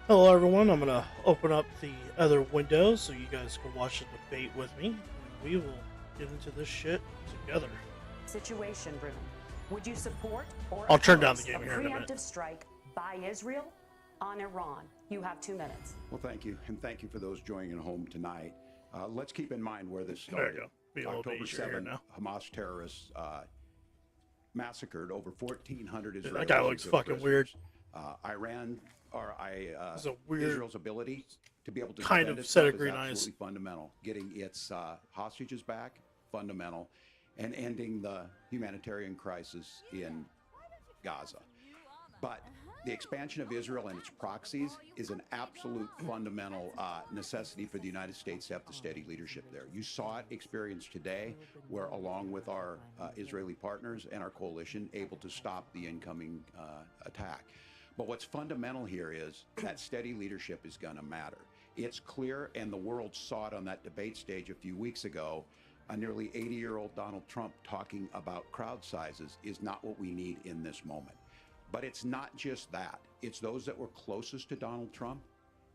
Hello, everyone. I'm going to open up the other window so you guys can watch the debate with me. And we will get into this shit together. Situation room. Would you support or I'll turn down the oppose game a here in a minute. preemptive strike by Israel on Iran? You have 2 minutes. Well, thank you, and thank you for those joining at home tonight. Let's keep in mind where this There you started. go. Be a little bit October easier here 7, now. Hamas terrorists massacred over 1,400 Israelis. That guy looks as fucking weird. It's a weird, Israel's ability to be able to kind defend of itself set of is green absolutely eyes. fundamental. Getting its hostages back, fundamental, and ending the humanitarian crisis in Gaza. But the expansion of Israel and its proxies is an absolute fundamental necessity for the United States to have the steady leadership there. You saw it experienced today, where along with our Israeli partners and our coalition, able to stop the incoming attack. But what's fundamental here is that steady leadership is going to matter. It's clear, and the world saw it on that debate stage a few weeks ago. A nearly 80-year-old Donald Trump talking about crowd sizes is not what we need in this moment. But it's not just that. It's those that were closest to Donald Trump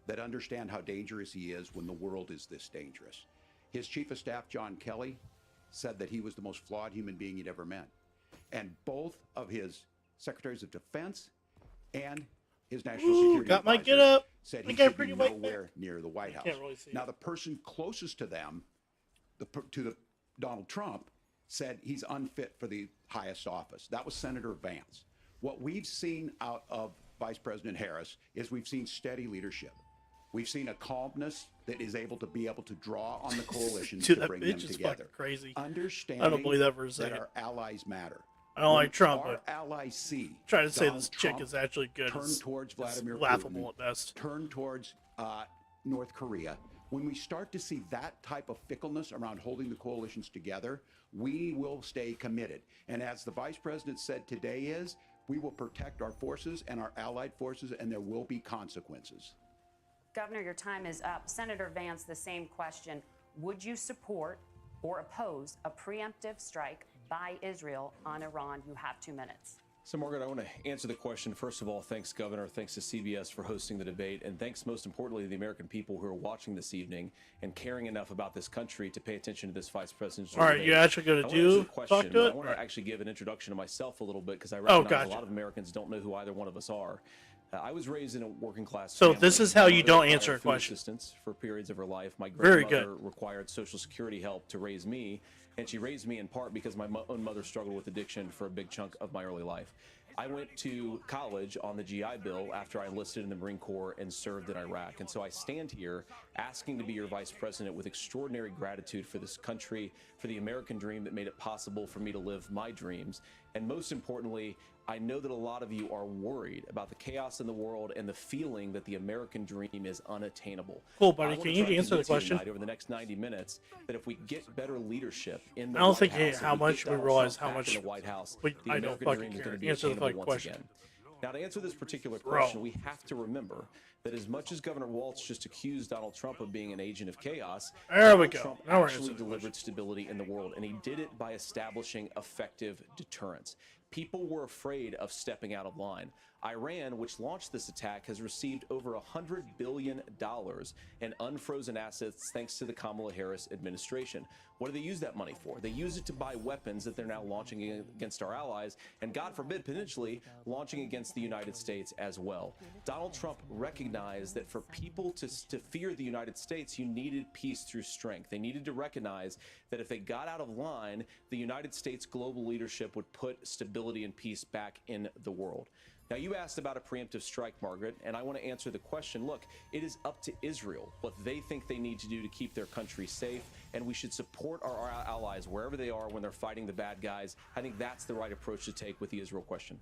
that understand how dangerous he is when the world is this dangerous. His chief of staff, John Kelly, said that he was the most flawed human being he'd ever met. And both of his secretaries of defense and his national security got my advisors get up. said I he got should pretty be white nowhere near the White House. Can't really see Now, it. the person closest to them, Donald Trump, said he's unfit for the highest office. That was Senator Vance. What we've seen out of Vice President Harris is we've seen steady leadership. We've seen a calmness that is able to draw on the coalition Dude, to that bring them bitch is together. fucking crazy. Understanding I don't believe that for a that second. our allies matter. I don't like Trump, Our but allies see trying to say Donald this chick Trump is actually good turn is towards Vladimir laughable Putin, at best. turn towards North Korea. When we start to see that type of fickleness around holding the coalitions together, we will stay committed. And as the vice president said today is, we will protect our forces and our allied forces, and there will be consequences. Governor, your time is up. Senator Vance, the same question. Would you support or oppose a preemptive strike by Israel on Iran? You have 2 minutes. So, Margaret, I want to answer the question. First of all, thanks, Governor. Thanks to CBS for hosting the debate. And thanks, most importantly, to the American people who are watching this evening and caring enough about this country to pay attention to this vice presidential All right, debate. you actually going to do talk to it? I want to actually give an introduction to myself a little bit because I recognize gotcha. a lot of Americans don't know who either one of us are. I was raised in a working class So family. this is how My you mother don't required answer a food question. Assistance for periods of her life. My Very grandmother good. required Social Security help to raise me, and she raised me in part because my own mother struggled with addiction for a big chunk of my early life. I went to college on the GI Bill after I enlisted in the Marine Corps and served in Iraq. And so I stand here asking to be your vice president with extraordinary gratitude for this country, for the American dream that made it possible for me to live my dreams. And most importantly, I know that a lot of you are worried about the chaos in the world and the feeling that the American dream is unattainable. Cool, buddy. I wanna Can you try to answer the convince you question? tonight over the next 90 minutes that if we get better leadership in the I don't White think House, how if much get we Donald realize Trump how back much in the White House, we- the I don't American fucking dream is care. going to be Answer the attainable fucking once question. again. Now, to answer this particular Bro. question, we have to remember that as much as Governor Walz just accused Donald Trump of being an agent of chaos, There we Donald go. Trump Now we're actually answering the delivered question. stability in the world, and he did it by establishing effective deterrence. People were afraid of stepping out of line. Iran, which launched this attack, has received over $100 billion in unfrozen assets thanks to the Kamala Harris administration. What do they use that money for? They use it to buy weapons that they're now launching against our allies, and God forbid, potentially launching against the United States as well. Donald Trump recognized that for people to fear the United States, you needed peace through strength. They needed to recognize that if they got out of line, the United States global leadership would put stability and peace back in the world. Now, you asked about a preemptive strike, Margaret, and I want to answer the question. Look, it is up to Israel what they think they need to do to keep their country safe, and we should support our allies wherever they are when they're fighting the bad guys. I think that's the right approach to take with the Israel question.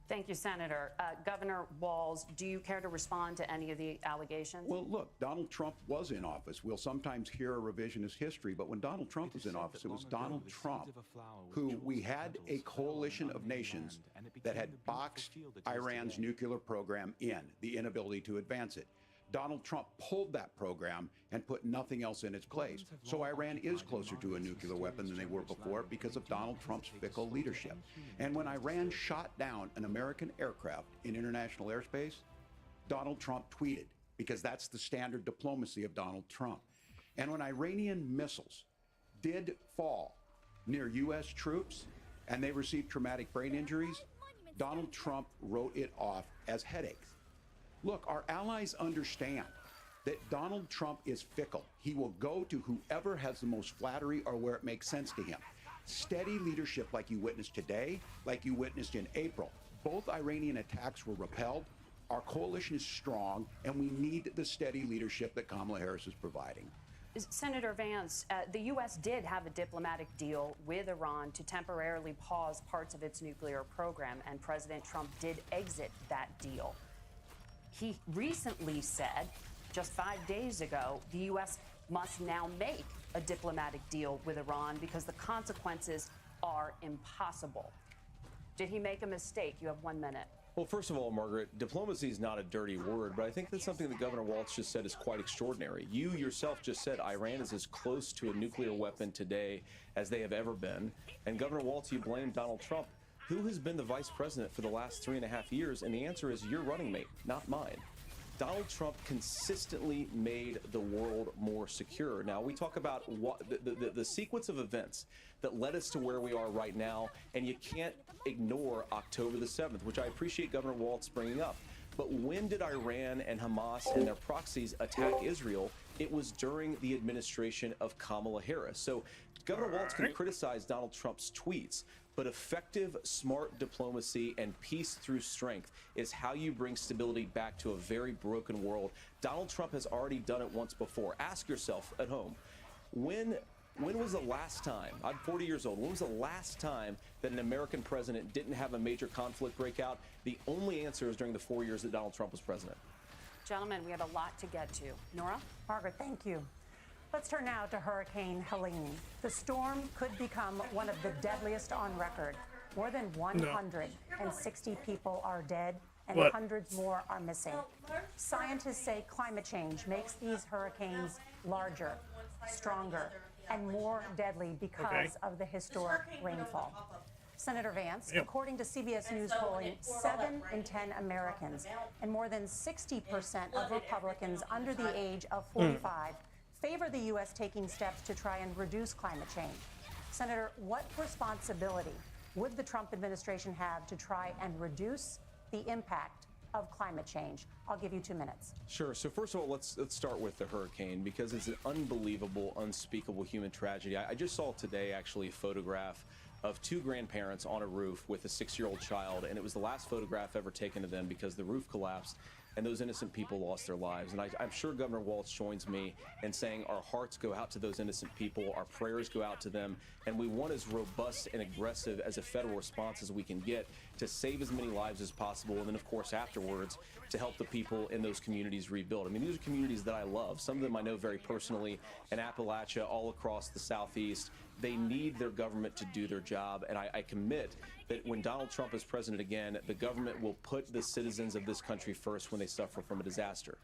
Thank you, Senator. Governor Walz, do you care to respond to any of the allegations? Well, look, Donald Trump was in office. We'll sometimes hear a revisionist history, but when Donald Trump was in office, it was Donald Trump who we had a coalition of nations that had boxed Iran's nuclear program in, the inability to advance it. Donald Trump pulled that program and put nothing else in its place. So Iran is closer to a nuclear weapon than they were before because of Donald Trump's fickle leadership. And when Iran shot down an American aircraft in international airspace, Donald Trump tweeted, because that's the standard diplomacy of Donald Trump. And when Iranian missiles did fall near U.S. troops and they received traumatic brain injuries, Donald Trump wrote it off as headaches. Look, our allies understand that Donald Trump is fickle. He will go to whoever has the most flattery or where it makes sense to him. Steady leadership like you witnessed today, like you witnessed in April. Both Iranian attacks were repelled. Our coalition is strong, and we need the steady leadership that Kamala Harris is providing. Senator Vance, the U.S. did have a diplomatic deal with Iran to temporarily pause parts of its nuclear program, and President Trump did exit that deal. He recently said, just 5 days ago, the U.S. must now make a diplomatic deal with Iran because the consequences are impossible. Did he make a mistake? You have 1 minute. Well, first of all, Margaret, diplomacy is not a dirty word, but I think that's something that Governor Walz just said is quite extraordinary. You yourself just said Iran is as close to a nuclear weapon today as they have ever been. And Governor Walz, you blame Donald Trump. Who has been the vice president for the last 3.5 years? And the answer is your running mate, not mine. Donald Trump consistently made the world more secure. Now, we talk about what the sequence of events that led us to where we are right now, and you can't ignore October the 7th, which I appreciate Governor Walz bringing up. But when did Iran and Hamas and their proxies attack Israel? It was during the administration of Kamala Harris. So Governor Walz can criticize Donald Trump's tweets, but effective, smart diplomacy and peace through strength is how you bring stability back to a very broken world. Donald Trump has already done it once before. Ask yourself at home, when was the last time, I'm 40 years old, when was the last time that an American president didn't have a major conflict break out? The only answer is during the 4 years that Donald Trump was president. Gentlemen, we have a lot to get to. Nora? Margaret, thank you. Let's turn now to Hurricane Helene. The storm could become one of the deadliest on record. More than 160 people are dead and hundreds more are missing. Scientists say climate change makes these hurricanes larger, stronger, and more deadly because of the historic rainfall. Senator Vance, according to CBS News polling, 7 in 10 Americans and more than 60% of Republicans under the age of 45 favor the U.S. taking steps to try and reduce climate change. Senator, what responsibility would the Trump administration have to try and reduce the impact of climate change? I'll give you 2 minutes. Sure. So first of all, let's start with the hurricane, because it's an unbelievable, unspeakable human tragedy. I just saw today actually a photograph of 2 grandparents on a roof with a 6-year-old child, and it was the last photograph ever taken of them because the roof collapsed and those innocent people lost their lives. And I'm sure Governor Walz joins me in saying our hearts go out to those innocent people, our prayers go out to them, and we want as robust and aggressive as a federal response as we can get to save as many lives as possible, and then, of course, afterwards, to help the people in those communities rebuild. I mean, these are communities that I love. Some of them I know very personally in Appalachia, all across the Southeast. They need their government to do their job, and I commit that when Donald Trump is president again, the government will put the citizens of this country first when they suffer from a disaster.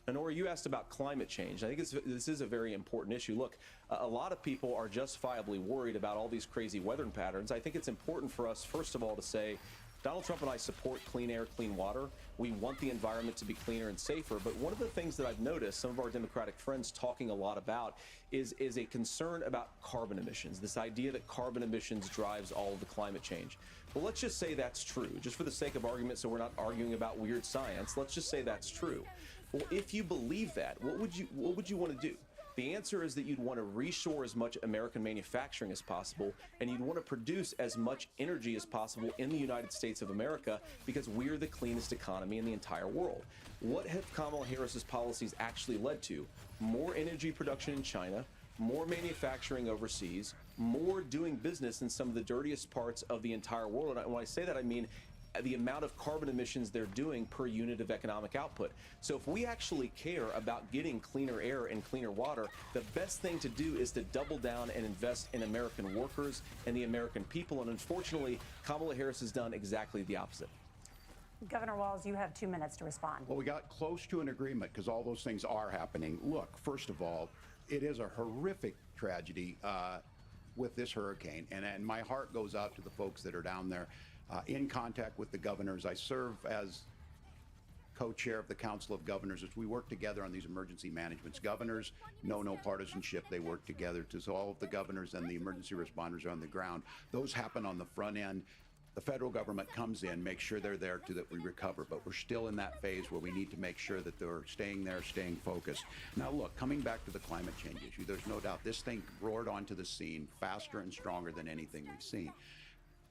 Now, Nora, you asked about climate change. I think this is a very important issue. Look, a lot of people are justifiably worried about all these crazy weather patterns. I think it's important for us, first of all, to say Donald Trump and I support clean air, clean water. We want the environment to be cleaner and safer. But one of the things that I've noticed some of our Democratic friends talking a lot about is a concern about carbon emissions, this idea that carbon emissions drives all of the climate change. Well, let's just say that's true, just for the sake of argument, so we're not arguing about weird science. Let's just say that's true. Well, if you believe that, what would you want to do? The answer is that you'd want to reshore as much American manufacturing as possible, and you'd want to produce as much energy as possible in the United States of America, because we're the cleanest economy in the entire world. What have Kamala Harris's policies actually led to? More energy production in China, more manufacturing overseas, more doing business in some of the dirtiest parts of the entire world. And when I say that, I mean the amount of carbon emissions they're doing per unit of economic output. So if we actually care about getting cleaner air and cleaner water, the best thing to do is to double down and invest in American workers and the American people. And unfortunately, Kamala Harris has done exactly the opposite. Governor Walz, you have 2 minutes to respond. Well, we got close to an agreement because all those things are happening. Look, first of all, it is a horrific tragedy with this hurricane, and my heart goes out to the folks that are down there in contact with the governors. I serve as co-chair of the Council of Governors, as we work together on these emergency managements. Governors know no partisanship. They work together. So all of the governors and the emergency responders are on the ground. Those happen on the front end. The federal government comes in, makes sure they're there to that we recover, but we're still in that phase where we need to make sure that they're staying there, staying focused. Now look, coming back to the climate change issue, there's no doubt this thing roared onto the scene faster and stronger than anything we've seen.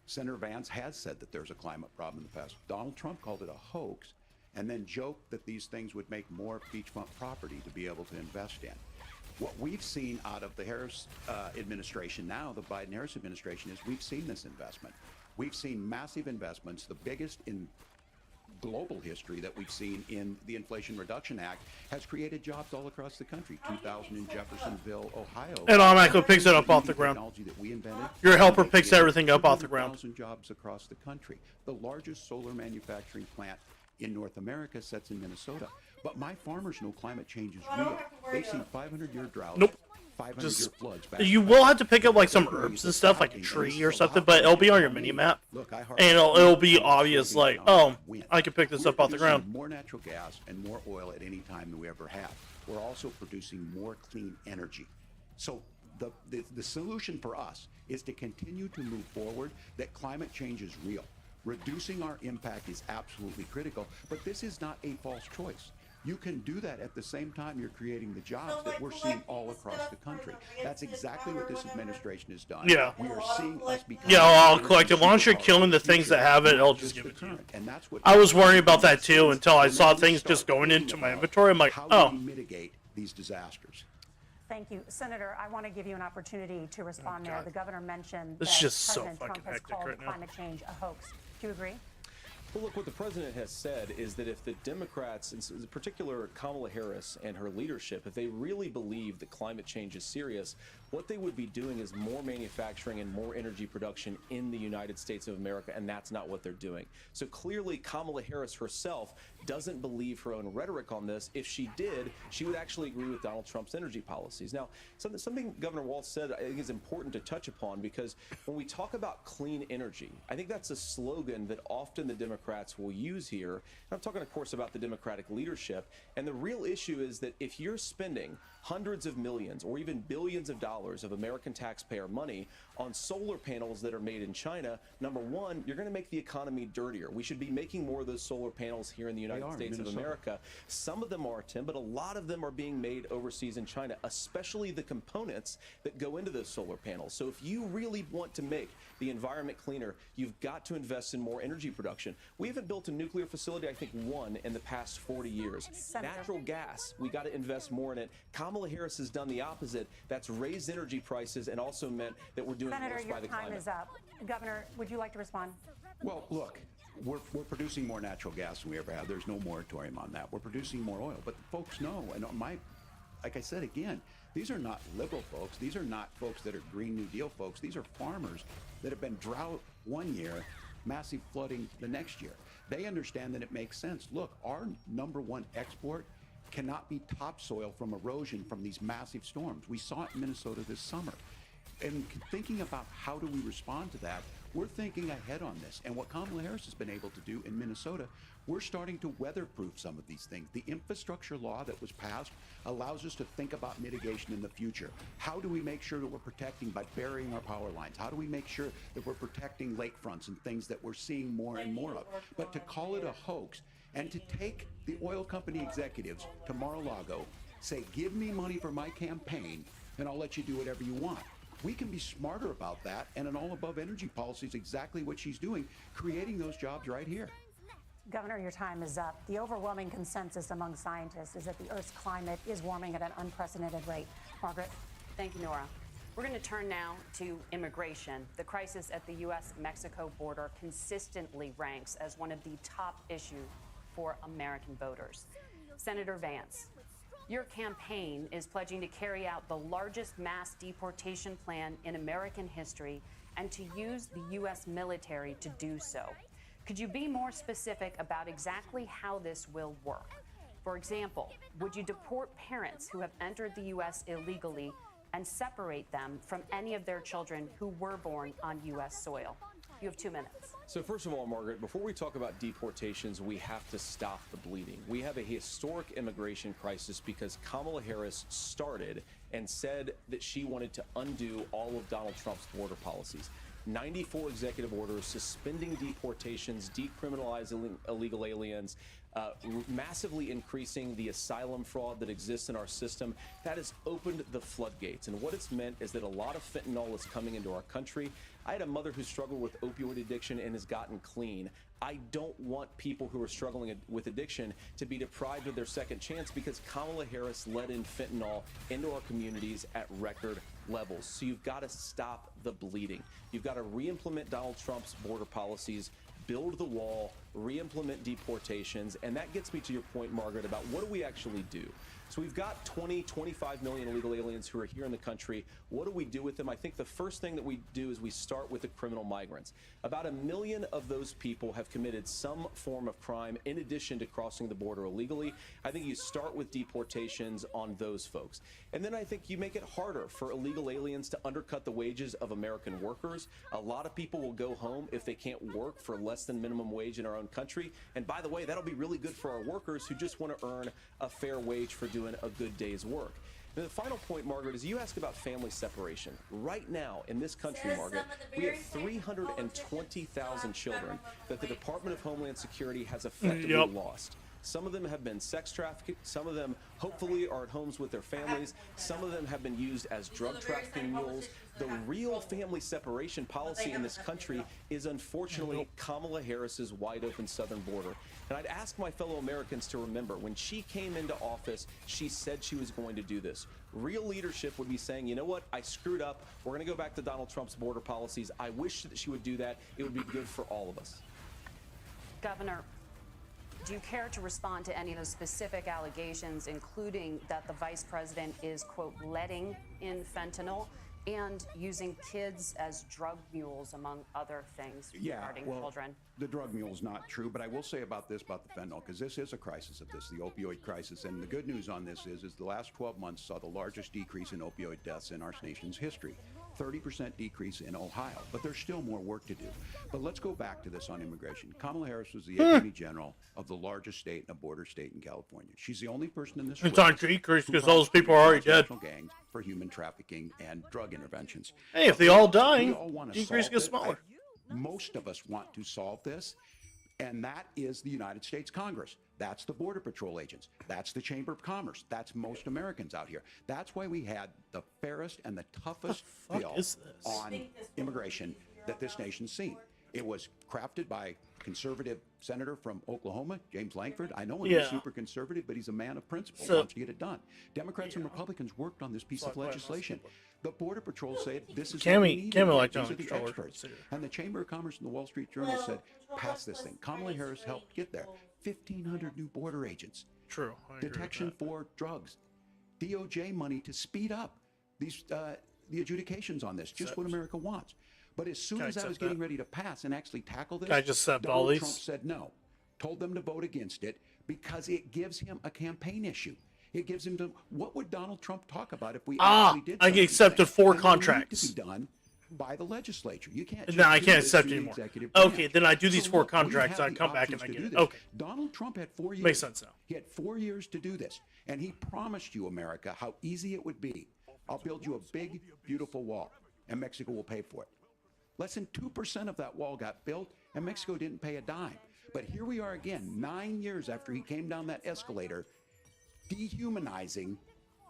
Senator Vance has said that there's a climate problem in the past. Donald Trump called it a hoax and then joked that these things would make more beachfront property to be able to invest in. What we've seen out of the Harris administration now, the Biden-Harris administration, is we've seen this investment. We've seen massive investments, the biggest in global history that we've seen in the Inflation Reduction Act, has created jobs all across the country. 2000 in Jeffersonville, Ohio. It automatically picks it up off the ground. Technology that we invented. Your helper picks everything up off the ground. 200,000 jobs across the country. The largest solar manufacturing plant in North America sits in Minnesota. But my farmers know climate change is real. They've seen 500-year droughts. Nope. 500-year floods. You will have to pick up like some herbs and stuff, like a tree or something, but it'll be on your mini map, and it'll be obvious. Like, oh, I can pick this up off the ground. More natural gas and more oil at any time than we ever have. We're also producing more clean energy. So the solution for us is to continue to move forward. That climate change is real. Reducing our impact is absolutely critical, but this is not a false choice. You can do that at the same time you're creating the jobs that we're seeing all across the country. That's exactly what this administration has done. Yeah. We are seeing us become... Yeah, I'll collect it. Once you're killing the things that have it, I'll just give it to you. And that's what I was worrying about that too until I saw things just going into my inventory. I'm like, how oh. do we mitigate these disasters? Thank you. Senator, I want to give you an opportunity to respond there. The governor mentioned This that is just so President fucking Trump has hectic called right now. climate change a hoax. Do you agree? Well, look, what the president has said is that if the Democrats, in particular Kamala Harris and her leadership, if they really believe that climate change is serious, what they would be doing is more manufacturing and more energy production in the United States of America, and that's not what they're doing. So clearly, Kamala Harris herself doesn't believe her own rhetoric on this. If she did, she would actually agree with Donald Trump's energy policies. Now, something Governor Walz said I think is important to touch upon, because when we talk about clean energy, I think that's a slogan that often the Democrats will use here. And I'm talking, of course, about the Democratic leadership. And the real issue is that if you're spending hundreds of millions or even billions of dollars of American taxpayer money on solar panels that are made in China, number one, you're going to make the economy dirtier. We should be making more of those solar panels here in the United States of America. Some of them are, Tim, but a lot of them are being made overseas in China, especially the components that go into those solar panels. So if you really want to make the environment cleaner, you've got to invest in more energy production. We haven't built a nuclear facility, I think, one in the past 40 years. Natural gas, we got to invest more in it. Kamala Harris has done the opposite. That's raised energy prices and also meant that we're doing Senator, worse by the climate. your time is up. Governor, would you like to respond? Well, look, we're producing more natural gas than we ever have. There's no moratorium on that. We're producing more oil. But the folks know, and like I said again, these are not liberal folks. These are not folks that are Green New Deal folks. These are farmers that have been drought one year, massive flooding the next year. They understand that it makes sense. Look, our number one export cannot be topsoil from erosion from these massive storms. We saw it in Minnesota this summer. And thinking about how do we respond to that, we're thinking ahead on this. And what Kamala Harris has been able to do in Minnesota, we're starting to weatherproof some of these things. The infrastructure law that was passed allows us to think about mitigation in the future. How do we make sure that we're protecting by burying our power lines? How do we make sure that we're protecting lakefronts and things that we're seeing more and more of? But to call it a hoax and to take the oil company executives to Mar-a-Lago, say, give me money for my campaign and I'll let you do whatever you want. We can be smarter about that, and an all-above energy policy is exactly what she's doing, creating those jobs right here. Governor, your time is up. The overwhelming consensus among scientists is that the Earth's climate is warming at an unprecedented rate. Margaret? Thank you, Nora. We're going to turn now to immigration. The crisis at the U.S.-Mexico border consistently ranks as one of the top issues for American voters. Senator Vance, your campaign is pledging to carry out the largest mass deportation plan in American history and to use the U.S. military to do so. Could you be more specific about exactly how this will work? For example, would you deport parents who have entered the U.S. illegally and separate them from any of their children who were born on U.S. soil? You have 2 minutes. So first of all, Margaret, before we talk about deportations, we have to stop the bleeding. We have a historic immigration crisis because Kamala Harris started and said that she wanted to undo all of Donald Trump's border policies. 94 executive orders suspending deportations, decriminalizing illegal aliens, massively increasing the asylum fraud that exists in our system. That has opened the floodgates. And what it's meant is that a lot of fentanyl is coming into our country. I had a mother who struggled with opioid addiction and has gotten clean. I don't want people who are struggling with addiction to be deprived of their second chance because Kamala Harris let in fentanyl into our communities at record levels. So you've got to stop the bleeding. You've got to re-implement Donald Trump's border policies, build the wall, re-implement deportations. And that gets me to your point, Margaret, about what do we actually do? So we've got 25 million illegal aliens who are here in the country. What do we do with them? I think the first thing that we do is we start with the criminal migrants. About 1 million of those people have committed some form of crime in addition to crossing the border illegally. I think you start with deportations on those folks. And then I think you make it harder for illegal aliens to undercut the wages of American workers. A lot of people will go home if they can't work for less than minimum wage in our own country. And by the way, that'll be really good for our workers who just want to earn a fair wage for doing a good day's work. And the final point, Margaret, is you ask about family separation. Right now in this country, Margaret, we have 320,000 children that the Department of Homeland Security has effectively lost. Some of them have been sex trafficked. Some of them hopefully are at homes with their families. Some of them have been used as drug trafficking mules. The real family separation policy in this country is unfortunately Kamala Harris's wide open southern border. And I'd ask my fellow Americans to remember when she came into office, she said she was going to do this. Real leadership would be saying, you know what, I screwed up. We're going to go back to Donald Trump's border policies. I wish that she would do that. It would be good for all of us. Governor, do you care to respond to any of those specific allegations, including that the vice president is, quote, letting in fentanyl and using kids as drug mules, among other things regarding children? The drug mule is not true, but I will say about this, about the fentanyl, because this is a crisis of this, the opioid crisis. And the good news on this is the last 12 months saw the largest decrease in opioid deaths in our nation's history. 30% decrease in Ohio, but there's still more work to do. But let's go back to this on immigration. Kamala Harris was the Attorney General of the largest state and a border state in California. She's the only person in this It's on decrease because all those people are already dead. Gangs for human trafficking and drug interventions. Hey, if they all die, We all want to decrease solve gets it. smaller. Most of us want to solve this, and that is the United States Congress. That's the Border Patrol agents. That's the Chamber of Commerce. That's most Americans out here. That's why we had the fairest and the toughest fuck bill is this? on immigration that this nation's seen. It was crafted by conservative senator from Oklahoma, James Lankford. I know he's super conservative, but he's a man of principle. So- Wants to get it done. Democrats and Republicans worked on this piece of legislation. The Border Patrol said this is what we need. Cammy liked These John are the Controller. experts. And the Chamber of Commerce and the Wall Street Journal said, pass this thing. Kamala Harris helped get there. 1,500 new border agents. True. I agree with Detection that. for drugs. DOJ money to speed up these the adjudications on this. Just what America wants. But as soon Can I as I was accept getting that? ready to pass and actually tackle this, Can I just accept all Donald these? Trump said no. Told them to vote against it because it gives him a campaign issue. It gives him to, what would Donald Trump talk about if we actually did I some of these accepted things? 4 And they need contracts. to be done by the legislature. You can't. No, just I do can't this accept through the anymore. executive Okay, branch. then I do these So 4 look, we contracts, have I the come back and options I to get do it. this. Okay. Donald Trump had 4 years. Makes sense now. He had 4 years to do this, and he promised you, America, how easy it would be. I'll build you a big, beautiful wall, and Mexico will pay for it. Less than 2% of that wall got built, and Mexico didn't pay a dime. But here we are again, 9 years after he came down that escalator, dehumanizing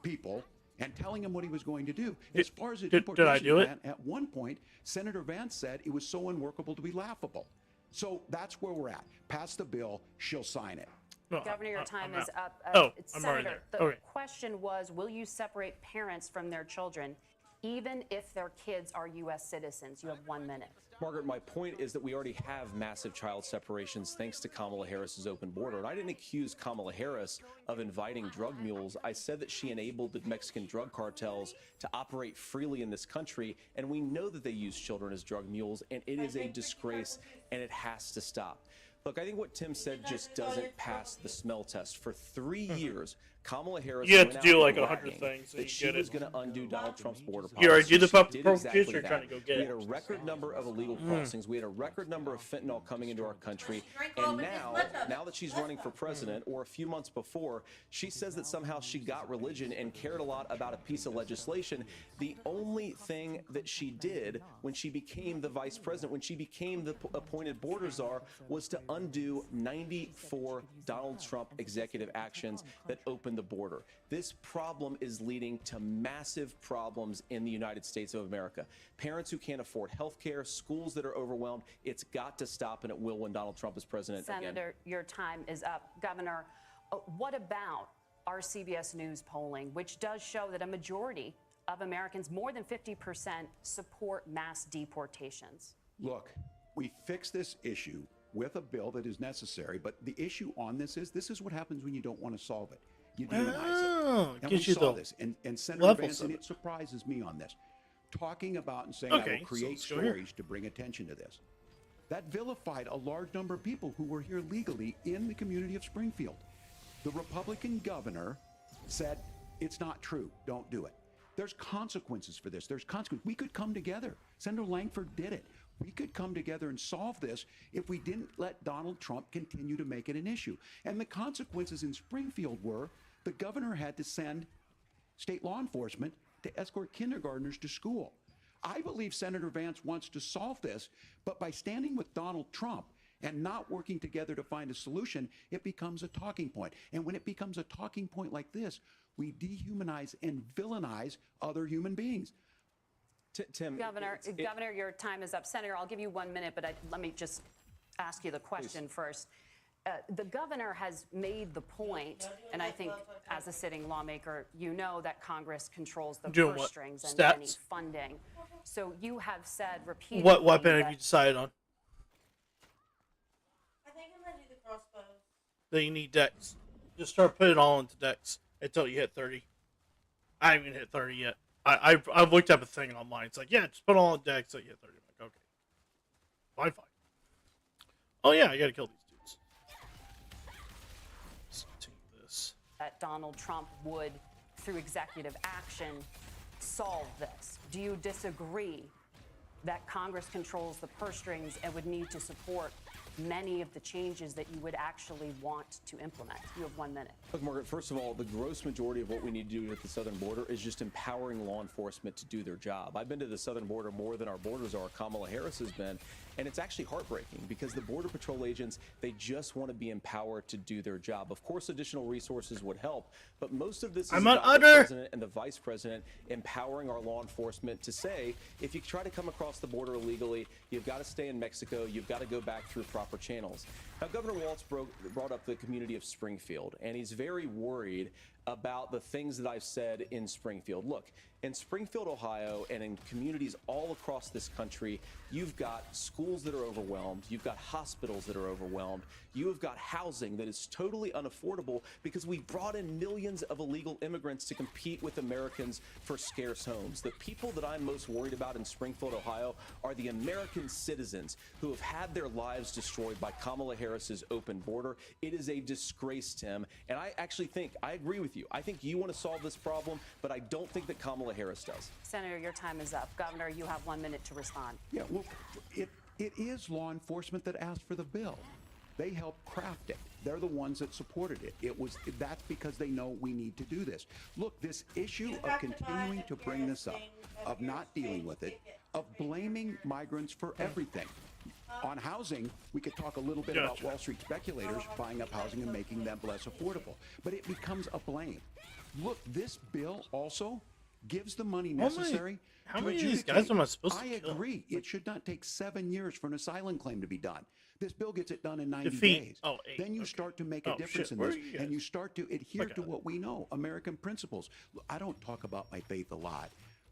people and telling them what he was going to do. As far as the did I deportation do it? ban, at one point, Senator Vance said it was so unworkable to be laughable. So that's where we're at. Pass the bill, she'll sign it. No, Governor, your I'm time out. is up. Oh, I'm Senator, already there. the Okay. question was, will you separate parents from their children, even if their kids are U.S. citizens? You have 1 minute. Margaret, my point is that we already have massive child separations thanks to Kamala Harris's open border. And I didn't accuse Kamala Harris of inviting drug mules. I said that she enabled the Mexican drug cartels to operate freely in this country. And we know that they use children as drug mules, and it is a disgrace, and it has to stop. Look, I think what Tim said just doesn't pass the smell test. For 3 years, Kamala Harris. You have went to do out like bragging 100 things so that you she get was it. going to undo Donald Trump's border policy. You already do the She puppet did provocation, exactly or that. trying to go get We it? had a record number of illegal crossings. We had a record number of fentanyl coming into our country. And now that she's running for president, or a few months before, she says that somehow she got religion and cared a lot about a piece of legislation. The only thing that she did when she became the vice president, when she became the appointed border czar, was to undo 94 Donald Trump executive actions that opened the border. This problem is leading to massive problems in the United States of America. Parents who can't afford health care, schools that are overwhelmed. It's got to stop, and it will when Donald Trump is president again. Senator, your time is up. Governor, what about our CBS News polling, which does show that a majority of Americans, more than 50%, support mass deportations? Look, we fix this issue with a bill that is necessary, but the issue on this is what happens when you don't want to solve it. You demonize it. And we gives you saw the this. And Senator levels Vance, of and it. it surprises me on this, talking about and saying I Okay, will so create let's go here. stories to bring attention to this. That vilified a large number of people who were here legally in the community of Springfield. The Republican governor said, it's not true, don't do it. There's consequences for this. There's consequences. We could come together. Senator Langford did it. We could come together and solve this if we didn't let Donald Trump continue to make it an issue. And the consequences in Springfield were the governor had to send state law enforcement to escort kindergartners to school. I believe Senator Vance wants to solve this, but by standing with Donald Trump and not working together to find a solution, it becomes a talking point. And when it becomes a talking point like this, we dehumanize and villainize other human beings. Tim, Governor, your time is up. Senator, I'll give you 1 minute, but let me just ask you the question first. The governor has made the point, and I think as a sitting lawmaker, you know that Congress controls the Doing purse what? strings and Stats? any funding. So you have said repeatedly What weapon that have you decided on? I think I'm gonna do the crossbow. That you need decks. Just start putting it all into decks until you hit 30. I haven't even hit 30 yet. I've looked up a thing online. It's like, yeah, just put it all in decks until you hit 30. I'm like, okay. Fine. Oh yeah, I gotta kill these dudes. Let's take this. that Donald Trump would, through executive action, solve this. Do you disagree that Congress controls the purse strings and would need to support many of the changes that you would actually want to implement? You have 1 minute. Look, Margaret, first of all, the gross majority of what we need to do at the southern border is just empowering law enforcement to do their job. I've been to the southern border more than our border czar, Kamala Harris, has been, and it's actually heartbreaking because the Border Patrol agents, they just want to be empowered to do their job. Of course, additional resources would help, but most of this is about the president and the vice president empowering our law enforcement to say, if you try to come across the border illegally, you've got to stay in Mexico, you've got to go back through proper channels. Now, Governor Walz brought up the community of Springfield, and he's very worried about the things that I've said in Springfield. Look, in Springfield, Ohio, and in communities all across this country, you've got schools that are overwhelmed, you've got hospitals that are overwhelmed, you have got housing that is totally unaffordable because we brought in millions of illegal immigrants to compete with Americans for scarce homes. The people that I'm most worried about in Springfield, Ohio, are the American citizens who have had their lives destroyed by Kamala Harris's open border. It is a disgrace, Tim, and I actually think, I agree with you. I think you want to solve this problem, but I don't think that Kamala Harris does. Senator, your time is up. Governor, you have 1 minute to respond. Yeah, well, it is law enforcement that asked for the bill. They helped craft it. They're the ones that supported it. That's because they know we need to do this. Look, this issue of continuing to bring this up, of not dealing with it, of blaming migrants for everything. On housing, we could talk a little bit about Wall Street speculators buying up housing and making them less affordable, but it becomes a blame. Look, this bill also gives the money necessary how to many of these adjudicate. guys am I supposed to I kill? agree. It should not take 7 years for an asylum claim to be done. This bill gets it done in 90 Defeat. days. Oh, 8. Then you Okay. start to make a Oh, difference shit. in Where this, are you and you guys? start to adhere Okay. to what we know, American principles. Look, I don't talk about my faith a lot,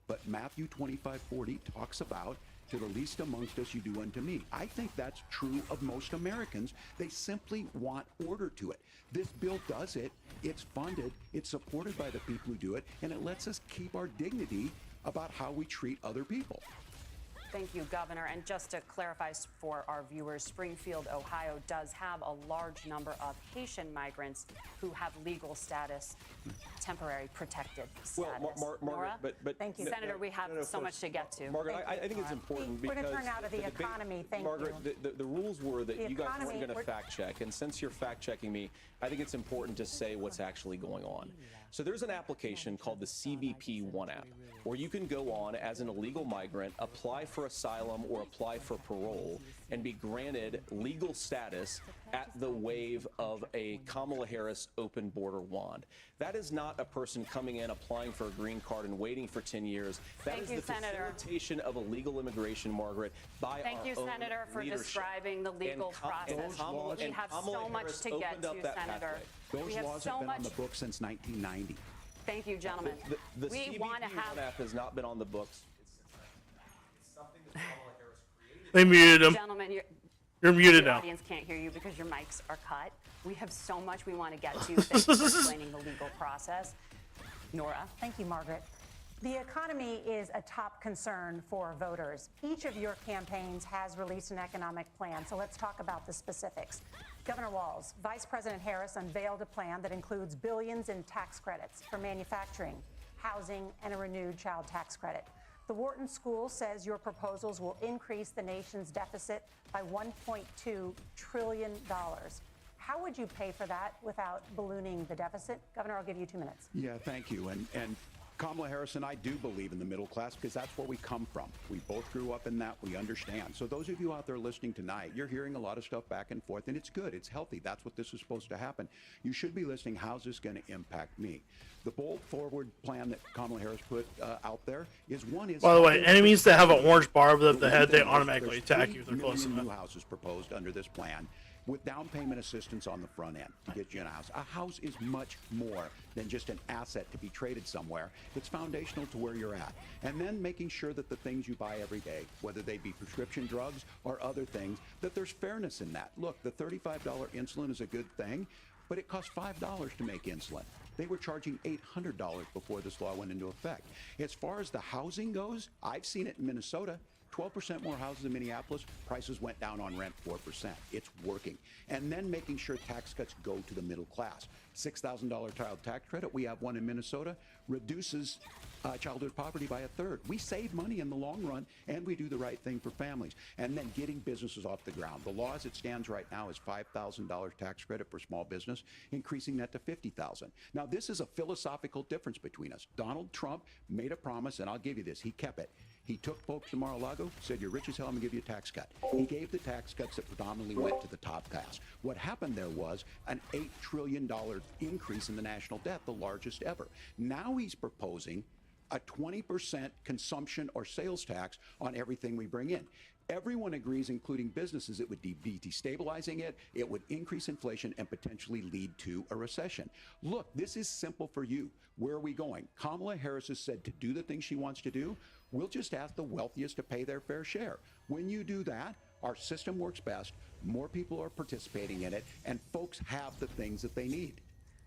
but Matthew 25:40 talks about, to the least amongst us you do unto me. I think that's true of most Americans. They simply want order to it. This bill does it. It's funded. It's supported by the people who do it, and it lets us keep our dignity about how we treat other people. Thank you, Governor. And just to clarify for our viewers, Springfield, Ohio does have a large number of Haitian migrants who have legal status, temporary protected status. Well, Nora? Margaret, but Thank you. Senator, we have so much to get to. Margaret, Thank you, I think it's Nora. important We're because gonna turn now to the debate- economy. Thank Margaret, you. the rules were that The you guys economy, weren't going to we're- fact check, and since you're fact checking me, I think it's important to say what's actually going on. So there's an application called the CBP One app, where you can go on as an illegal migrant, apply for asylum or apply for parole, and be granted legal status at the wave of a Kamala Harris open border wand. That is not a person coming in, applying for a green card and waiting for 10 years. That Thank is you, the Senator. facilitation of illegal immigration, Margaret, by Thank our you, own Senator, for leadership. describing the legal And process. Kamala- We and have Kamala so much Harris to get opened up to, that Senator. pathway. Those We have laws so have been on much. the books since 1990. Thank you, gentlemen. The We CBP want to One have. app has not been on the books. They muted him. Gentlemen, You're muted the now. audience can't hear you because your mics are cut. We have so much we want to get to. Thank you for explaining the legal process. Nora? Thank you, Margaret. The economy is a top concern for voters. Each of your campaigns has released an economic plan, so let's talk about the specifics. Governor Walz, Vice President Harris unveiled a plan that includes billions in tax credits for manufacturing, housing, and a renewed child tax credit. The Wharton School says your proposals will increase the nation's deficit by $1.2 trillion. How would you pay for that without ballooning the deficit? Governor, I'll give you 2 minutes. Yeah, thank you. And Kamala Harris and I do believe in the middle class because that's where we come from. We both grew up in that. We understand. So those of you out there listening tonight, you're hearing a lot of stuff back and forth, and it's good. It's healthy. That's what this is supposed to happen. You should be listening. How's this going to impact me? The bold forward plan that Kamala Harris put out there is one is. By the way, enemies that have an orange bar above the head, they automatically attack you if they're close 3 million enough. new houses proposed under this plan, with down payment assistance on the front end to get you in a house. A house is much more than just an asset to be traded somewhere. It's foundational to where you're at. And then making sure that the things you buy every day, whether they be prescription drugs or other things, that there's fairness in that. Look, the $35 insulin is a good thing, but it costs $5 to make insulin. They were charging $800 before this law went into effect. As far as the housing goes, I've seen it in Minnesota. 12% more houses in Minneapolis, prices went down on rent 4%. It's working. And then making sure tax cuts go to the middle class. $6,000 child tax credit, we have one in Minnesota, reduces childhood poverty by 1/3. We save money in the long run, and we do the right thing for families. And then getting businesses off the ground. The law as it stands right now is $5,000 tax credit for small business, increasing that to $50,000. Now, this is a philosophical difference between us. Donald Trump made a promise, and I'll give you this, he kept it. He took folks to Mar-a-Lago, said, you're rich as hell, I'm gonna give you a tax cut. He gave the tax cuts that predominantly went to the top class. What happened there was an $8 trillion increase in the national debt, the largest ever. Now he's proposing a 20% consumption or sales tax on everything we bring in. Everyone agrees, including businesses, it would be destabilizing it, it would increase inflation and potentially lead to a recession. Look, this is simple for you. Where are we going? Kamala Harris has said to do the things she wants to do. We'll just ask the wealthiest to pay their fair share. When you do that, our system works best, more people are participating in it, and folks have the things that they need.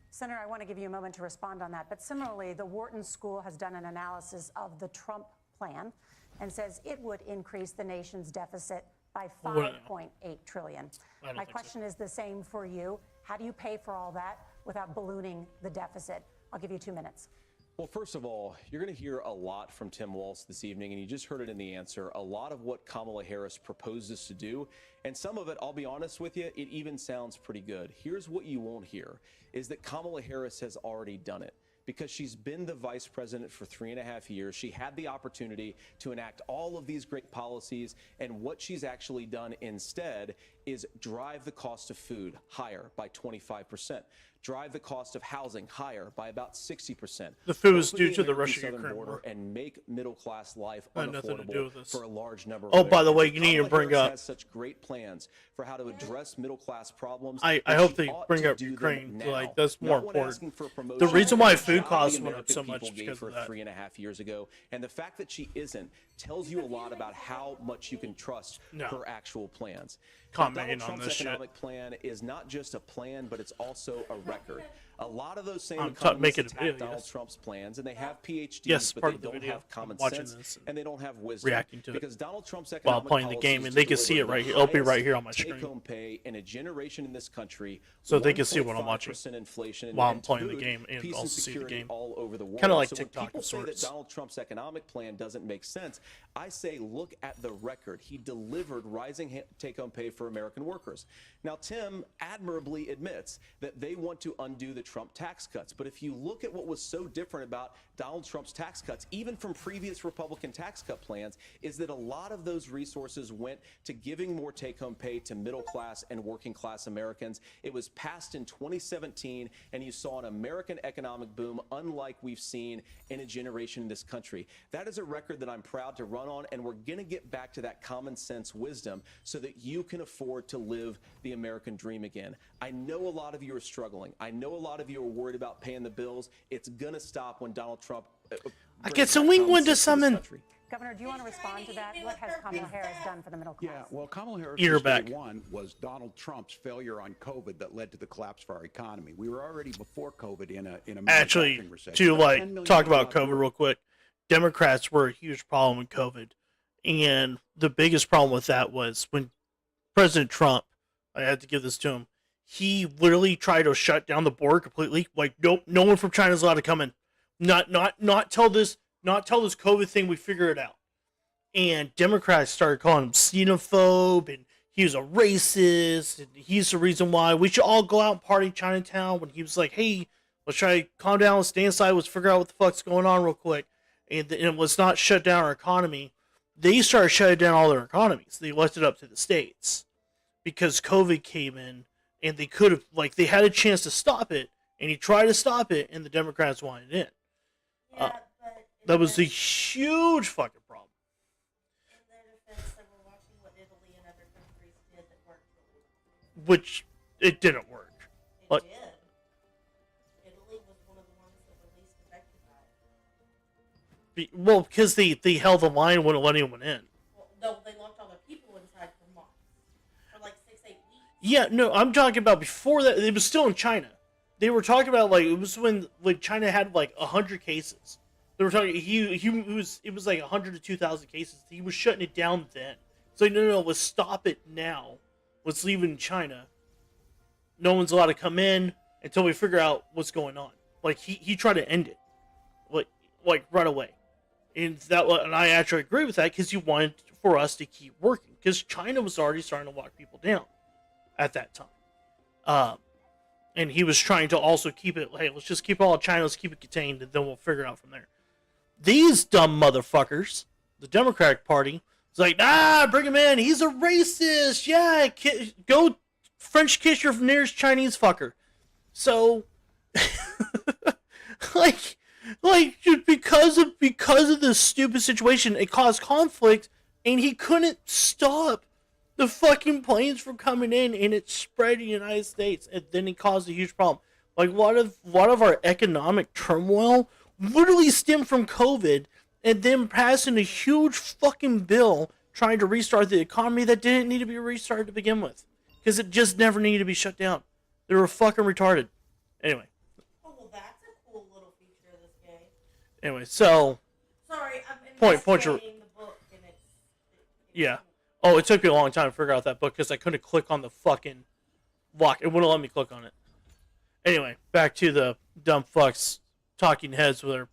Senator, I want to give you a moment to respond on that. But similarly, the Wharton School has done an analysis of the Trump plan and says it would increase the nation's deficit by $5.8 trillion. My question is the same for you. How do you pay for all that without ballooning the deficit? I'll give you 2 minutes. Well, first of all, you're going to hear a lot from Tim Walz this evening, and you just heard it in the answer. A lot of what Kamala Harris proposes to do, and some of it, I'll be honest with you, it even sounds pretty good. Here's what you won't hear, is that Kamala Harris has already done it. Because she's been the vice president for 3.5 years. She had the opportunity to enact all of these great policies, and what she's actually done instead is drive the cost of food higher by 25%, drive the cost of housing higher by about 60%. The food is Open due to the American Russia-Ukraine southern border war. and make middle-class life Had nothing to do unaffordable with this. for a large number of Oh, by the Americans. way, you need to Kamala bring Harris up- has such great plans for how to address middle-class problems. I that hope she they ought bring to up do them Ukraine. now. Like, that's more Not when important. asking for promotion The reason why that food the costs went up American so much people because gave her of that. 3.5 years ago, and the fact that she isn't tells you a lot about how much you can trust No. her actual plans. commenting Donald on Trump's this shit. economic plan is not just a plan, but it's also a record. A lot of those same I'm economists making a attack video, Donald yes. Trump's plans, and they have PhDs, Yes, but part they of the don't video. have common I'm watching sense, this and they don't have wisdom. reacting to it because Donald Trump's while economic playing the game, policies and they can see it deliver right here. the It'll be right highest here on my screen. take-home pay in a generation in this country, So they can see what I'm watching 1.5% inflation, while I'm and to playing the boot, game and peace also see the security game. all over the world. Kinda like So TikTok when people of say that sorts. Donald Trump's economic plan doesn't make sense, I say look at the record. He delivered rising take-home pay for American workers. Now, Tim admirably admits that they want to undo the Trump tax cuts. But if you look at what was so different about Donald Trump's tax cuts, even from previous Republican tax cut plans, is that a lot of those resources went to giving more take-home pay to middle-class and working-class Americans. It was passed in 2017, and you saw an American economic boom unlike we've seen in a generation in this country. That is a record that I'm proud to run on, and we're going to get back to that common sense wisdom so that you can afford to live the American dream again. I know a lot of you are struggling. I know a lot of you are worried about paying the bills. It's going to stop when Donald Trump I get some wingwood to summon. Governor, do you want to respond to that? What has Kamala Harris done for the middle class? Yeah, well, Kamala Harris' Eat her mistake back. one was Donald Trump's failure on COVID that led to the collapse of our economy. We were already before COVID in a Actually, manufacturing recession. to About 10 like million talk about jobs COVID were- real quick, Democrats were a huge problem with COVID, and the biggest problem with that was when President Trump, I had to give this to him, he literally tried to shut down the border completely. Like, nope, no one from China is allowed to come in. Not tell this COVID thing we figure it out. And Democrats started calling him xenophobe, and he was a racist, and he's the reason why we should all go out and party in Chinatown. When he was like, hey, let's try to calm down, let's stay inside, let's figure out what the fuck's going on real quick. And let's not shut down our economy. They started shutting down all their economies. They left it up to the states because COVID came in, and they could have, like, they had a chance to stop it, and he tried to stop it, and the Democrats wanted it in. Yeah, but in That was their- a huge fucking problem. in their defense, they were watching what Italy and other countries did that worked really well. Which it didn't work. It Like- did. Italy was one of the ones that were least affected by it. Well, because they held the line, wouldn't let anyone in. Well, no, they locked all their people inside for months. For like 6-8 weeks. Yeah, no, I'm talking about before that. It was still in China. They were talking about, like, it was when, like, China had like 100 cases. They were talking. It was like 100 to 2,000 cases. He was shutting it down then. So no, let's stop it now. Let's leave it in China. No one's allowed to come in until we figure out what's going on. Like he tried to end it, like right away. And I actually agree with that because he wanted for us to keep working because China was already starting to lock people down at that time. And he was trying to also keep it, hey, let's just keep all of China, let's keep it contained, and then we'll figure it out from there. These dumb motherfuckers, the Democratic Party, is like, nah, bring him in, he's a racist, yeah, go French kiss your nearest Chinese fucker. So, like because of this stupid situation, it caused conflict, and he couldn't stop the fucking planes from coming in, and it spread in the United States, and then it caused a huge problem. Like, a lot of our economic turmoil literally stemmed from COVID, and then passing a huge fucking bill trying to restart the economy that didn't need to be restarted to begin with, because it just never needed to be shut down. They were fucking retarded. Anyway, Oh, well, that's a cool little feature of this game. anyway, so Sorry, I'm Point your- investigating the book, and it's... yeah. Oh, it took me a long time to figure out that book because I couldn't click on the fucking lock. It wouldn't let me click on it. Anyway, back to the dumb fucks talking heads with their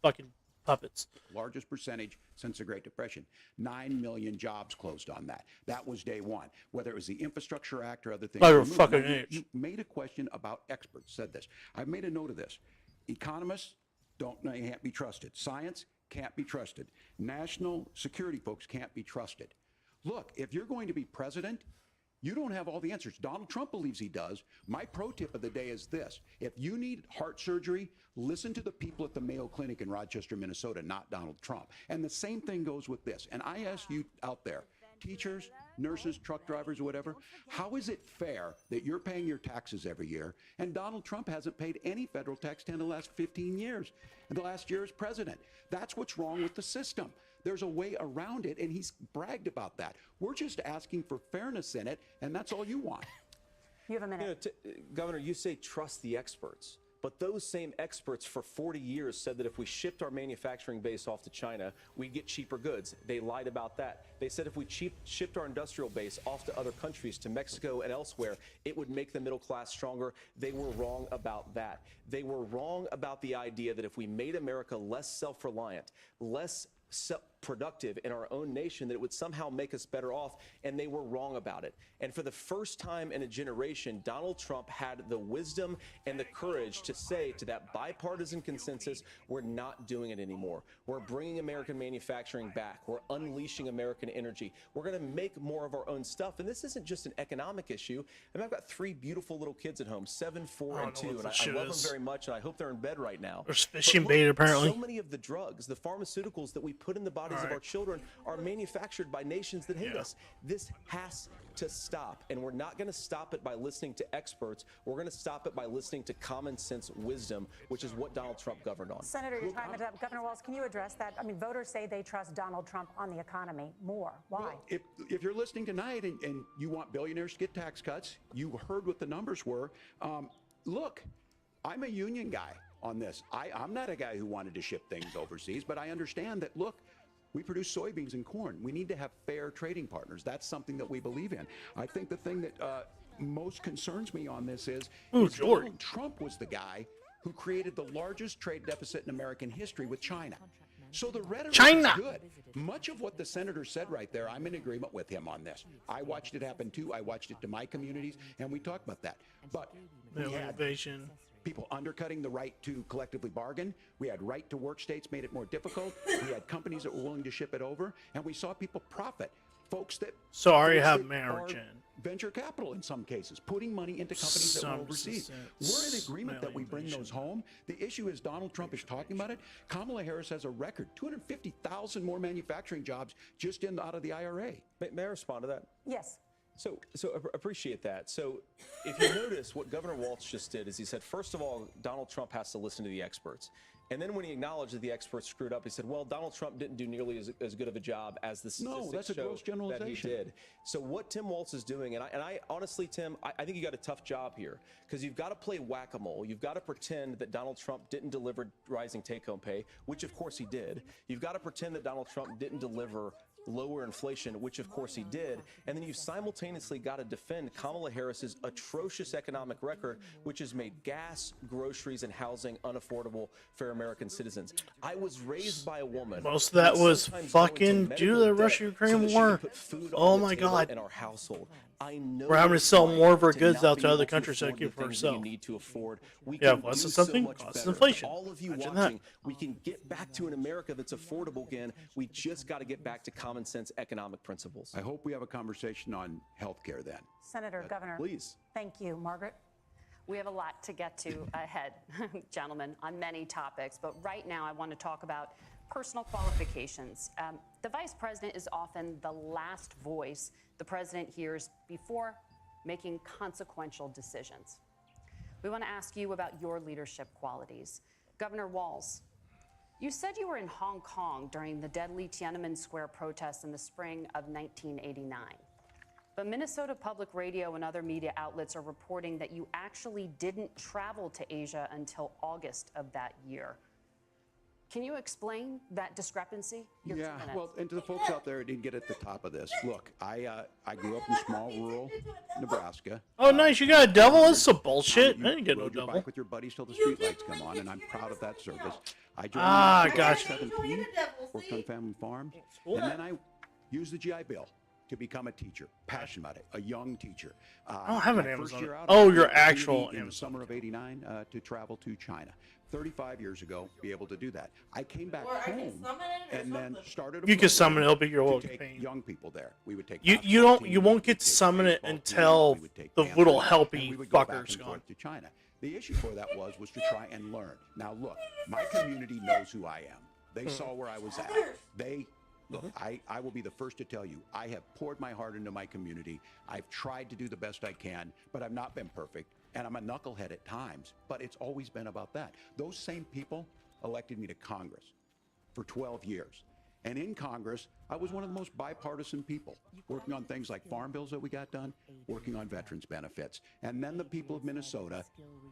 fucking puppets. Largest percentage since the Great Depression. 9 million jobs closed on that. That was day one. Whether it was the Infrastructure Act or other things. By your removed. fucking Now, you- age. You made a question about experts, said this. I've made a note of this. Economists can't be trusted. Science can't be trusted. National security folks can't be trusted. Look, if you're going to be president, you don't have all the answers. Donald Trump believes he does. My pro tip of the day is this. If you need heart surgery, listen to the people at the Mayo Clinic in Rochester, Minnesota, not Donald Trump. And the same thing goes with this. And I ask you out there, teachers, nurses, truck drivers, or whatever, how is it fair that you're paying your taxes every year and Donald Trump hasn't paid any federal tax in the last 15 years, and the last year as president? That's what's wrong with the system. There's a way around it, and he's bragged about that. We're just asking for fairness in it, and that's all you want. You have a minute. Governor, you say trust the experts. But those same experts for 40 years said that if we shipped our manufacturing base off to China, we'd get cheaper goods. They lied about that. They said if we shipped our industrial base off to other countries, to Mexico and elsewhere, it would make the middle class stronger. They were wrong about that. They were wrong about the idea that if we made America less self-reliant, less productive in our own nation, that it would somehow make us better off, and they were wrong about it. And for the first time in a generation, Donald Trump had the wisdom and the courage to say to that bipartisan consensus, we're not doing it anymore. We're bringing American manufacturing back. We're unleashing American energy. We're going to make more of our own stuff. And this isn't just an economic issue. I mean, I've got 3 beautiful little kids at home, 7, 4, and 2, and I love them very much, and I hope they're in bed right now. There's fishing bait, apparently. So many of the drugs, the pharmaceuticals that we put in the bodies of our children are manufactured by nations that hate us. This has to stop, and we're not going to stop it by listening to experts. We're going to stop it by listening to common sense wisdom, which is what Donald Trump governed on. Senator, your time is up. Governor Walz, can you address that? I mean, voters say they trust Donald Trump on the economy more. Why? Well, if you're listening tonight and you want billionaires to get tax cuts, you heard what the numbers were. Look, I'm a union guy on this. I'm not a guy who wanted to ship things overseas, but I understand that, look, we produce soybeans and corn. We need to have fair trading partners. That's something that we believe in. I think the thing that most concerns me on this is Donald Trump was the guy who created the largest trade deficit in American history with China. So the rhetoric is good. Much of what the senator said right there, I'm in agreement with him on this. I watched it happen too. I watched it to my communities, and we talked about that. But we had people undercutting the right to collectively bargain. We had right to work states made it more difficult. We had companies that were willing to ship it over, and we saw people profit. Folks that have margin. Venture capital in some cases, putting money into companies that were overseas. We're in agreement that we bring those home. The issue is Donald Trump is talking about it. Kamala Harris has a record, 250,000 more manufacturing jobs just out of the IRA. May I respond to that? Yes. So appreciate that. So if you notice, what Governor Walz just did is he said, first of all, Donald Trump has to listen to the experts. And then when he acknowledged that the experts screwed up, he said, well, Donald Trump didn't do nearly as good of a job as the statistics show that he did. So what Tim Walz is doing, and I honestly, Tim, I think you got a tough job here, because you've got to play whack-a-mole. You've got to pretend that Donald Trump didn't deliver rising take-home pay, which of course he did. You've got to pretend that Donald Trump didn't deliver lower inflation, which of course he did. And then you simultaneously got to defend Kamala Harris's atrocious economic record, which has made gas, groceries, and housing unaffordable for American citizens. I was raised by a woman. Most of that was fucking due to the Russia-Ukraine war. Oh my God. In our household. I know we're having to sell more of our goods out to other countries than keep for ourselves. Need to afford. Cost of something, cost of inflation. All of you watching, we can get back to an America that's affordable again. We just got to get back to common sense economic principles. I hope we have a conversation on health care then. Senator, Governor. Please. Thank you. Margaret? We have a lot to get to ahead, gentlemen, on many topics. But right now, I want to talk about personal qualifications. The vice president is often the last voice the president hears before making consequential decisions. We want to ask you about your leadership qualities. Governor Walz, you said you were in Hong Kong during the deadly Tiananmen Square protests in the spring of 1989. But Minnesota Public Radio and other media outlets are reporting that you actually didn't travel to Asia until August of that year. Can you explain that discrepancy? Yeah, well, and to the folks out there who didn't get at the top of this, look, I grew up in small rural Nebraska. Oh, nice, you got a devil? That's some bullshit. I didn't get no Rode your devil. bike with your buddies till the streetlights come on, and I'm proud of that service. I joined gotcha. 17, worked on family farms, and then I used the GI Bill to become a teacher, passionate about it, a young teacher. I don't have an my Amazon. first year out, Oh, I your had the actual opportunity in the Amazon. summer of '89 to travel to China. 35 years ago, be able to do that. I came back home and then started. You can summon it. It'll be your to little take campaign. young people there. We would take. You basketball don't you teams, won't we get would to take summon it baseball until teams, we would take the dance little teams, helpy and we would go back fucker's and gone. forth to China. The issue for that was to try and learn. Now look, my community knows who I am. They saw where I was at. They look. I will be the first to tell you. I have poured my heart into my community. I've tried to do the best I can, but I've not been perfect. And I'm a knucklehead at times, but it's always been about that. Those same people elected me to Congress for 12 years. And in Congress, I was one of the most bipartisan people, working on things like farm bills that we got done, working on veterans benefits. And then the people of Minnesota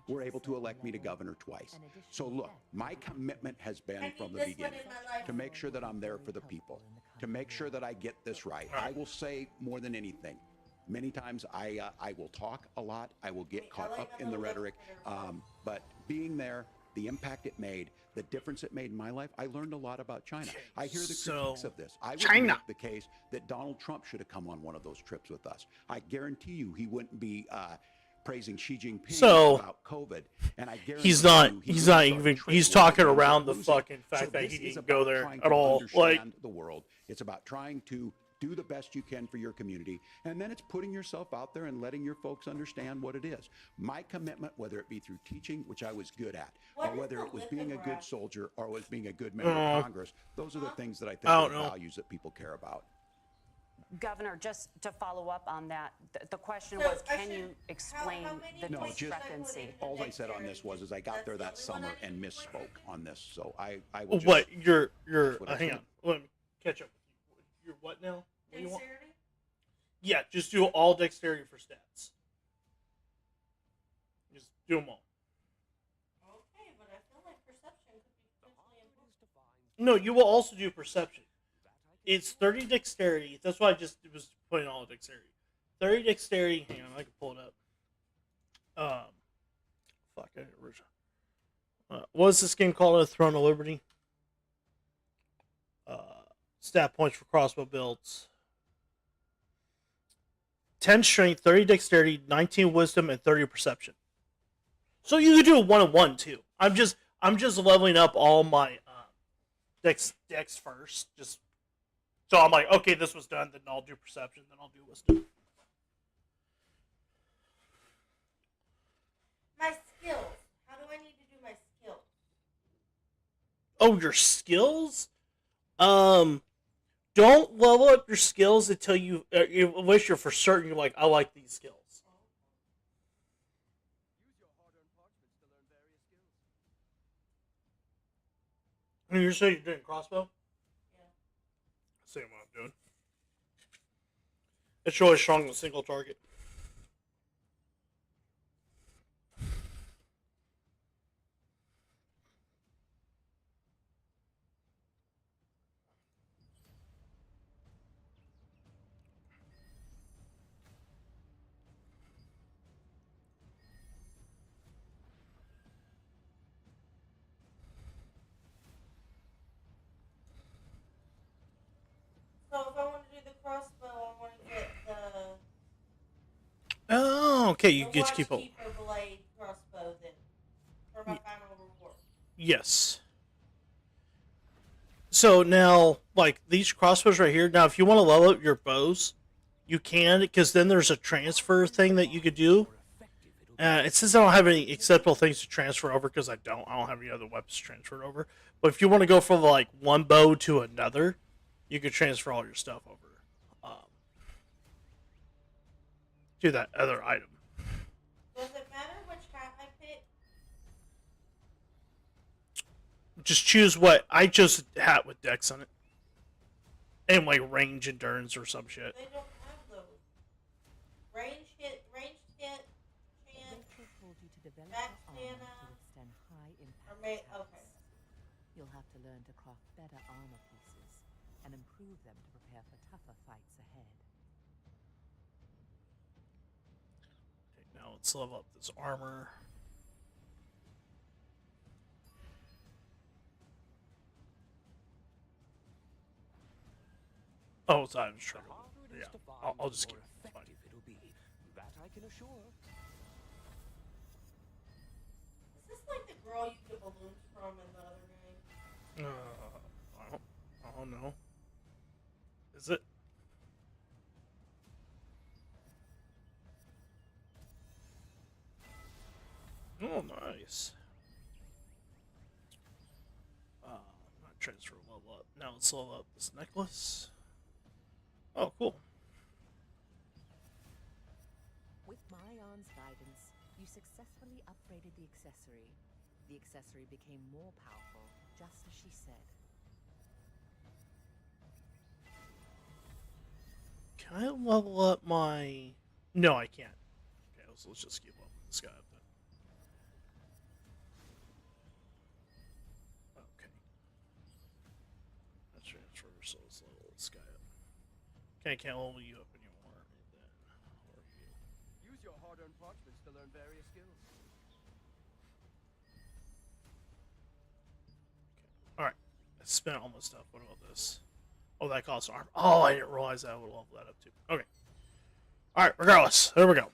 were able to elect me to governor twice. So look, my commitment has been from the beginning to make sure that I'm there for the people, to make sure that I get this right. I will say more than anything, many times I will talk a lot. I will get caught up in the rhetoric. But being there, the impact it made, the difference it made in my life, I learned a lot about China. I hear the critiques of this. I would make the case that Donald Trump should have come on one of those trips with us. I guarantee you he wouldn't be praising Xi Jinping about COVID. And I guarantee he's not even, he's talking wars around the losing. fucking fact So that this he is didn't go about there trying at to all. Like, understand the world. It's about trying to do the best you can for your community, and then it's putting yourself out there and letting your folks understand what it is. My commitment, whether it be through teaching, which I was good at, or whether it was being a good soldier or was being a good member of Congress, those are the things that I think are the values that people care about. Governor, just to follow up on that, the question was, can you explain the discrepancy? All I said on this was I got there that summer and misspoke on this, so I will just... what, you're, what I hang said. on, let me catch up with you. You're what now? What do you want? Dexterity? Yeah, just do all dexterity for stats. Just do them all. Okay, but I feel like perception could be potentially important. No, you will also do perception. It's 30 dexterity. That's why I just was putting all dexterity. 30 dexterity. Hang on, I can pull it up. Fuck, I didn't original. What is this game called? Throne of Liberty. Stat points for crossbow builds. 10 strength, 30 dexterity, 19 wisdom, and 30 perception. So you could do a 1-on-1 too. I'm just leveling up all my dex first. Just so I'm like, okay, this was done, then I'll do perception, then I'll do wisdom. My skills. How do I need to do my skills? Oh, your skills? Don't level up your skills until unless you're for certain you're like, I like these skills. And you're saying you're doing crossbow? Yeah. Same what I'm doing. It's really strong with single target. So if I want to do the crossbow, I want to get the Oh, okay. You the get to keep up. Watchkeeper blade crossbow then for my final reward. Yes. So now, like these crossbows right here. Now, if you want to level up your bows, you can, because then there's a transfer thing that you could do. It says I don't have any acceptable things to transfer over because I don't have any other weapons transferred over. But if you want to go from like one bow to another, you could transfer all your stuff over to that other item. Does it matter which hat I pick? Just choose what. I chose a hat with dex on it. And like range endurance or some shit. They don't have those. Range hit, chance, back stamina, or okay. You'll have to learn to craft better armor pieces and improve them to prepare for tougher fights ahead. Okay, now let's level up this armor. Oh, it's item struggle. Yeah, I'll just keep it. Fine. It'll be. That I can assure. Is this like the girl you get balloons from in the other game? I don't know. Is it? Oh, nice. Not transfer level up. Now let's level up this necklace. Oh, cool. With Marion's guidance, you successfully upgraded the accessory. The accessory became more powerful, just as she said. Can I level up my... No, I can't. Okay, let's just keep leveling this guy up then. Okay. Let's transfer, so let's level this guy up. Okay, I can't level you up anymore. Then. Or you. Use your hard-earned parchments to learn various skills. Alright. I spent all my stuff. What about this? Oh, that costs armor. Oh, I didn't realize I would level that up too. Okay. Alright, regardless. There we go.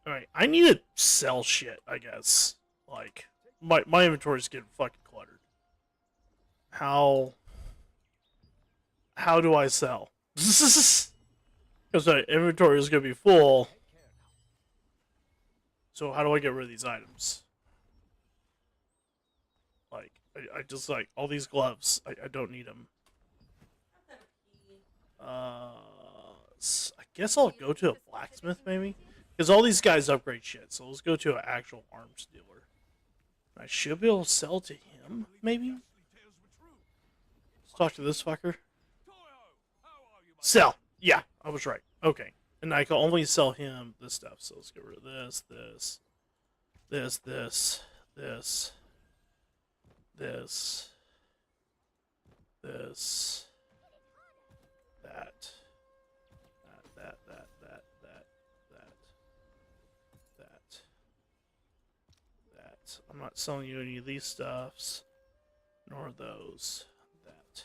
Alright, I need to sell shit, I guess. Like, my inventory's getting fucking cluttered. How do I sell? Because my inventory is going to be full. So how do I get rid of these items? Like, I just like all these gloves. I don't need them. I guess I'll go to a blacksmith maybe, because all these guys upgrade shit. So let's go to an actual arms dealer. I should be able to sell to him maybe. Let's talk to this fucker. Sell. Yeah, I was right. Okay, and I can only sell him this stuff. So let's get rid of this, this, that. I'm not selling you any of these stuffs, nor those. That.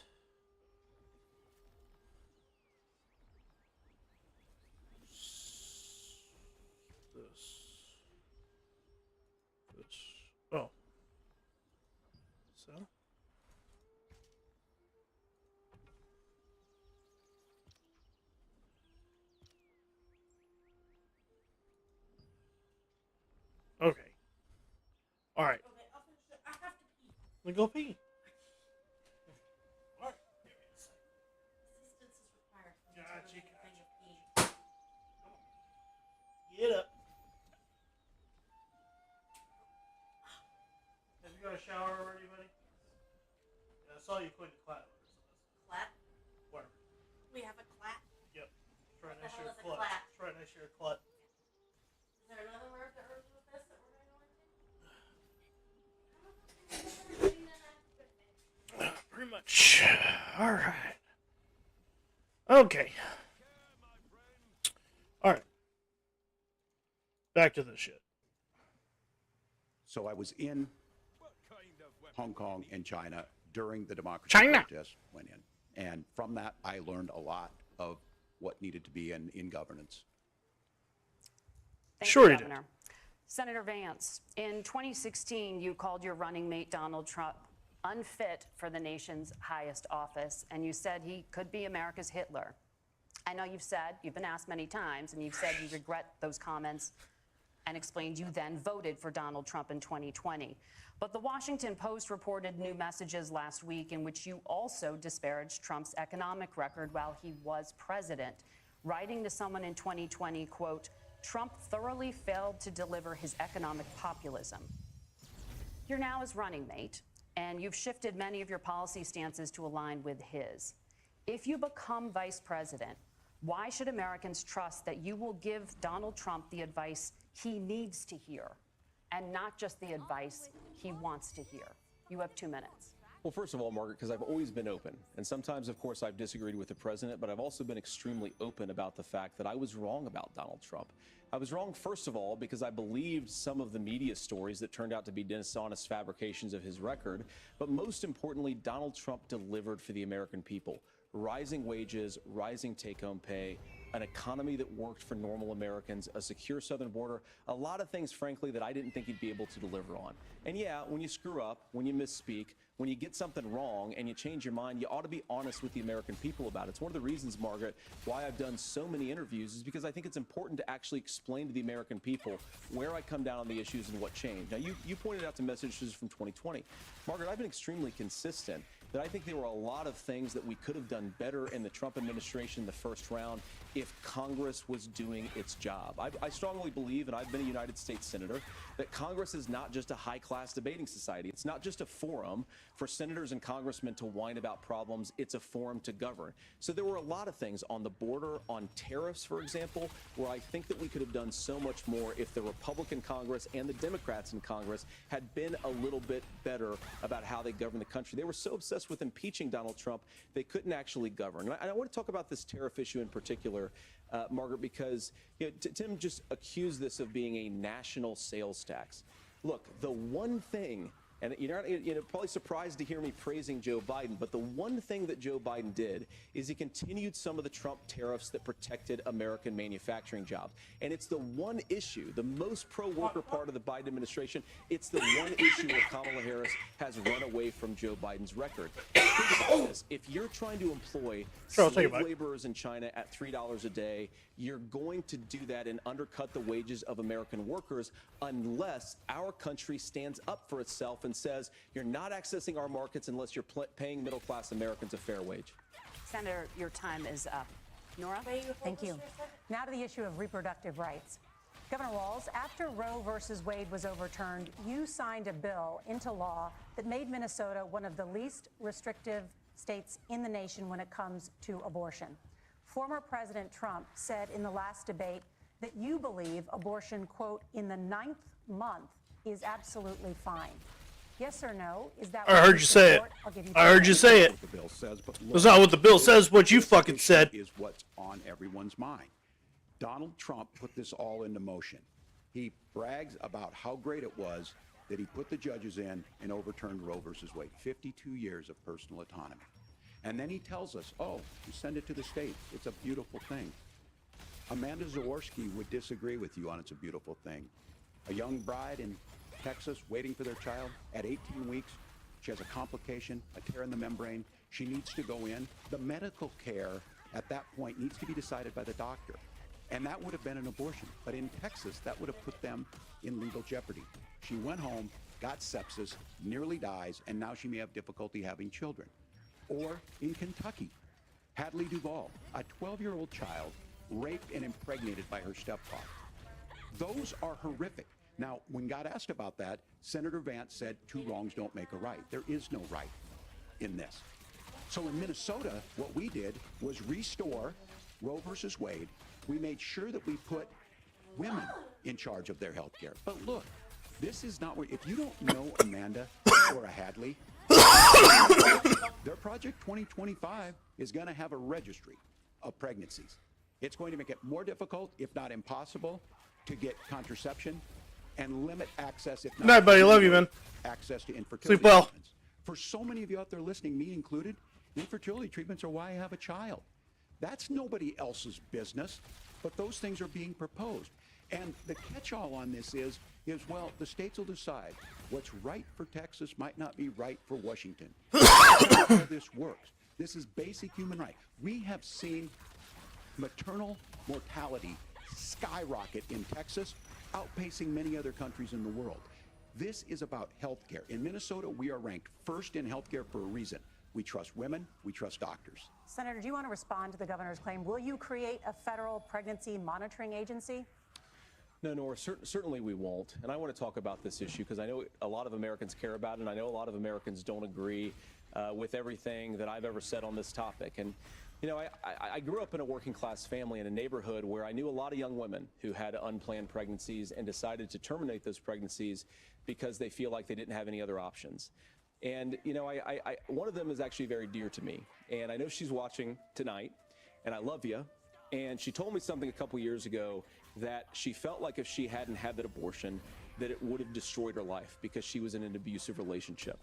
This. Oh. So. Okay. All right. Okay, I'll finish it. I have to pee. Then go pee. All right. Give me a second. Assistance is required. for me to Gotcha, remove the thing of pee. Get up. Have you got a shower already, buddy? Yeah, I saw you clean the clat. Clat? Where? We have a clat? Yep. It's right What the next to hell your is a clut. clat? It's right next to your clut. Is there another word that rhymes with this that we're going to learn? Pretty much. All right. Okay. All right. Back to this shit. So I was in Hong Kong and China during the democracy China. protest went in. And from that, I learned a lot of what needed to be in governance. Thank Sure you, he did. Governor. Senator Vance, in 2016, you called your running mate Donald Trump unfit for the nation's highest office, and you said he could be America's Hitler. I know you've been asked many times, and you've said you regret those comments and explained you then voted for Donald Trump in 2020. But the Washington Post reported new messages last week in which you also disparaged Trump's economic record while he was president, writing to someone in 2020, quote, Trump thoroughly failed to deliver his economic populism. You're now his running mate, and you've shifted many of your policy stances to align with his. If you become vice president, why should Americans trust that you will give Donald Trump the advice he needs to hear and not just the advice he wants to hear? You have 2 minutes. Well, first of all, Margaret, because I've always been open. And sometimes, of course, I've disagreed with the president, but I've also been extremely open about the fact that I was wrong about Donald Trump. I was wrong, first of all, because I believed some of the media stories that turned out to be dishonest fabrications of his record. But most importantly, Donald Trump delivered for the American people. Rising wages, rising take-home pay, an economy that worked for normal Americans, a secure southern border, a lot of things, frankly, that I didn't think he'd be able to deliver on. And yeah, when you screw up, when you misspeak, when you get something wrong and you change your mind, you ought to be honest with the American people about it. It's one of the reasons, Margaret, why I've done so many interviews is because I think it's important to actually explain to the American people where I come down on the issues and what changed. Now, you pointed out the messages from 2020. Margaret, I've been extremely consistent that I think there were a lot of things that we could have done better in the Trump administration in the first round if Congress was doing its job. I strongly believe, and I've been a United States Senator, that Congress is not just a high-class debating society. It's not just a forum For senators and congressmen to whine about problems, it's a forum to govern. So there were a lot of things on the border, on tariffs, for example, where I think that we could have done so much more if the Republican Congress and the Democrats in Congress had been a little bit better about how they govern the country. They were so obsessed with impeaching Donald Trump, they couldn't actually govern. And I want to talk about this tariff issue in particular, Margaret, because Tim just accused this of being a national sales tax. Look, the one thing, and you're probably surprised to hear me praising Joe Biden, but the one thing that Joe Biden did is he continued some of the Trump tariffs that protected American manufacturing jobs. And it's the one issue, the most pro-worker part of the Biden administration, it's the one issue where Kamala Harris has run away from Joe Biden's record. Think about this. If you're trying to employ slave laborers in China at $3 a day, you're going to do that and undercut the wages of American workers unless our country stands up for itself and says you're not accessing our markets unless you're paying middle-class Americans a fair wage. Senator, your time is up. Nora? Thank you. Now to the issue of reproductive rights. Governor Walz, after Roe versus Wade was overturned, you signed a bill into law that made Minnesota one of the least restrictive states in the nation when it comes to abortion. Former President Trump said in the last debate that you believe abortion, quote, in the 9th month is absolutely fine. Yes or no? Is that I heard you say it. I heard you say it. The bill says, but look, That's not what the bill says. What you fucking said. Is what's on everyone's mind. Donald Trump put this all into motion. He brags about how great it was that he put the judges in and overturned Roe versus Wade. 52 years of personal autonomy. And then he tells us, oh, you send it to the states. It's a beautiful thing. Amanda Zaworski would disagree with you on it's a beautiful thing. A young bride in Texas waiting for their child at 18 weeks. She has a complication, a tear in the membrane. She needs to go in. The medical care at that point needs to be decided by the doctor. And that would have been an abortion. But in Texas, that would have put them in legal jeopardy. She went home, got sepsis, nearly dies, and now she may have difficulty having children. Or in Kentucky, Hadley Duvall, a 12-year-old child raped and impregnated by her stepfather. Those are horrific. Now, when God asked about that, Senator Vance said 2 wrongs don't make a right. There is no right in this. So in Minnesota, what we did was restore Roe versus Wade. We made sure that we put women in charge of their health care. But look, this is not where, if you don't know Amanda or a Hadley, their Project 2025 is going to have a registry of pregnancies. It's going to make it more difficult, if not impossible, to get contraception and limit access, if not... Good night, buddy. Love you, man. ...access to infertility Sleep well. treatments. For so many of you out there listening, me included, infertility treatments are why I have a child. That's nobody else's business, but those things are being proposed. And the catch-all on this is, well, the states will decide what's right for Texas might not be right for Washington. That's how this works. This is basic human right. We have seen maternal mortality skyrocket in Texas, outpacing many other countries in the world. This is about health care. In Minnesota, we are ranked first in health care for a reason. We trust women, we trust doctors. Senator, do you want to respond to the governor's claim? Will you create a federal pregnancy monitoring agency? No, Nora, certainly we won't. And I want to talk about this issue because I know a lot of Americans care about it, and I know a lot of Americans don't agree with everything that I've ever said on this topic. And, you know, I grew up in a working class family in a neighborhood where I knew a lot of young women who had unplanned pregnancies and decided to terminate those pregnancies because they feel like they didn't have any other options. And, you know, one of them is actually very dear to me. And I know she's watching tonight, and I love you. And she told me something a couple years ago that she felt like if she hadn't had that abortion, that it would have destroyed her life because she was in an abusive relationship.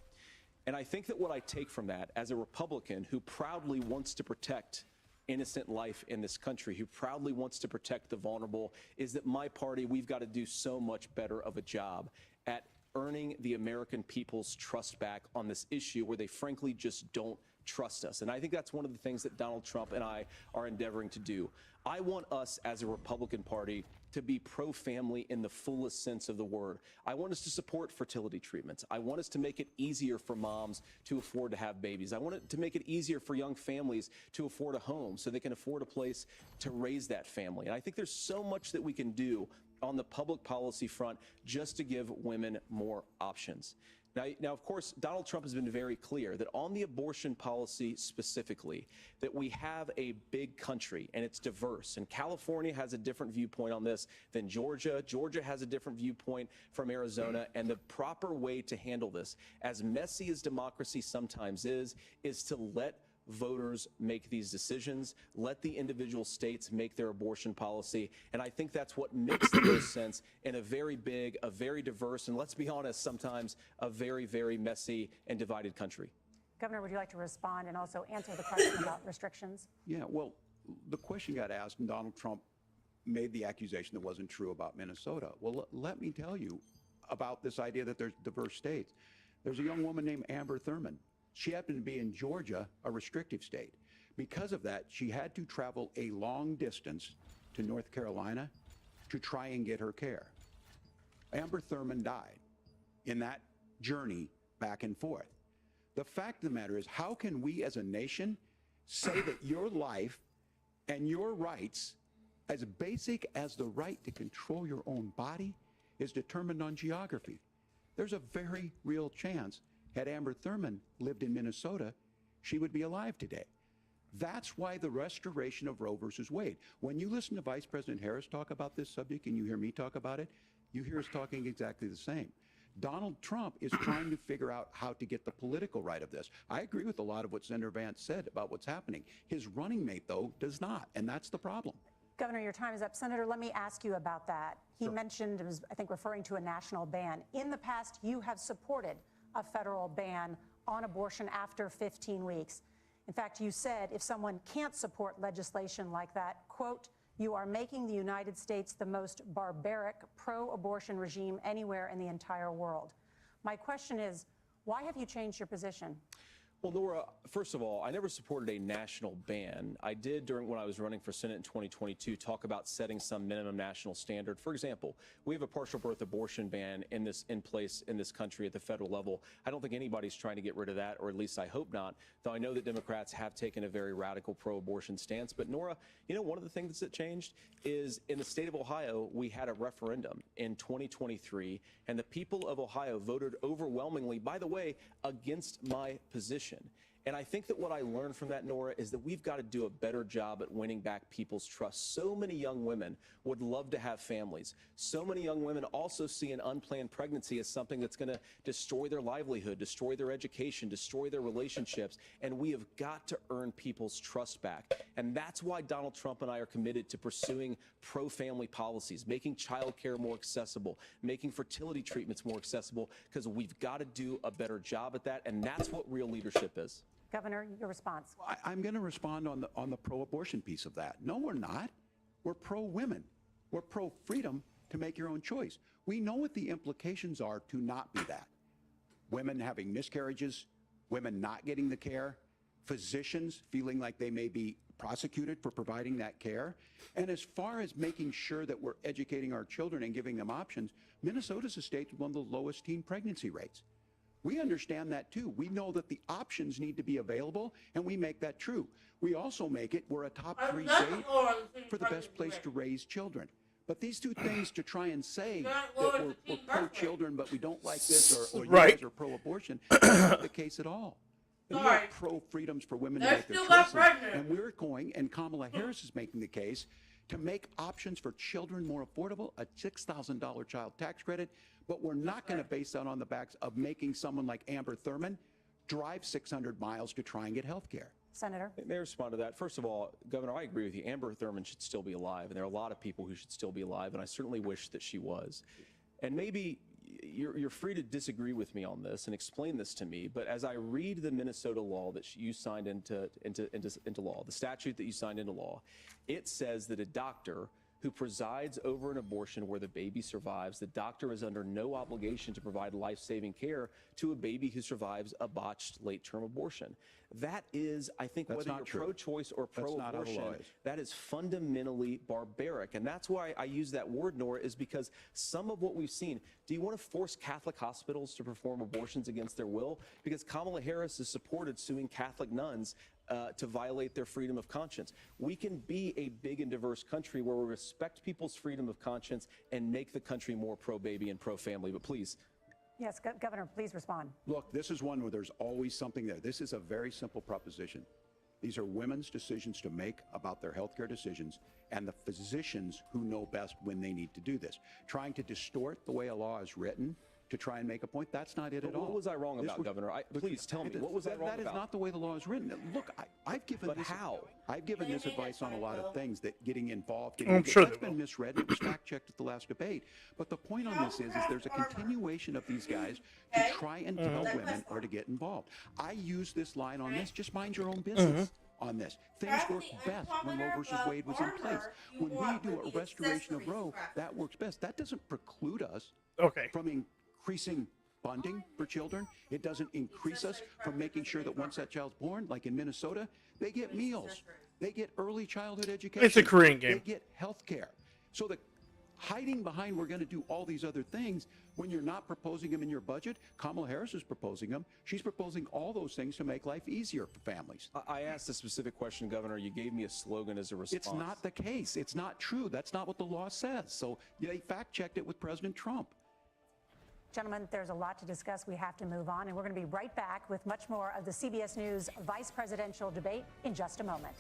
And I think that what I take from that as a Republican who proudly wants to protect innocent life in this country, who proudly wants to protect the vulnerable, is that my party, we've got to do so much better of a job at earning the American people's trust back on this issue where they frankly just don't trust us. And I think that's one of the things that Donald Trump and I are endeavoring to do. I want us as a Republican Party to be pro-family in the fullest sense of the word. I want us to support fertility treatments. I want us to make it easier for moms to afford to have babies. I want it to make it easier for young families to afford a home so they can afford a place to raise that family. And I think there's so much that we can do on the public policy front just to give women more options. Now, of course, Donald Trump has been very clear that on the abortion policy specifically, that we have a big country and it's diverse. And California has a different viewpoint on this than Georgia. Georgia has a different viewpoint from Arizona. And the proper way to handle this, as messy as democracy sometimes is to let voters make these decisions, let the individual states make their abortion policy. And I think that's what makes the most sense in a very big, a very diverse, and let's be honest, sometimes a very, very messy and divided country. Governor, would you like to respond and also answer the question about restrictions? Yeah, well, the question got asked, and Donald Trump made the accusation that wasn't true about Minnesota. Well, let me tell you about this idea that there's diverse states. There's a young woman named Amber Thurman. She happened to be in Georgia, a restrictive state. Because of that, she had to travel a long distance to North Carolina to try and get her care. Amber Thurman died in that journey back and forth. The fact of the matter is, how can we as a nation say that your life and your rights, as basic as the right to control your own body, is determined on geography? There's a very real chance, had Amber Thurman lived in Minnesota, she would be alive today. That's why the restoration of Roe versus Wade. When you listen to Vice President Harris talk about this subject and you hear me talk about it, you hear us talking exactly the same. Donald Trump is trying to figure out how to get the political right of this. I agree with a lot of what Senator Vance said about what's happening. His running mate, though, does not, and that's the problem. Governor, your time is up. Senator, let me ask you about that. He mentioned, was, I think, referring to a national ban. In the past, you have supported a federal ban on abortion after 15 weeks. In fact, you said if someone can't support legislation like that, quote, you are making the United States the most barbaric pro-abortion regime anywhere in the entire world. My question is, why have you changed your position? Well, Nora, first of all, I never supported a national ban. I did, when I was running for Senate in 2022, talk about setting some minimum national standard. For example, we have a partial birth abortion ban in place in this country at the federal level. I don't think anybody's trying to get rid of that, or at least I hope not, though I know that Democrats have taken a very radical pro-abortion stance. But Nora, you know, one of the things that changed is in the state of Ohio, we had a referendum in 2023, and the people of Ohio voted overwhelmingly, by the way, against my position. And I think that what I learned from that, Nora, is that we've got to do a better job at winning back people's trust. So many young women would love to have families. So many young women also see an unplanned pregnancy as something that's going to destroy their livelihood, destroy their education, destroy their relationships. And we have got to earn people's trust back. And that's why Donald Trump and I are committed to pursuing pro-family policies, making childcare more accessible, making fertility treatments more accessible, because we've got to do a better job at that. And that's what real leadership is. Governor, your response. I'm going to respond on the pro-abortion piece of that. No, we're not. We're pro-women. We're pro-freedom to make your own choice. We know what the implications are to not be that. Women having miscarriages, women not getting the care, physicians feeling like they may be prosecuted for providing that care. And as far as making sure that we're educating our children and giving them options, Minnesota's a state with one of the lowest teen pregnancy rates. We understand that too. We know that the options need to be available, and we make that true. We also make it, we're a top 3 state for the best place to raise children. But these two things to try and say that we're pro-children, but we don't like this, or you guys are pro-abortion, that's not the case at all. We are pro-freedoms for women to make their choices, and we're going, and Kamala Harris is making the case, to make options for children more affordable, a $6,000 child tax credit, but we're not going to base that on the backs of making someone like Amber Thurman drive 600 miles to try and get health care. Senator. May I respond to that? First of all, Governor, I agree with you. Amber Thurman should still be alive, and there are a lot of people who should still be alive, and I certainly wish that she was. And maybe you're free to disagree with me on this and explain this to me, but as I read the Minnesota law that you signed into law, the statute that you signed into law, it says that a doctor who presides over an abortion where the baby survives, the doctor is under no obligation to provide life-saving care to a baby who survives a botched late-term abortion. That is, I think, whether you're pro-choice or pro-abortion, that is fundamentally barbaric. And that's why I use that word, Nora, is because some of what we've seen, do you want to force Catholic hospitals to perform abortions against their will? Because Kamala Harris has supported suing Catholic nuns to violate their freedom of conscience. We can be a big and diverse country where we respect people's freedom of conscience and make the country more pro-baby and pro-family. But please. Yes, Governor, please respond. Look, this is one where there's always something there. This is a very simple proposition. These are women's decisions to make about their healthcare decisions, and the physicians who know best when they need to do this. Trying to distort the way a law is written to try and make a point, that's not it at all. What was I wrong about, Governor? Please tell me, what was I wrong about? That is not the way the law is written. Look, I've given But this, how? I've given this advice on a lot of things, that getting involved. I'm sure that's they been will. misread. It was fact checked at the last debate. But the point on this is there's a continuation of these guys to try and tell women where to get involved. I use this line on this, just mind your own business. On this, things work best when Roe versus Wade was in place. When we do a restoration of Roe, that works best. That doesn't preclude us Okay. from increasing funding for children. It doesn't increase us from making sure that once that child's born, like in Minnesota, they get meals, they get early childhood education. It's a Korean game. They get health care. So the hiding behind we're going to do all these other things when you're not proposing them in your budget. Kamala Harris is proposing them. She's proposing all those things to make life easier for families. I asked a specific question, Governor. You gave me a slogan as a response. It's not the case. It's not true. That's not what the law says. So they fact-checked it with President Trump. Gentlemen, there's a lot to discuss. We have to move on, and we're going to be right back with much more of the CBS News vice presidential debate in just a moment.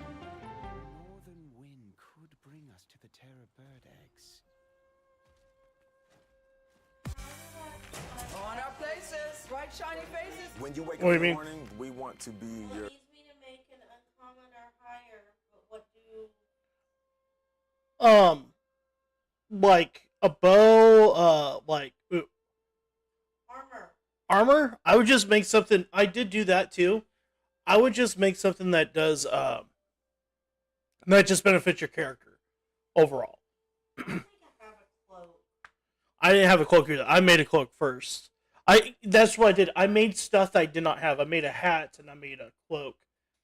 Northern wind could bring us to the Terra bird eggs. On our places, bright shiny faces. When you wake What up do you in the mean? morning, we want to be your. Needs me to make an uncommon or higher, but what do you? Like a bow, Armor. armor. I would just make something. I did do that too. I would just make something that does, that just benefits your character overall. I think I have a cloak. I didn't have a cloak either. I made a cloak first. That's what I did. I made stuff that I did not have. I made a hat and I made a cloak.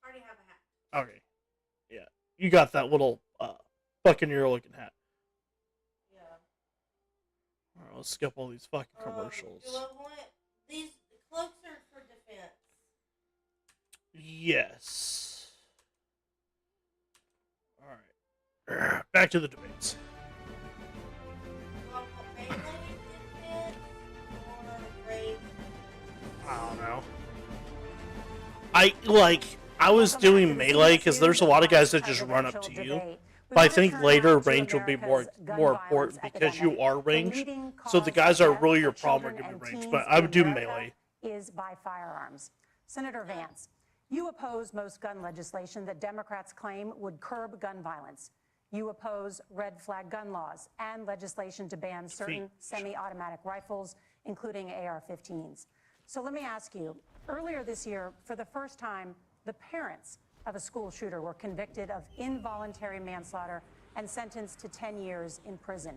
I already have a hat. Okay. Yeah. You got that little Buccaneer looking hat. Yeah. Alright, let's skip all these fucking commercials. Do I want these cloaks are for defense? Yes. Alright. Back to the debates. Do I want melee defense or range? I don't know. I was doing melee because there's a lot of guys that just run up to you. But I think later range will be more important because you are ranged. So the guys that are really your problem are going to be ranged. But I would do melee. Is by firearms. Senator Vance, you oppose most gun legislation that Democrats claim would curb gun violence. You oppose red flag gun laws and legislation to ban certain semi-automatic rifles, including AR-15s. So let me ask you, earlier this year, for the first time, the parents of a school shooter were convicted of involuntary manslaughter and sentenced to 10 years in prison.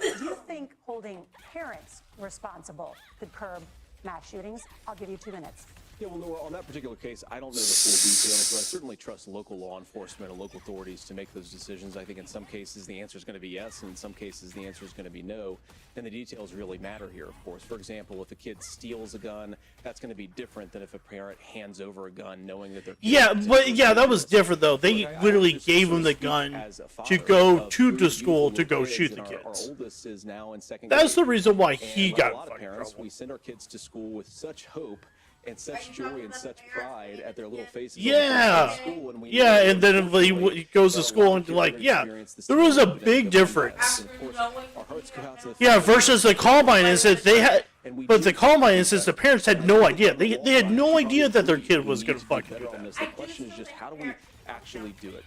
Do you think holding parents responsible could curb mass shootings? I'll give you 2 minutes. Yeah, well, Nora, on that particular case, I don't know the full details, but I certainly trust local law enforcement and local authorities to make those decisions. I think in some cases the answer is going to be yes, and in some cases the answer is going to be no. And the details really matter here, of course. For example, if a kid steals a gun, that's going to be different than if a parent hands over a gun knowing that they're... Yeah, but yeah, that was different though. They literally gave him the gun to go to the school to go shoot the kids. Our oldest is now in second That's grade. the reason why he And got a lot of fucking parents, trouble. we send our kids to school with such hope and such joy and such pride at their little faces. Yeah, School, and we yeah, know and then he goes to school and like, yeah, there was a big difference. Of course, our hearts go out to the Yeah, families. versus the Columbine incident, they had, but the Columbine incident, the parents had no idea. They had no idea that their kid was gonna fucking do better on that. this. The question is just how do we actually do it?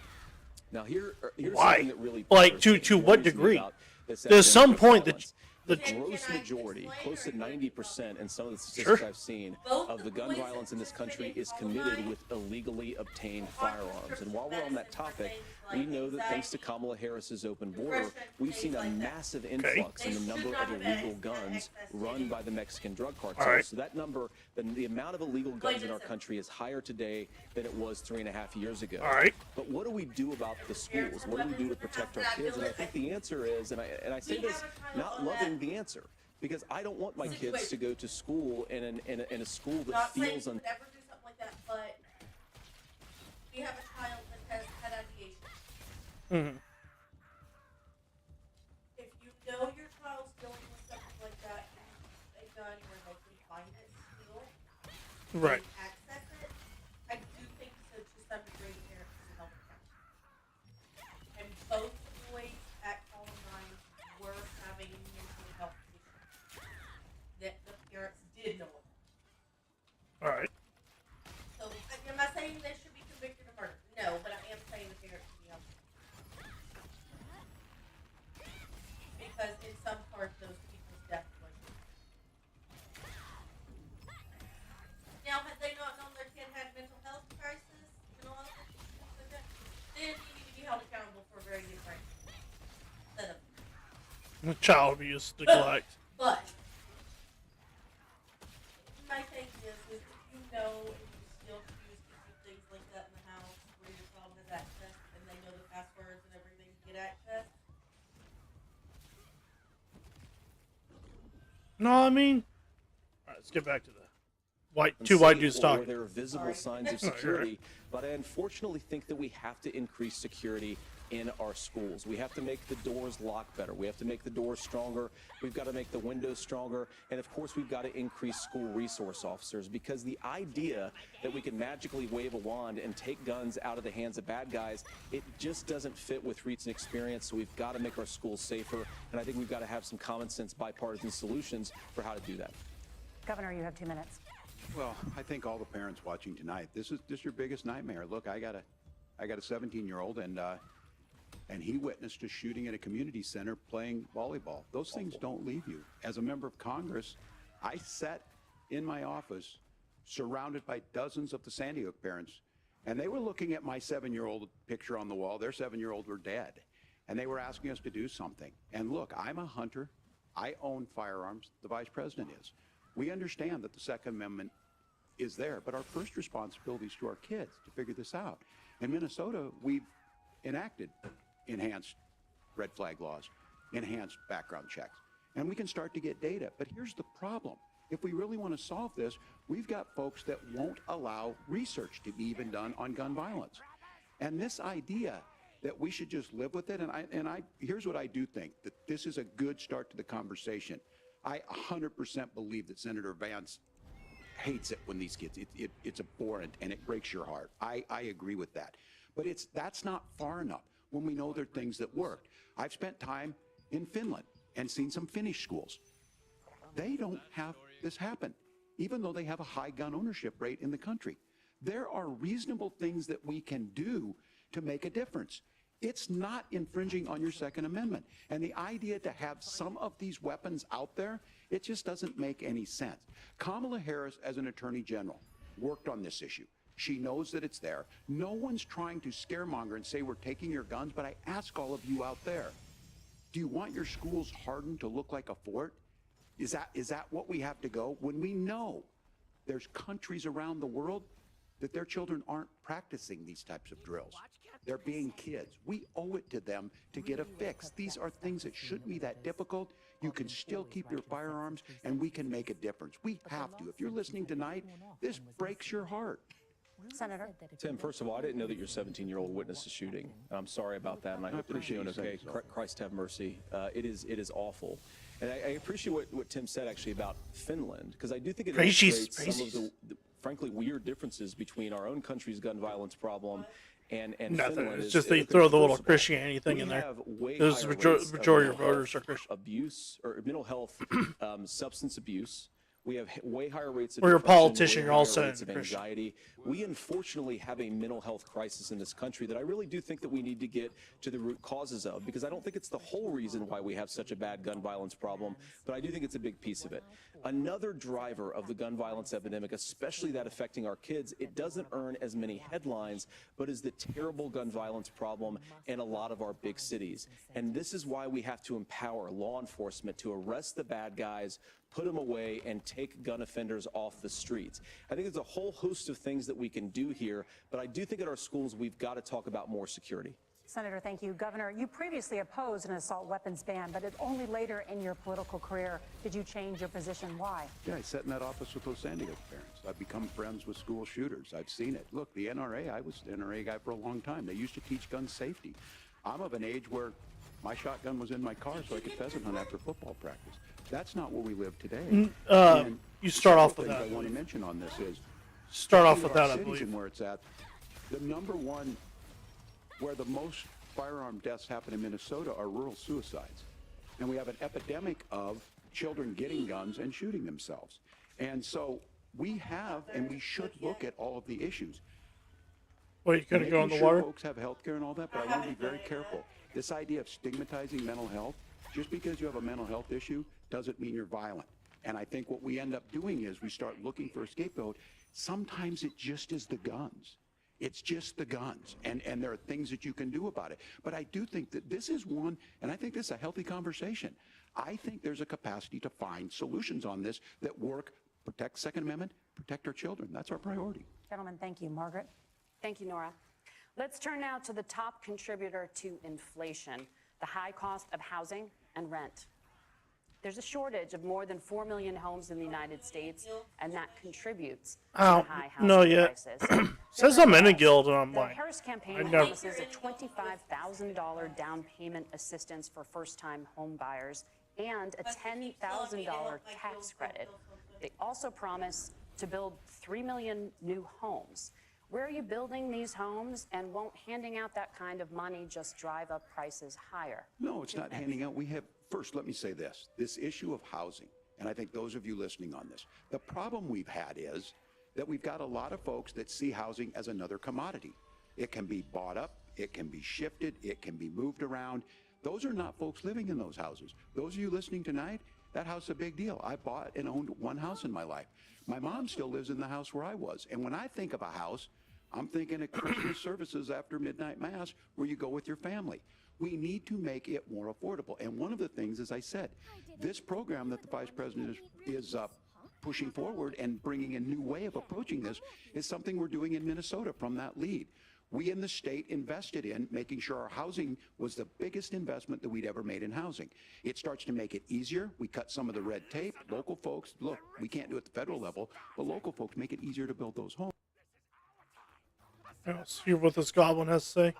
Now here's Why? something that really Like, bothers to me what and worries me degree? about this There's some epidemic of point that violence. the The gross majority, close to 90% in some of the Sure. statistics I've seen, of the gun violence in this country is committed with illegally obtained firearms. And while we're on that topic, we know that thanks to Kamala Harris's open border, we've seen a massive influx in the number of illegal guns run by the Mexican drug cartels. All right. So that number, the amount of illegal guns in our country is higher today than it was 3.5 years ago. All right. But what do we do about the schools? What do we do to protect our kids? And I think the answer is, and I say this not loving the answer, because I don't want my kids to go to school in a school that Not saying feels you would ever do something like that, but we have a child that has had ideation. Mm-hmm. If you know your child's dealing with something like that, and a gun where they can find it, steal, Right. and access it, I do think so to some degree parents can help account. And both the boys at Columbine were having mental health issues that the parents did know about. All right. So am I saying they should be convicted of murder? No, but I am saying the parents should be held. Because in some part those people's death was. Now, had they not known their kid had mental health crisis and all that, like that, then you need to be held accountable for a very different set of. Child abuse, neglect. But my thing is if you know and you still choose to do things like that in the house where your child has access and they know the passwords and everything to get access. No, I mean, all right, let's get back to the two and white see dudes where talking. there are visible signs of Oh, you're right. security, but I unfortunately think that we have to increase security in our schools. We have to make the doors lock better. We have to make the doors stronger. We've got to make the windows stronger. And of course, we've got to increase school resource officers, because the idea that we can magically wave a wand and take guns out of the hands of bad guys, it just doesn't fit with recent experience. So we've got to make our schools safer. And I think we've got to have some common sense bipartisan solutions for how to do that. Governor, you have 2 minutes. Well, I think all the parents watching tonight, this is your biggest nightmare. Look, I got a 17-year-old, and he witnessed a shooting at a community center playing volleyball. Those things don't leave you. As a member of Congress, I sat in my office surrounded by dozens of the Sandy Hook parents, and they were looking at my 7-year-old picture on the wall. Their 7-year-old were dead, and they were asking us to do something. And look, I'm a hunter. I own firearms. The vice president is. We understand that the Second Amendment is there, but our first responsibility is to our kids to figure this out. In Minnesota, we've enacted enhanced red flag laws, enhanced background checks, and we can start to get data. But here's the problem. If we really want to solve this, we've got folks that won't allow research to be even done on gun violence. And this idea that we should just live with it, and I here's what I do think, that this is a good start to the conversation. I 100% believe that Senator Vance hates it when these kids, it's abhorrent and it breaks your heart. I agree with that. But that's not far enough when we know there are things that worked. I've spent time in Finland and seen some Finnish schools. They don't have this happen, even though they have a high gun ownership rate in the country. There are reasonable things that we can do to make a difference. It's not infringing on your Second Amendment. And the idea to have some of these weapons out there, it just doesn't make any sense. Kamala Harris, as an attorney general, worked on this issue. She knows that it's there. No one's trying to scaremonger and say we're taking your guns, but I ask all of you out there, do you want your schools hardened to look like a fort? Is that what we have to go? When we know there's countries around the world that their children aren't practicing these types of drills. They're being kids. We owe it to them to get a fix. These are things that shouldn't be that difficult. You can still keep your firearms, and we can make a difference. We have to. If you're listening tonight, this breaks your heart. Senator? Tim, first of all, I didn't know that your 17-year-old witnessed a shooting. I'm sorry about that, and I hope that you're doing okay. Christ have mercy. It is awful. And I appreciate what Tim said, actually, about Finland, because I do think it illustrates some of the frankly weird differences between our own country's gun violence problem and Nothing. Finland. It's just they throw the little Christianity thing in there. Because the majority of voters are Christian. Abuse or mental health, substance abuse. We have way higher rates of or you're a depression, politician, way you're higher also rates of Christian. anxiety. We unfortunately have a mental health crisis in this country that I really do think that we need to get to the root causes of, because I don't think it's the whole reason why we have such a bad gun violence problem, but I do think it's a big piece of it. Another driver of the gun violence epidemic, especially that affecting our kids, it doesn't earn as many headlines, but is the terrible gun violence problem in a lot of our big cities. And this is why we have to empower law enforcement to arrest the bad guys, put them away, and take gun offenders off the streets. I think there's a whole host of things that we can do here, but I do think at our schools we've got to talk about more security. Senator, thank you. Governor, you previously opposed an assault weapons ban, but it's only later in your political career did you change your position. Why? Yeah, I sat in that office with those Sandy Hook parents. I've become friends with school shooters. I've seen it. Look, the NRA, I was the NRA guy for a long time. They used to teach gun safety. I'm of an age where my shotgun was in my car so I could pheasant hunt after football practice. That's not where we live today. And You start off with several that. things I want to mention on this is Start off in with our that, I cities believe. and where it's at. The number one where the most firearm deaths happen in Minnesota are rural suicides. And we have an epidemic of children getting guns and shooting themselves. And so we have and we should look at all of the issues. Wait, you gonna go in the Making sure water? folks have health care and all that, but I want to be very careful. This idea of stigmatizing mental health, just because you have a mental health issue doesn't mean you're violent. And I think what we end up doing is we start looking for a scapegoat. Sometimes it just is the guns. It's just the guns, and there are things that you can do about it. But I do think that this is one, and I think this is a healthy conversation. I think there's a capacity to find solutions on this that work, protect Second Amendment, protect our children. That's our priority. Gentlemen, thank you. Margaret? Thank you, Nora. Let's turn now to the top contributor to inflation, the high cost of housing and rent. There's a shortage of more than 4 million homes in the United States, and that contributes to the high housing no, yeah. prices. Says I'm in a guild, and I'm The like, Harris I campaign never- promises a $25,000 down payment assistance for first-time home buyers and a $10,000 tax credit. They also promise to build 3 million new homes. Where are you building these homes, and won't handing out that kind of money just drive up prices higher? No, it's not handing out. First, let me say this issue of housing, and I think those of you listening on this, the problem we've had is that we've got a lot of folks that see housing as another commodity. It can be bought up, it can be shifted, it can be moved around. Those are not folks living in those houses. Those of you listening tonight, that house is a big deal. I bought and owned one house in my life. My mom still lives in the house where I was. And when I think of a house, I'm thinking of Christmas services after midnight mass where you go with your family. We need to make it more affordable. And one of the things, as I said, this program that the Vice President is pushing forward and bringing a new way of approaching this is something we're doing in Minnesota from that lead. We in the state invested in making sure our housing was the biggest investment that we'd ever made in housing. It starts to make it easier. We cut some of the red tape. Local folks, look, we can't do it at the federal level, but local folks make it easier to build those homes. let's hear what this goblin has to say.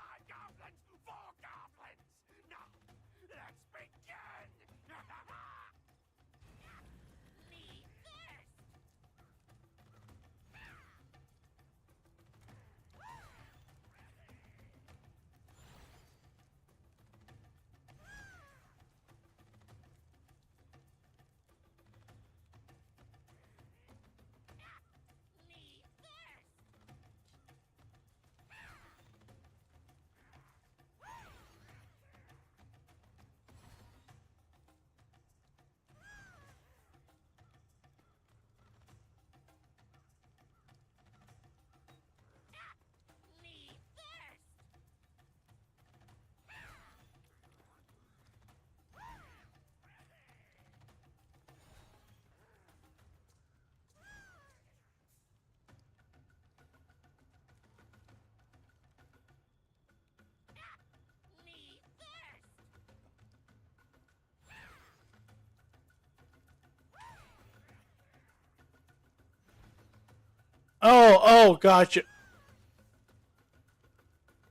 Oh, gotcha.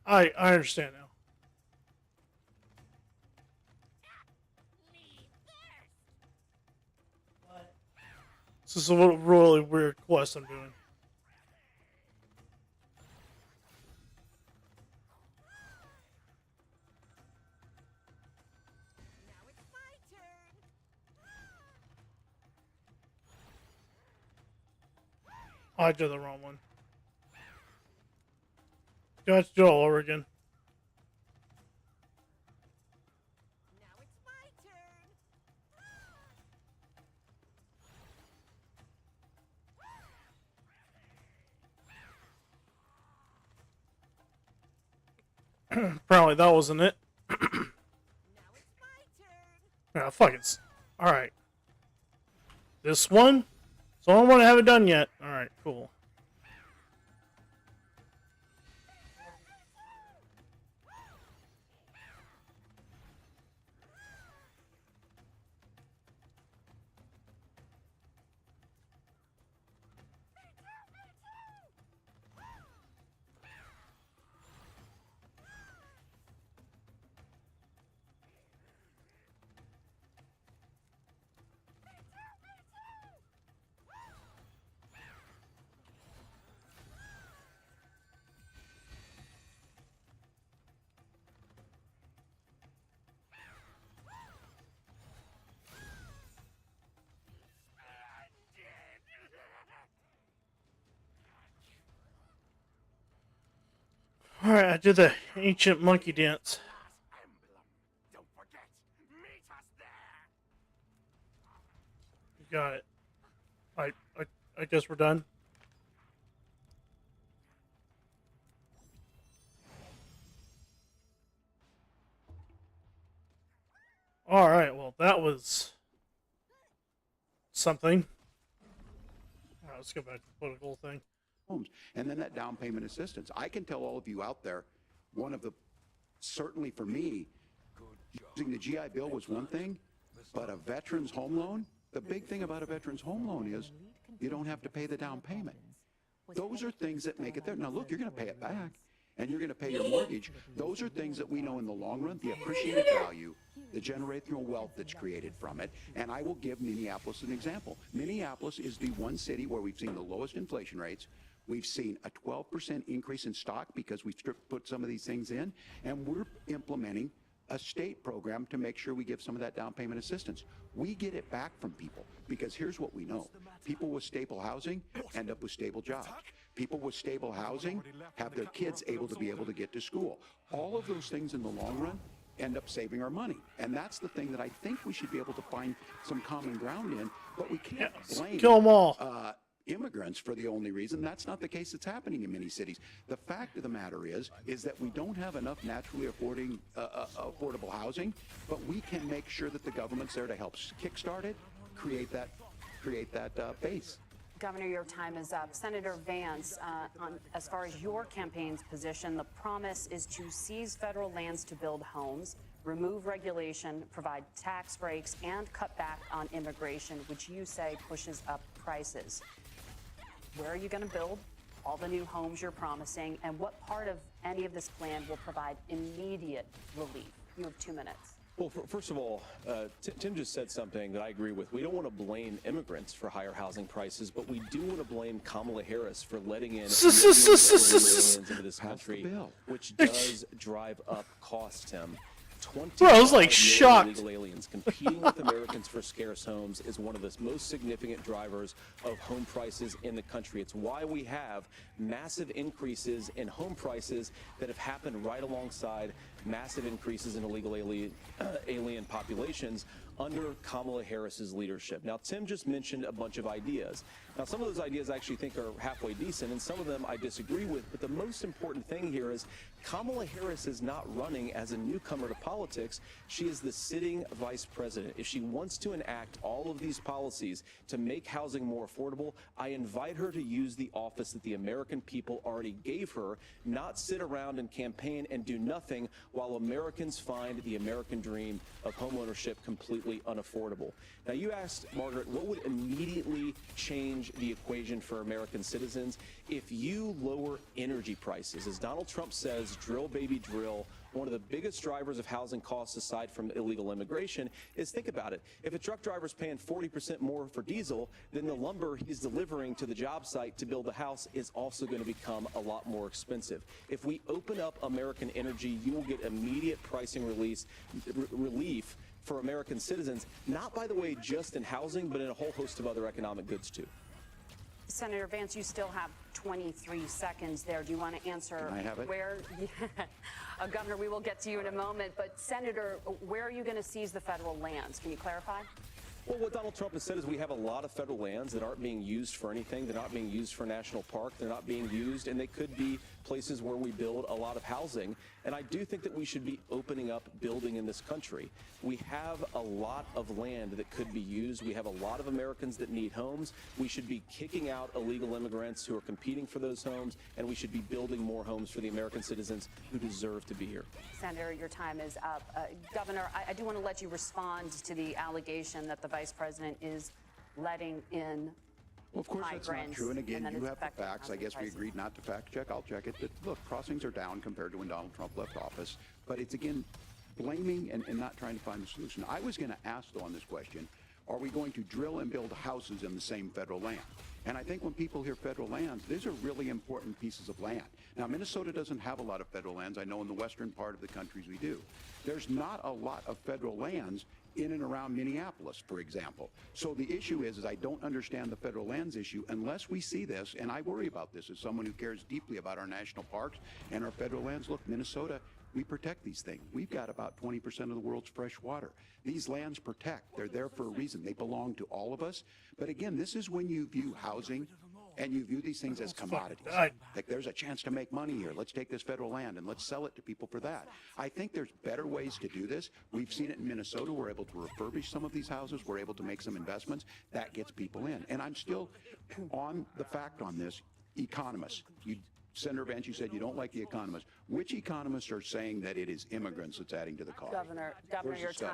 I understand now. This is a really weird quest I'm doing. I did the wrong one. Got to do it all over again. Apparently that wasn't it. Ah, fuck it. Alright. This one? It's the only one I haven't done yet. Alright, cool. All right, I did the ancient monkey dance. Don't forget, meet us there. You got it. I guess we're done. All right, well, that was something. All right, let's go back to the political thing. Homes. And then that down payment assistance. I can tell all of you out there, one of the, certainly for me, using the GI Bill was one thing, but a veteran's home loan, the big thing about a veteran's home loan is you don't have to pay the down payment. Those are things that make it there. Now look, you're going to pay it back, and you're going to pay your mortgage. Those are things that we know in the long run, the appreciated value, the generational wealth that's created from it. And I will give Minneapolis an example. Minneapolis is the one city where we've seen the lowest inflation rates. We've seen a 12% increase in stock because we've put some of these things in, and we're implementing a state program to make sure we give some of that down payment assistance. We get it back from people because here's what we know. People with stable housing end up with stable jobs. People with stable housing have their kids able to get to school. All of those things in the long run end up saving our money. And that's the thing that I think we should be able to find some common ground in, but we can't blame Kill them all. Immigrants for the only reason. That's not the case that's happening in many cities. The fact of the matter is that we don't have enough naturally affordable housing, but we can make sure that the government's there to help kickstart it, create that base. Governor, your time is up. Senator Vance, as far as your campaign's position, the promise is to seize federal lands to build homes, remove regulation, provide tax breaks, and cut back on immigration, which you say pushes up prices. Where are you going to build all the new homes you're promising, and what part of any of this plan will provide immediate relief? You have 2 minutes. Well, first of all, Tim just said something that I agree with. We don't want to blame immigrants for higher housing prices, but we do want to blame Kamala Harris for letting in millions into this country, which does drive up costs, Tim. Bro, I was like shocked. Illegal aliens competing with Americans for scarce homes is one of the most significant drivers of home prices in the country. It's why we have massive increases in home prices that have happened right alongside massive increases in illegal alien populations under Kamala Harris's leadership. Now, Tim just mentioned a bunch of ideas. Now, some of those ideas I actually think are halfway decent, and some of them I disagree with. But the most important thing here is Kamala Harris is not running as a newcomer to politics. She is the sitting vice president. If she wants to enact all of these policies to make housing more affordable, I invite her to use the office that the American people already gave her, not sit around and campaign and do nothing while Americans find the American dream of homeownership completely unaffordable. Now, you asked, Margaret, what would immediately change the equation for American citizens? If you lower energy prices, as Donald Trump says, drill, baby, drill. One of the biggest drivers of housing costs, aside from illegal immigration, is, think about it. If a truck driver's paying 40% more for diesel, then the lumber he's delivering to the job site to build a house is also going to become a lot more expensive. If we open up American energy, you will get immediate pricing relief for American citizens, not, by the way, just in housing, but in a whole host of other economic goods, too. Senator Vance, you still have 23 seconds there. Do you want to answer? Can I have it? Where, Governor, we will get to you in a moment. But, Senator, where are you going to seize the federal lands? Can you clarify? Well, what Donald Trump has said is we have a lot of federal lands that aren't being used for anything. They're not being used for a national park. They're not being used, and they could be places where we build a lot of housing. And I do think that we should be opening up building in this country. We have a lot of land that could be used. We have a lot of Americans that need homes. We should be kicking out illegal immigrants who are competing for those homes, and we should be building more homes for the American citizens who deserve to be here. Senator, your time is up. Governor, I do want to let you respond to the allegation that the vice president is letting in Well, of course that's not true. And again, you have the facts. I guess we agreed not to fact check. I'll check it. But look, crossings are down compared to when Donald Trump left office. But it's, again, blaming and not trying to find a solution. I was going to ask, though, on this question, are we going to drill and build houses in the same federal land? And I think when people hear federal lands, these are really important pieces of land. Now, Minnesota doesn't have a lot of federal lands. I know in the western part of the countries we do. There's not a lot of federal lands in and around Minneapolis, for example. So the issue is I don't understand the federal lands issue unless we see this, and I worry about this as someone who cares deeply about our national parks and our federal lands. Look, Minnesota, we protect these things. We've got about 20% of the world's fresh water. These lands protect. They're there for a reason. They belong to all of us. But again, this is when you view housing and you view these things as commodities. Like, there's a chance to make money here. Let's take this federal land and let's sell it to people for that. I think there's better ways to do this. We've seen it in Minnesota. We're able to refurbish some of these houses. We're able to make some investments. That gets people in. And I'm still on the fact on this. Economists, Senator Vance, you said you don't like the economists. Which economists are saying that it is immigrants that's adding to the cost? Governor, Where's your the study?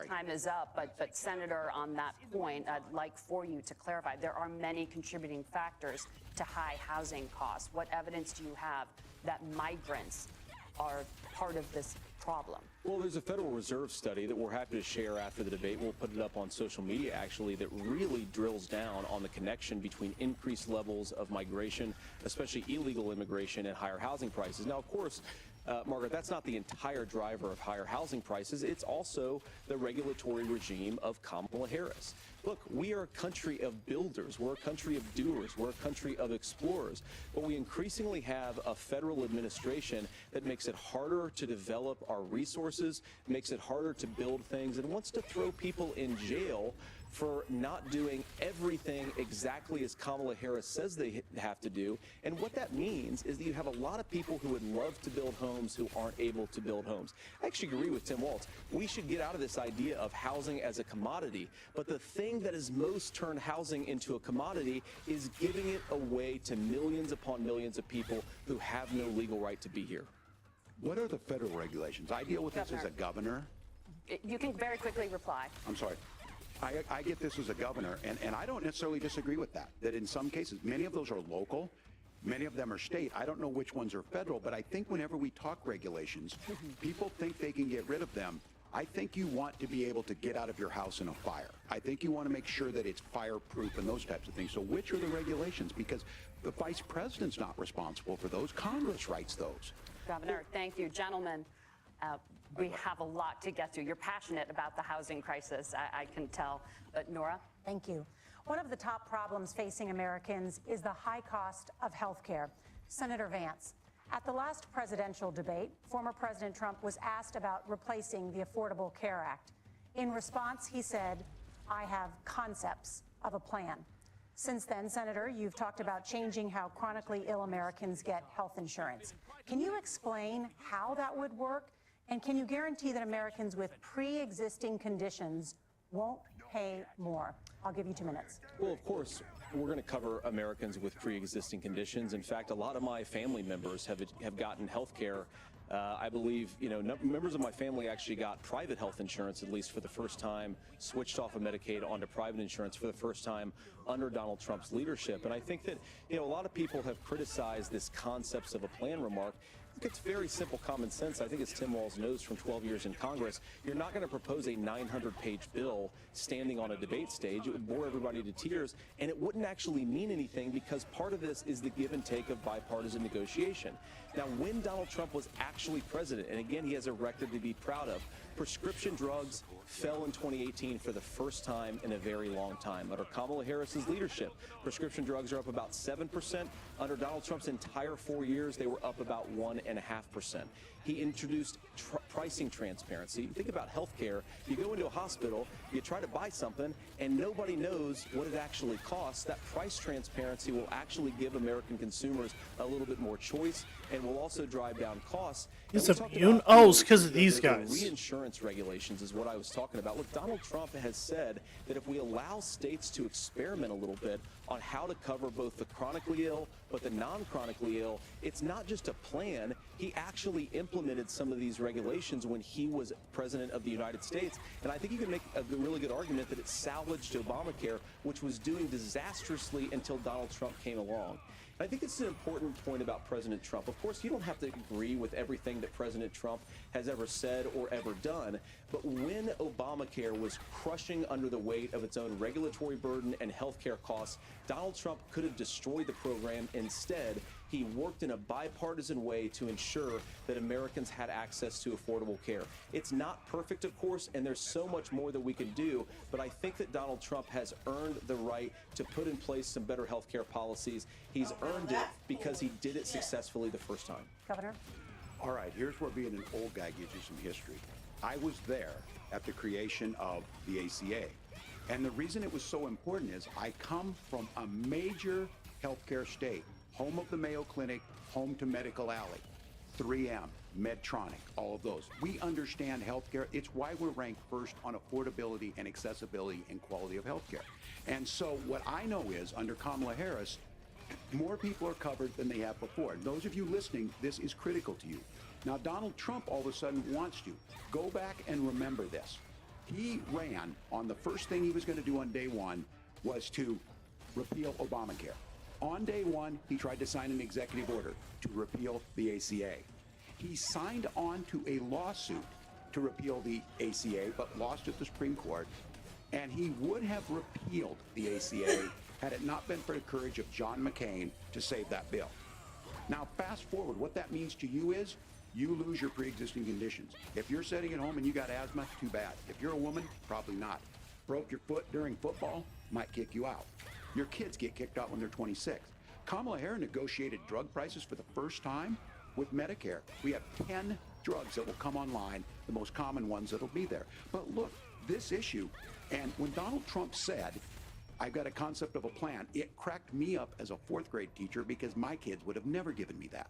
time is up. But Senator, on that point, I'd like for you to clarify. There are many contributing factors to high housing costs. What evidence do you have that migrants are part of this problem? Well, there's a Federal Reserve study that we're happy to share after the debate. We'll put it up on social media, actually, that really drills down on the connection between increased levels of migration, especially illegal immigration, and higher housing prices. Now, of course, Margaret, that's not the entire driver of higher housing prices. It's also the regulatory regime of Kamala Harris. Look, we are a country of builders. We're a country of doers. We're a country of explorers. But we increasingly have a federal administration that makes it harder to develop our resources, makes it harder to build things, and wants to throw people in jail for not doing everything exactly as Kamala Harris says they have to do. And what that means is that you have a lot of people who would love to build homes who aren't able to build homes. I actually agree with Tim Walz. We should get out of this idea of housing as a commodity. But the thing that has most turned housing into a commodity is giving it away to millions upon millions of people who have no legal right to be here. What are the federal regulations? I deal with this as a governor. You can very quickly reply. I'm sorry. I get this as a governor, and I don't necessarily disagree with that, that in some cases, many of those are local, many of them are state. I don't know which ones are federal, but I think whenever we talk regulations, people think they can get rid of them. I think you want to be able to get out of your house in a fire. I think you want to make sure that it's fireproof and those types of things. So which are the regulations? Because the vice president's not responsible for those. Congress writes those. Governor, thank you. Gentlemen, we have a lot to get to. You're passionate about the housing crisis, I can tell. But Nora? Thank you. One of the top problems facing Americans is the high cost of health care. Senator Vance, at the last presidential debate, former President Trump was asked about replacing the Affordable Care Act. In response, he said, "I have concepts of a plan." Since then, Senator, you've talked about changing how chronically ill Americans get health insurance. Can you explain how that would work? And can you guarantee that Americans with pre-existing conditions won't pay more? I'll give you 2 minutes. Well, of course, we're going to cover Americans with pre-existing conditions. In fact, a lot of my family members have gotten health care. I believe, members of my family actually got private health insurance, at least for the first time, switched off of Medicaid onto private insurance for the first time under Donald Trump's leadership. And I think that, a lot of people have criticized this concepts of a plan remark. It's very simple common sense. I think as Tim Walz knows from 12 years in Congress, you're not going to propose a 900-page bill standing on a debate stage. It would bore everybody to tears, and it wouldn't actually mean anything because part of this is the give and take of bipartisan negotiation. Now, when Donald Trump was actually president, and again, he has a record to be proud of, prescription drugs fell in 2018 for the first time in a very long time. Under Kamala Harris's leadership, prescription drugs are up about 7%. Under Donald Trump's entire 4 years, they were up about 1.5%. He introduced pricing transparency. Think about healthcare. You go into a hospital, you try to buy something, and nobody knows what it actually costs. That price transparency will actually give American consumers a little bit more choice and will also drive down costs. He's immune? Oh, it's because of these guys. The reinsurance regulations is what I was talking about. Look, Donald Trump has said that if we allow states to experiment a little bit on how to cover both the chronically ill but the non-chronically ill, it's not just a plan. He actually implemented some of these regulations when he was president of the United States. And I think you can make a really good argument that it salvaged Obamacare, which was doing disastrously until Donald Trump came along. I think it's an important point about President Trump. Of course, you don't have to agree with everything that President Trump has ever said or ever done, but when Obamacare was crushing under the weight of its own regulatory burden and health care costs, Donald Trump could have destroyed the program. Instead, He worked in a bipartisan way to ensure that Americans had access to affordable care. It's not perfect, of course, and there's so much more that we can do, but I think that Donald Trump has earned the right to put in place some better health care policies. He's earned it because he did it successfully the first time. Governor? All right, here's where being an old guy gives you some history. I was there at the creation of the ACA. And the reason it was so important is I come from a major healthcare state, home of the Mayo Clinic, home to Medical Alley, 3M, Medtronic, all of those. We understand healthcare. It's why we're ranked first on affordability and accessibility and quality of healthcare. And so what I know is under Kamala Harris, more people are covered than they have before. And those of you listening, this is critical to you. Now, Donald Trump all of a sudden wants to. Go back and remember this. He ran on the first thing he was going to do on day one was to repeal Obamacare. On day one, he tried to sign an executive order to repeal the ACA. He signed on to a lawsuit to repeal the ACA, but lost at the Supreme Court. And he would have repealed the ACA had it not been for the courage of John McCain to save that bill. Now, fast forward, what that means to you is you lose your pre-existing conditions. If you're sitting at home and you got asthma, too bad. If you're a woman, probably not. Broke your foot during football, might kick you out. Your kids get kicked out when they're 26. Kamala Harris negotiated drug prices for the first time with Medicare. We have 10 drugs that will come online, the most common ones that'll be there. But look, this issue, and when Donald Trump said, I've got a concept of a plan, it cracked me up as a fourth grade teacher because my kids would have never given me that.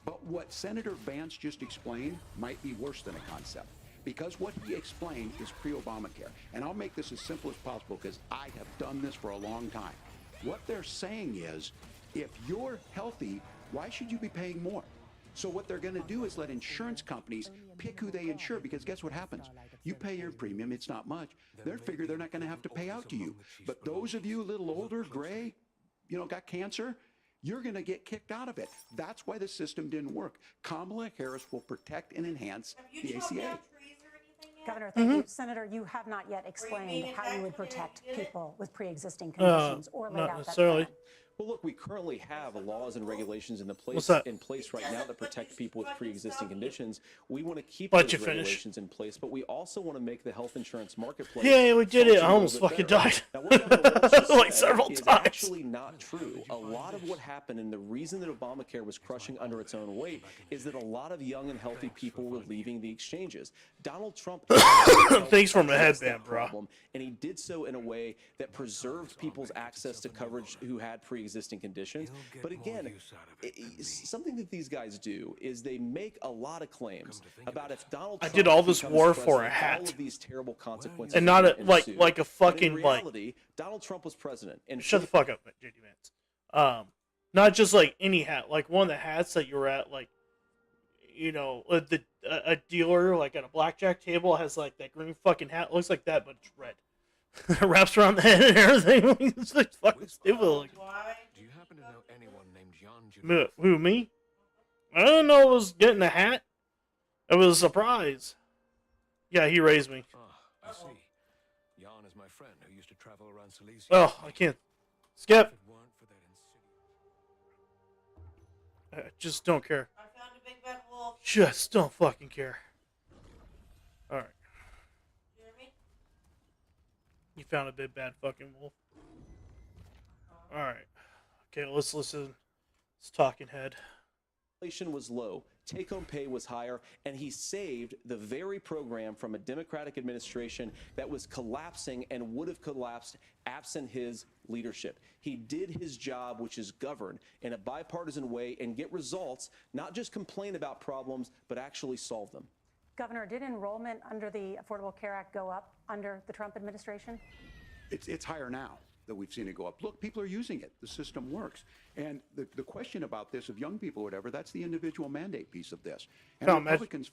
But what Senator Vance just explained might be worse than a concept, because what he explained is pre-Obamacare. And I'll make this as simple as possible because I have done this for a long time. What they're saying is, if you're healthy, why should you be paying more? So what they're going to do is let insurance companies pick who they insure, because guess what happens? You pay your premium, it's not much. They figure they're not going to have to pay out to you. But those of you a little older, gray, got cancer, you're going to get kicked out of it. That's why the system didn't work. Kamala Harris will protect and enhance the ACA. Governor, thank you. Senator, you have not yet explained how you would protect people with pre-existing conditions or laid not out that necessarily. plan. Well, look, we currently have laws and regulations in What's that? place right now that protect people with pre-existing conditions. We want to keep Let those you finish. regulations in place, but we also want to make the health insurance marketplace. Yeah, we did it. function I a almost little bit fucking better. died. Now, what Governor Walz just Like said several is times. actually not true. A lot of what happened and the reason that Obamacare was crushing under its own weight is that a lot of young and healthy people were leaving the exchanges. Donald Trump Thanks for my addressed headband, that bro. problem, and he did so in a way that preserved people's access to coverage who had pre-existing conditions. But again, something that these guys do is they make a lot of claims about if Donald I Trump did all this becomes war for a president, hat. all of these terrible consequences And not are a- gonna like- ensue. like a But fucking, in like- reality, Donald Trump was president. And Shut the fuck up, JD Vance. Not just like any hat, like one of the hats that you're at, like, a dealer like at a blackjack table has like that green fucking hat. It looks like that, but it's red. It wraps around the head and everything. It's like fucking stupid. Like, Do you happen to know anyone named Jan who, me? I didn't know I was getting a hat. It was a surprise. Yeah, he raised me. Ah, I see. Jan is my friend who used to travel around Silesia. Oh, I can't. Skip. If it weren't for that insidious... I just don't care. I found a big bad wolf. Just don't fucking care. Alright. Jeremy? You found a big bad fucking wolf. Alright. Okay, let's listen. It's talking head. Inflation was low, take-home pay was higher, and he saved the very program from a Democratic administration that was collapsing and would have collapsed absent his leadership. He did his job, which is govern in a bipartisan way and get results, not just complain about problems, but actually solve them. Governor, did enrollment under the Affordable Care Act go up under the Trump administration? It's higher now that we've seen it go up. Look, people are using it. The system works. And the question about this of young people or whatever, that's the individual mandate piece of this. And No, Republicans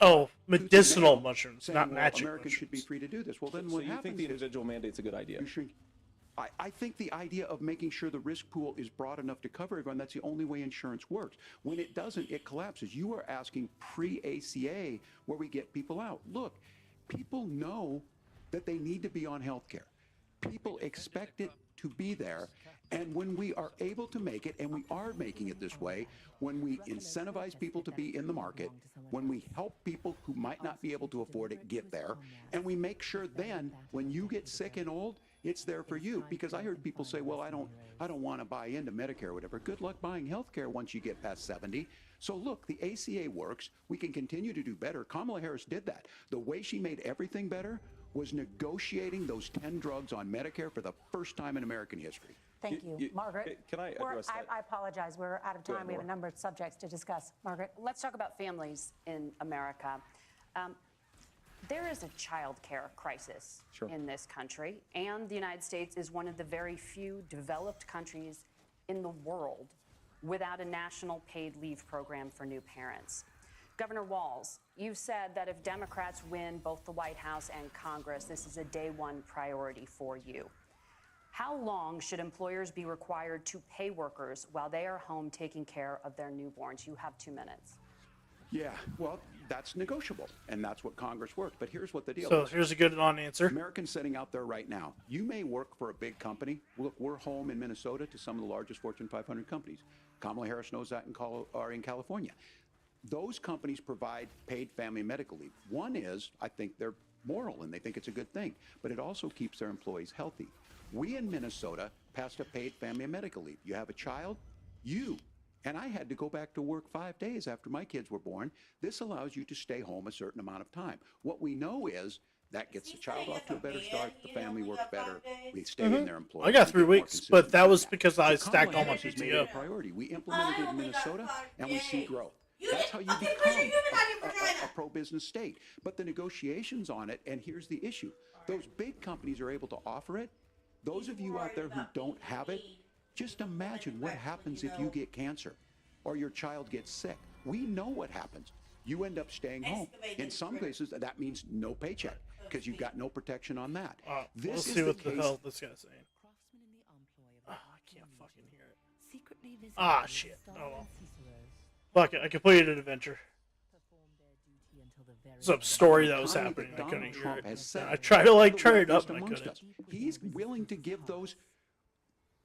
medicinal nail mushrooms, saying, not well, magic Americans should be mushrooms. free to do this. Well, then So what you happens think the is individual mandate's a good idea? you shrink. I think the idea of making sure the risk pool is broad enough to cover everyone, that's the only way insurance works. When it doesn't, it collapses. You are asking pre-ACA where we get people out. Look, people know that they need to be on health care. People expect it to be there. And when we are able to make it, and we are making it this way, when we incentivize people to be in the market, when we help people who might not be able to afford it get there, and we make sure then when you get sick and old, it's there for you. Because I heard people say, well, I don't want to buy into Medicare or whatever. Good luck buying health care once you get past 70. So look, the ACA works. We can continue to do better. Kamala Harris did that. The way she made everything better was negotiating those 10 drugs on Medicare for the first time in American history. Thank you. Margaret? Can I address that? I apologize. We're out of Go time. ahead, We have a Laura. number of subjects to discuss. Margaret? Let's talk about families in America. There is a child care crisis in this country, and the United States is one of the very few developed countries in the world without a national paid leave program for new parents. Governor Walz, you've said that if Democrats win both the White House and Congress, this is a day one priority for you. How long should employers be required to pay workers while they are home taking care of their newborns? You have 2 minutes. Yeah, well, that's negotiable, and that's what Congress worked. But here's what the deal So is. here's a good non-answer. Americans sitting out there right now, you may work for a big company. Look, we're home in Minnesota to some of the largest Fortune 500 companies. Kamala Harris knows that in California. Those companies provide paid family medical leave. One is, I think they're moral and they think it's a good thing, but it also keeps their employees healthy. We in Minnesota passed a paid family medical leave. You have a child, and I had to go back to work 5 days after my kids were born. This allows you to stay home a certain amount of time. What we know is that gets the child off to a better start, the family works better, they stay in their employment. I got 3 we get more weeks, but that consistency was in because I So stacked all Kamala my Harris made it a PTO. priority. We implemented it in Minnesota, and we see growth. That's how you Okay, become push your human on your vagina. a pro-business state. But the negotiations on it, and here's the issue. Those big companies are able to offer it. Those of you out there who don't have it, just imagine what happens if you get cancer or your child gets sick. We know what happens. You end up staying home. In some cases, that means no paycheck because you've got no protection on that. This Let's is see the what the case. hell this guy's saying. Craftsmen in the employ of the I can't fucking hear it. secretly visited Ah, the shit. Star Oh, well. and Cicero's, Fuck it, I completed an adventure. performed their duty until the very Some end. story that was economy happening. that I couldn't Donald hear Trump it. has set I tried to like for the turn it wealthiest up, and I amongst couldn't. us. He's willing to give those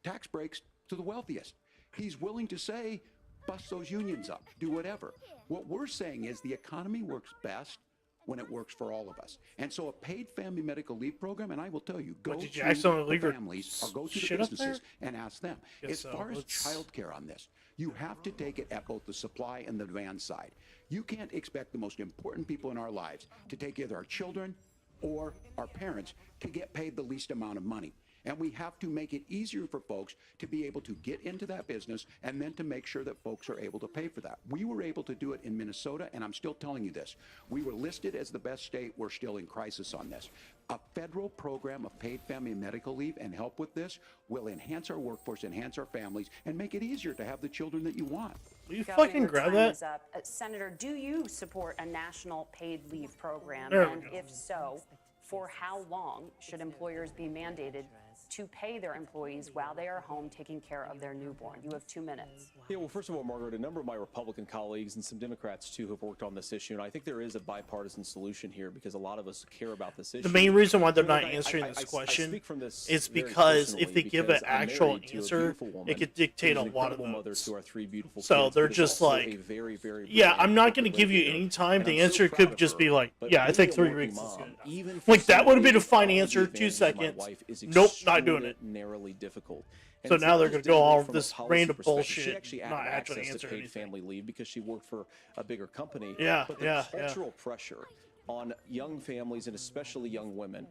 tax breaks to the wealthiest. He's willing to say, bust those unions up, do whatever. What we're saying is the economy works best when it works for all of us. And so a paid family medical leave program, and I will tell you, go did you to accidentally the leave your families or go to the shit up businesses there? and ask them. Guess As so. far as Let's- childcare on this, you have to take it at both the supply and the demand side. You can't expect the most important people in our lives to take either our children or our parents to get paid the least amount of money. And we have to make it easier for folks to be able to get into that business and then to make sure that folks are able to pay for that. We were able to do it in Minnesota, and I'm still telling you this. We were listed as the best state. We're still in crisis on this. A federal program of paid family medical leave and help with this will enhance our workforce, enhance our families, and make it easier to have the children that you want. Will you Governor, fucking your grab time that? is up. Senator, do you support a national paid leave program? There we And go. if so, for how long should employers be mandated to pay their employees while they are home taking care of their newborn? You have 2 minutes. Yeah, well, first of all, Margaret, a number of my Republican colleagues and some Democrats, too, have worked on this issue. And I think there is a bipartisan solution here because a lot of us care about this issue. The main reason why they're You know, not answering this I question speak from this is very because if personally they give an because I'm actual married to a answer, beautiful it woman could dictate who's a an lot of incredible mother votes. to our 3 beautiful So kids, they're but is just also like, a very, very yeah, brilliant I'm not going to corporate give you leader. any time. And The I'm answer so could proud of just her. be like, But yeah, I being think a 3 working weeks is mom, good. even for Like, that would be somebody the fine with answer, the 2 advantages of my seconds. wife is Nope, not doing it. extraordinarily difficult. And So it's now not they're just gonna go difficult all of from a this policy random perspective. She bullshit, actually not had actually access to answer paid anything. family leave because she worked for a bigger company. Yeah, but the yeah. cultural pressure on young families and especially young women,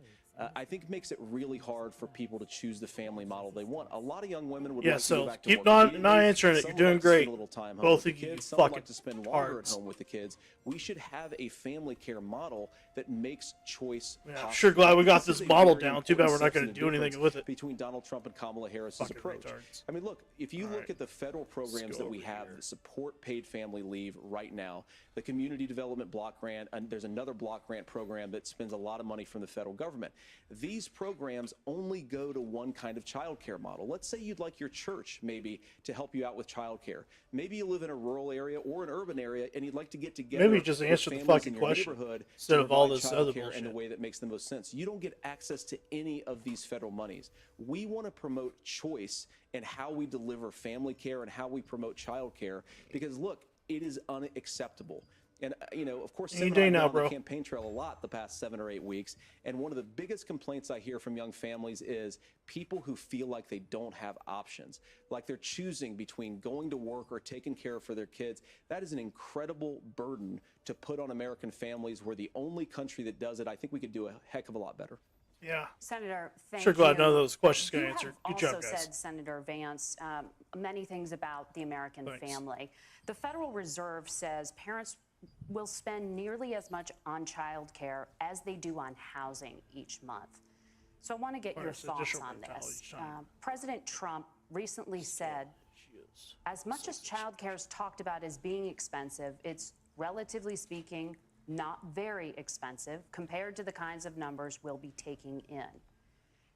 I think makes it really hard for people to choose the family model they want. A lot of young women would Yeah, like to so go back to keep work not immediately. answering it. Some You're would doing like to spend great. a little time home Both with of the you kids. Some would like fucking to spend longer at tards. home with the kids. We should have a family care model that makes choice Yeah, possible. sure glad we got This is this a model very down. Too bad we're not important going to do anything substantive with it. between Donald Trump and Kamala Harris's Fucking approach. retards. I mean, look, if you All look right. at the federal programs go that we over have here. that support paid family leave right now, the Community Development Block Grant, and there's another block grant program that spends a lot of money from the federal government. these programs only go to one kind of childcare model. Let's say you'd like your church maybe to help you out with childcare. Maybe you live in a rural area or an urban area and you'd like to get together Maybe just with answer the families fucking in your question neighborhood instead to of all provide this other childcare in the bullshit. way that makes the most sense. You don't get access to any of these federal monies. We want to promote choice in how we deliver family care and how we promote child care, because look, it is unacceptable. And, you know, of course, Any Sam day and I now, have been on bro. the campaign trail a lot the past 7 or 8 weeks. And one of the biggest complaints I hear from young families is people who feel like they don't have options, like they're choosing between going to work or taking care for their kids. That is an incredible burden to put on American families. We're the only country that does it. I think we could do a heck of a lot better. Yeah. Senator, thank Sure glad you. none of those questions got You answered. have Good also job, guys. said, Senator Vance, many things about the American Thanks. family. The Federal Reserve says parents will spend nearly as much on child care as they do on housing each month. So I want to get your Where's the thoughts additional on mentality, this. Sean? President Trump recently said, as much as child care is talked about as being expensive, it's relatively speaking not very expensive compared to the kinds of numbers we'll be taking in.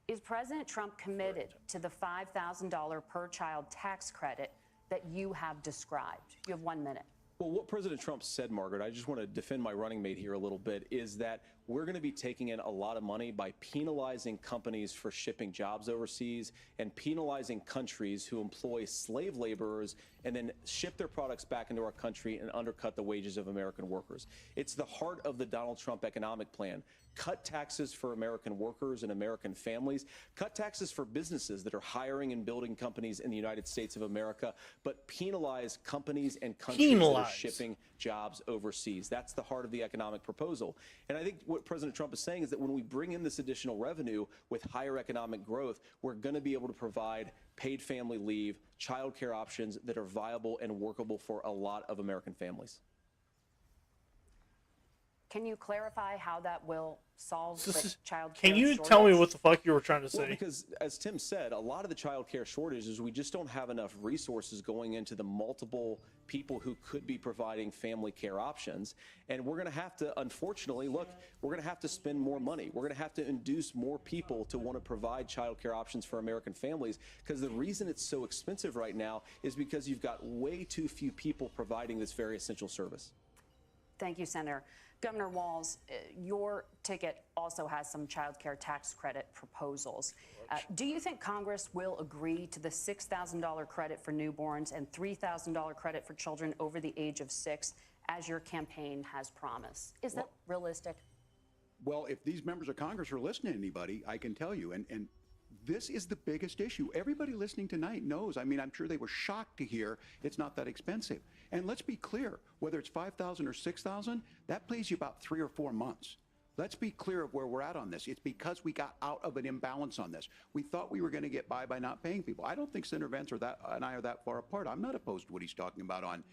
Is President Trump committed to the $5,000 per child tax credit that you have described? You have 1 minute. Well, what President Trump said, Margaret, I just want to defend my running mate here a little bit, is that we're going to be taking in a lot of money by penalizing companies for shipping jobs overseas and penalizing countries who employ slave laborers and then ship their products back into our country and undercut the wages of American workers. It's the heart of the Donald Trump economic plan. Cut taxes for American workers and American families. Cut taxes for businesses that are hiring and building companies in the United States of America, but penalize companies and countries that are shipping jobs overseas. That's the heart of the economic proposal. And I think what President Trump is saying is that when we bring in this additional revenue with higher economic growth, we're going to be able to provide paid family leave, child care options that are viable and workable for a lot of American families. Can you clarify how that will solve the child care Can you shortage? tell me what the fuck you were trying to say? Well, because as Tim said, a lot of the child care shortages, we just don't have enough resources going into the multiple people who could be providing family care options. And we're going to have to, unfortunately, look, we're going to have to spend more money. We're going to have to induce more people to want to provide child care options for American families, because the reason it's so expensive right now is because you've got way too few people providing this very essential service. Thank you, Senator. Governor Walz, your ticket also has some child care tax credit proposals. Do you think Congress will agree to the $6,000 credit for newborns and $3,000 credit for children over the age of 6, as your campaign has promised? Is that realistic? Well, if these members of Congress are listening to anybody, I can tell you, and this is the biggest issue. Everybody listening tonight knows. I mean, I'm sure they were shocked to hear it's not that expensive. And let's be clear, whether it's $5,000 or $6,000, that pays you about 3 or 4 months. Let's be clear of where we're at on this. It's because we got out of an imbalance on this. We thought we were going to get by not paying people. I don't think Senator Vance and I are that far apart. I'm not opposed to what he's talking about on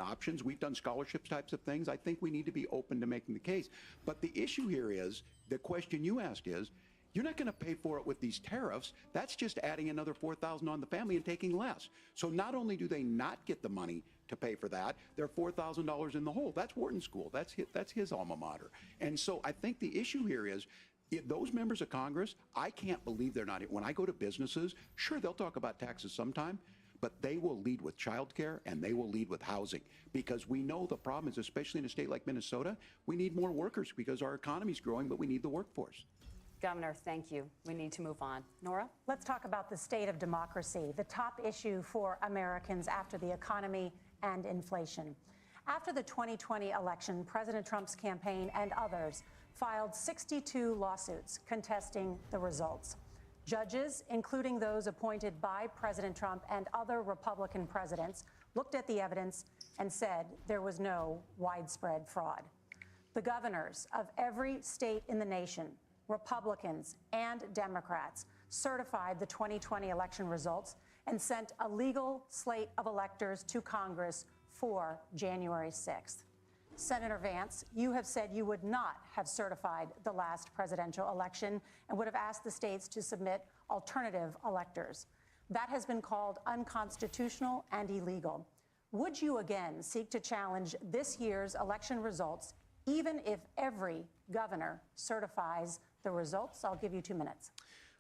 options. We've done scholarships types of things. I think we need to be open to making the case. But the issue here is, the question you asked is, you're not going to pay for it with these tariffs. That's just adding another $4,000 on the family and taking less. So not only do they not get the money to pay for that, they're $4,000 in the hole. That's Wharton School. That's his alma mater. And so I think the issue here is, those members of Congress, I can't believe they're not. When I go to businesses, sure, they'll talk about taxes sometime, but they will lead with childcare and they will lead with housing, because we know the problem is, especially in a state like Minnesota, we need more workers because our economy's growing, but we need the workforce. Governor, thank you. We need to move on. Nora? Let's talk about the state of democracy, the top issue for Americans after the economy and inflation. After the 2020 election, President Trump's campaign and others filed 62 lawsuits contesting the results. Judges, including those appointed by President Trump and other Republican presidents, looked at the evidence and said there was no widespread fraud. The governors of every state in the nation, Republicans and Democrats, certified the 2020 election results and sent a legal slate of electors to Congress for January 6th. Senator Vance, you have said you would not have certified the last presidential election and would have asked the states to submit alternative electors. That has been called unconstitutional and illegal. Would you again seek to challenge this year's election results, even if every governor certifies the results? I'll give you 2 minutes.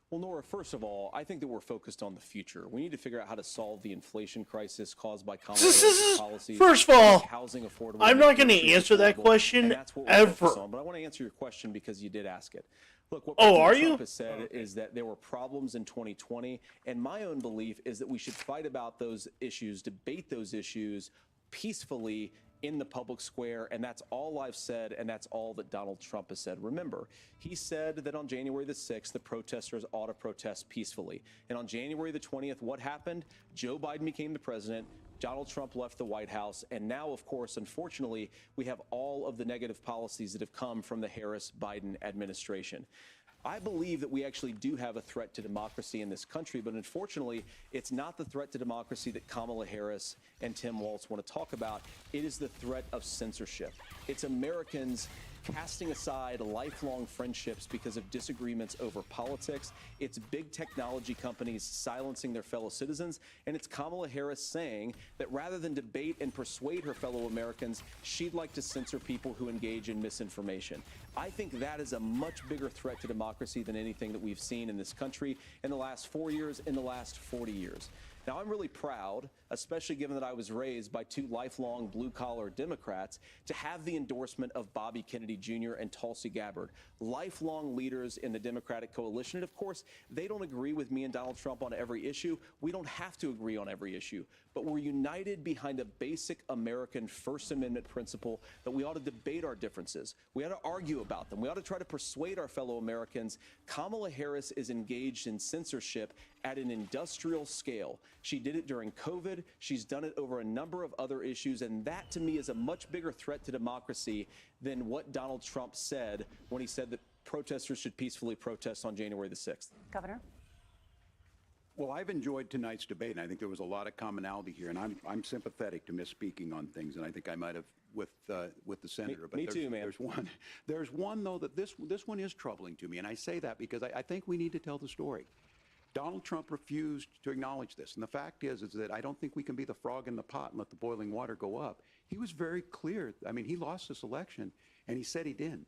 Well, Nora, first of all, I think that we're focused on the future. We need to figure out how to solve the inflation crisis caused by Kamala Harris's policies. First of all, housing affordable. I'm not going to answer that question That's what we're ever. focused on, but I want to answer your question because you did ask it. Look, what Oh, President are you? Trump has said is that there were problems in 2020, and my own belief is that we should fight about those issues, debate those issues peacefully in the public square, and that's all I've said, and that's all that Donald Trump has said. Remember, he said that on January the 6th, the protesters ought to protest peacefully. And on January the 20th, what happened? Joe Biden became the president. Donald Trump left the White House. And now, of course, unfortunately, we have all of the negative policies that have come from the Harris-Biden administration. I believe that we actually do have a threat to democracy in this country, but unfortunately, it's not the threat to democracy that Kamala Harris and Tim Walz want to talk about. It is the threat of censorship. It's Americans casting aside lifelong friendships because of disagreements over politics. It's big technology companies silencing their fellow citizens. And it's Kamala Harris saying that rather than debate and persuade her fellow Americans, she'd like to censor people who engage in misinformation. I think that is a much bigger threat to democracy than anything that we've seen in this country in the last 4 years, in the last 40 years. Now, I'm really proud, especially given that I was raised by two lifelong blue-collar Democrats, to have the endorsement of Bobby Kennedy Jr. and Tulsi Gabbard, lifelong leaders in the Democratic coalition. And of course, they don't agree with me and Donald Trump on every issue. We don't have to agree on every issue, but we're united behind a basic American First Amendment principle that we ought to debate our differences. We ought to argue about them. We ought to try to persuade our fellow Americans. Kamala Harris is engaged in censorship at an industrial scale. She did it during COVID. She's done it over a number of other issues. And that, to me, is a much bigger threat to democracy than what Donald Trump said when he said that protesters should peacefully protest on January the 6th. Governor? Well, I've enjoyed tonight's debate, and I think there was a lot of commonality here. And I'm sympathetic to misspeaking on things, and I think I might have with the senator. Me too, man. There's one though that this one is troubling to me, and I say that because I think we need to tell the story. Donald Trump refused to acknowledge this, and the fact is that I don't think we can be the frog in the pot and let the boiling water go up. He was very clear. I mean, he lost this election, and he said he didn't.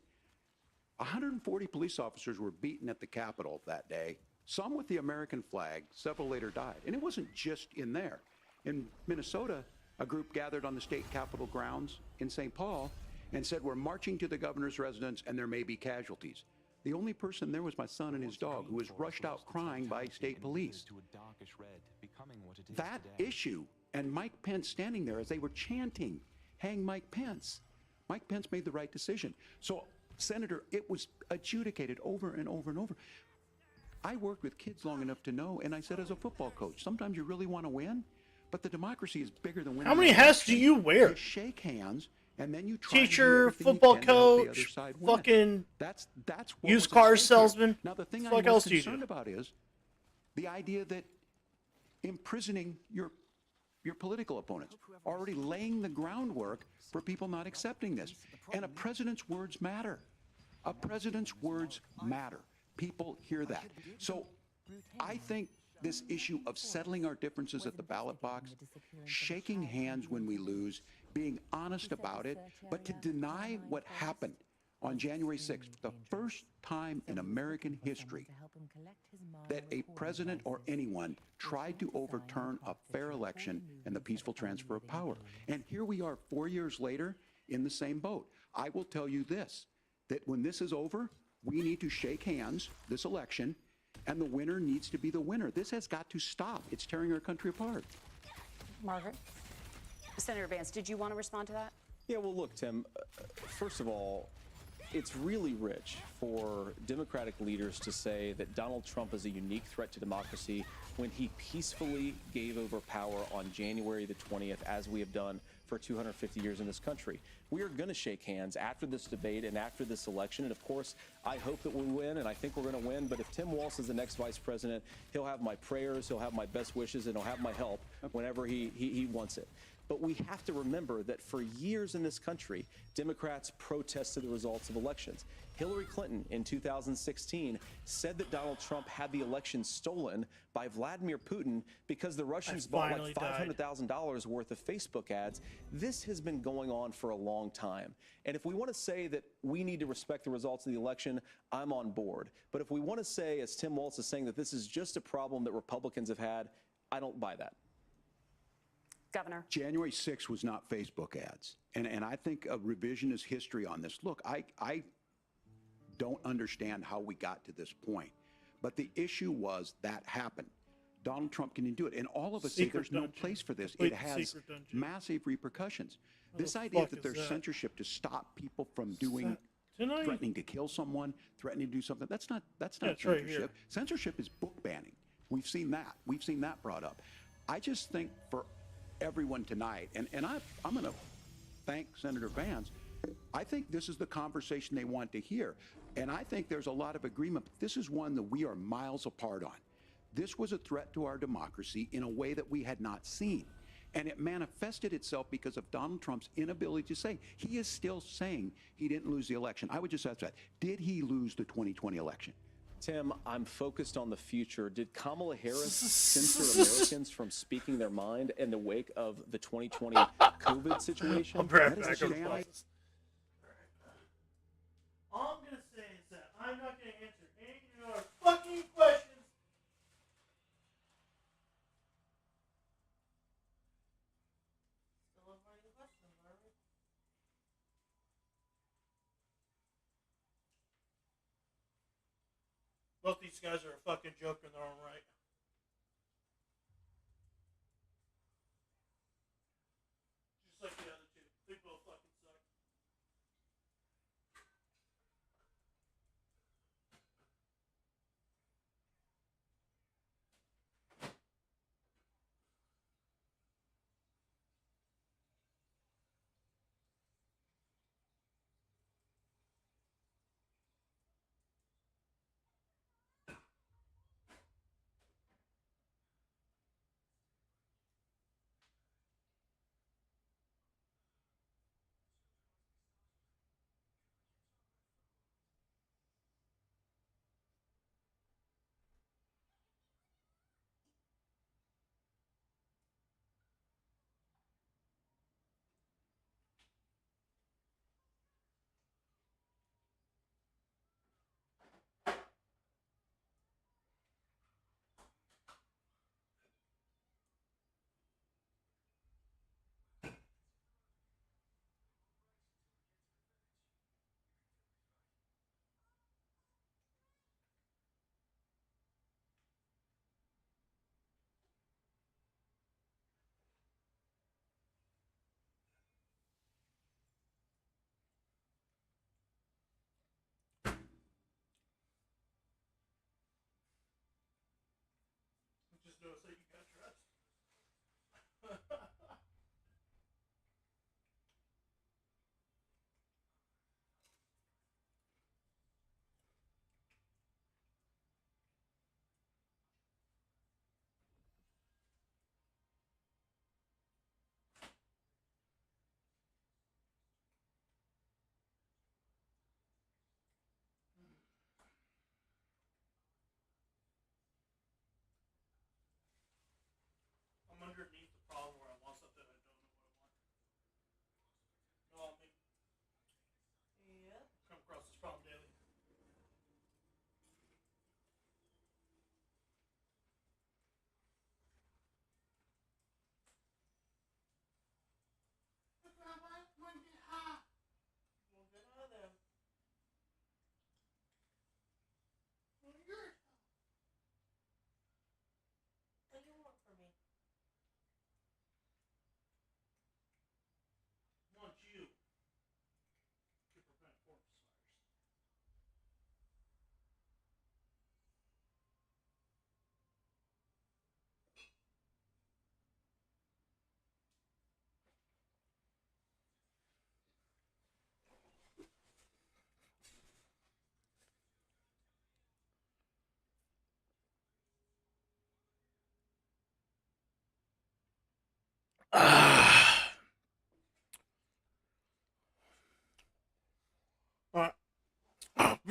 140 police officers were beaten at the Capitol that day. Some with the American flag, several later died. And it wasn't just in there. In Minnesota, a group gathered on the state capitol grounds in St. Paul and said, we're marching to the governor's residence and there may be casualties. The only person there was my son and his dog, who was rushed out crying by state police. That issue, and Mike Pence standing there as they were chanting, hang Mike Pence. Mike Pence made the right decision. So, Senator, it was adjudicated over and over and over. I worked with kids long enough to know, and I said as a football coach, sometimes you really want to win, but the democracy is bigger than winning. How many hats do you wear? You shake hands, and then you try Teacher, to do everything football you can to help the coach, other side win. fucking That's what used was at car stake here. salesman. Now, the thing What I'm the fuck most else do you concerned do? about is the idea that imprisoning your political opponents, already laying the groundwork for people not accepting this. And a president's words matter. A president's words matter. People hear that. So I think this issue of settling our differences at the ballot box, shaking hands when we lose, being honest about it, but to deny what happened on January 6th, the first time in American history that a president or anyone tried to overturn a fair election and the peaceful transfer of power. And here we are 4 years later in the same boat. I will tell you this, that when this is over, we need to shake hands this election, and the winner needs to be the winner. This has got to stop. It's tearing our country apart. Margaret? Senator Vance, did you want to respond to that? Yeah, well, look, Tim, first of all, it's really rich for Democratic leaders to say that Donald Trump is a unique threat to democracy when he peacefully gave over power on January the 20th, as we have done for 250 years in this country. We are going to shake hands after this debate and after this election. And of course, I hope that we win, and I think we're going to win. But if Tim Walz is the next vice president, he'll have my prayers, he'll have my best wishes, and he'll have my help whenever he wants it. But we have to remember that for years in this country, Democrats protested the results of elections. Hillary Clinton in 2016 said that Donald Trump had the election stolen by Vladimir Putin because the Russians bought like $500,000 worth of Facebook ads. This has been going on for a long time. And if we want to say that we need to respect the results of the election, I'm on board. But if we want to say, as Tim Walz is saying, that this is just a problem that Republicans have had, I don't buy that. Governor. January 6th was not Facebook ads. And I think a revisionist history on this. Look, I don't understand how we got to this point. But the issue was that happened. Donald Trump can do it. And all of us say there's no place for this. It has massive repercussions. This idea that there's censorship to stop people from doing, threatening to kill someone, threatening to do something, that's not censorship. Censorship is book banning. We've seen that. We've seen that brought up. I just think for everyone tonight, and I'm going to thank Senator Vance, I think this is the conversation they want to hear. And I think there's a lot of agreement, but this is one that we are miles apart on. This was a threat to our democracy in a way that we had not seen. And it manifested itself because of Donald Trump's inability to say. He is still saying he didn't lose the election. I would just ask that. Did he lose the 2020 election? Tim, I'm focused on the future. Did Kamala Harris censor Americans from speaking their mind in the wake of the 2020 COVID situation? I'm right back. All I'm going to say is that I'm not going to answer any of your fucking questions. Still avoiding the question, Larry. Both these guys are a fucking joke in their own right. Just like the other two. They both fucking suck. Just notice that you got dressed.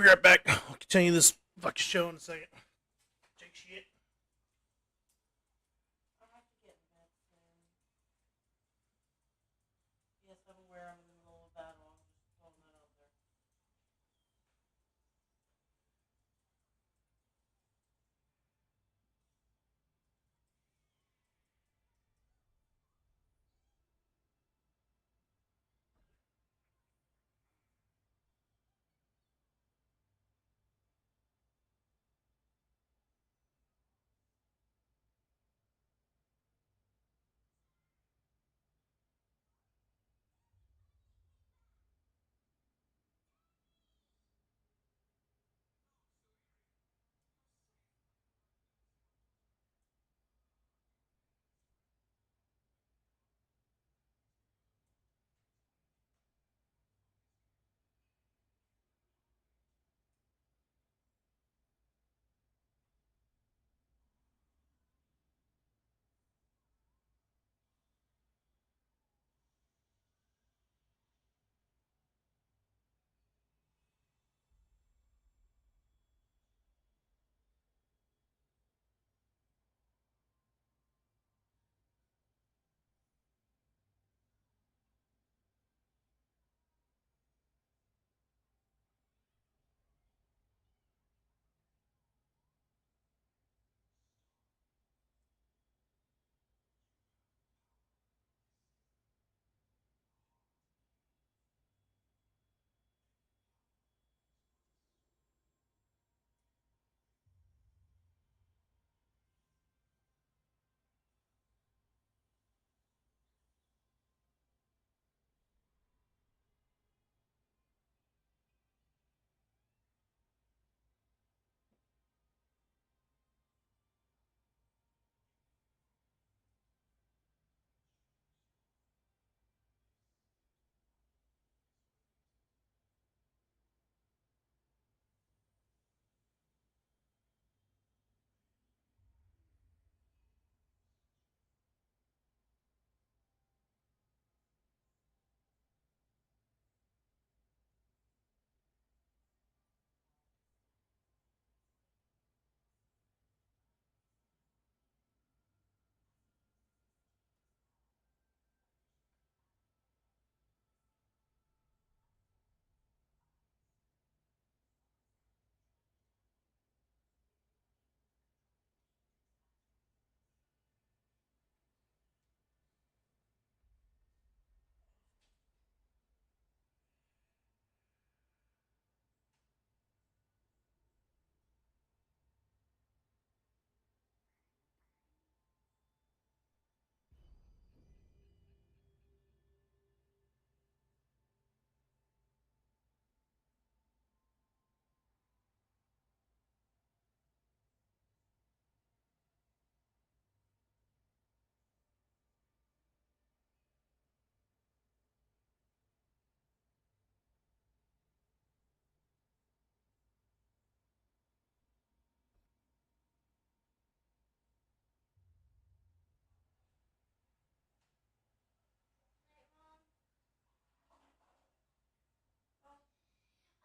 be right back. I'll continue this fucking show in a second. Take shit. I have to get in bed soon. Yes, I'm aware I'm in the middle of battle. I'm just throwing that out there.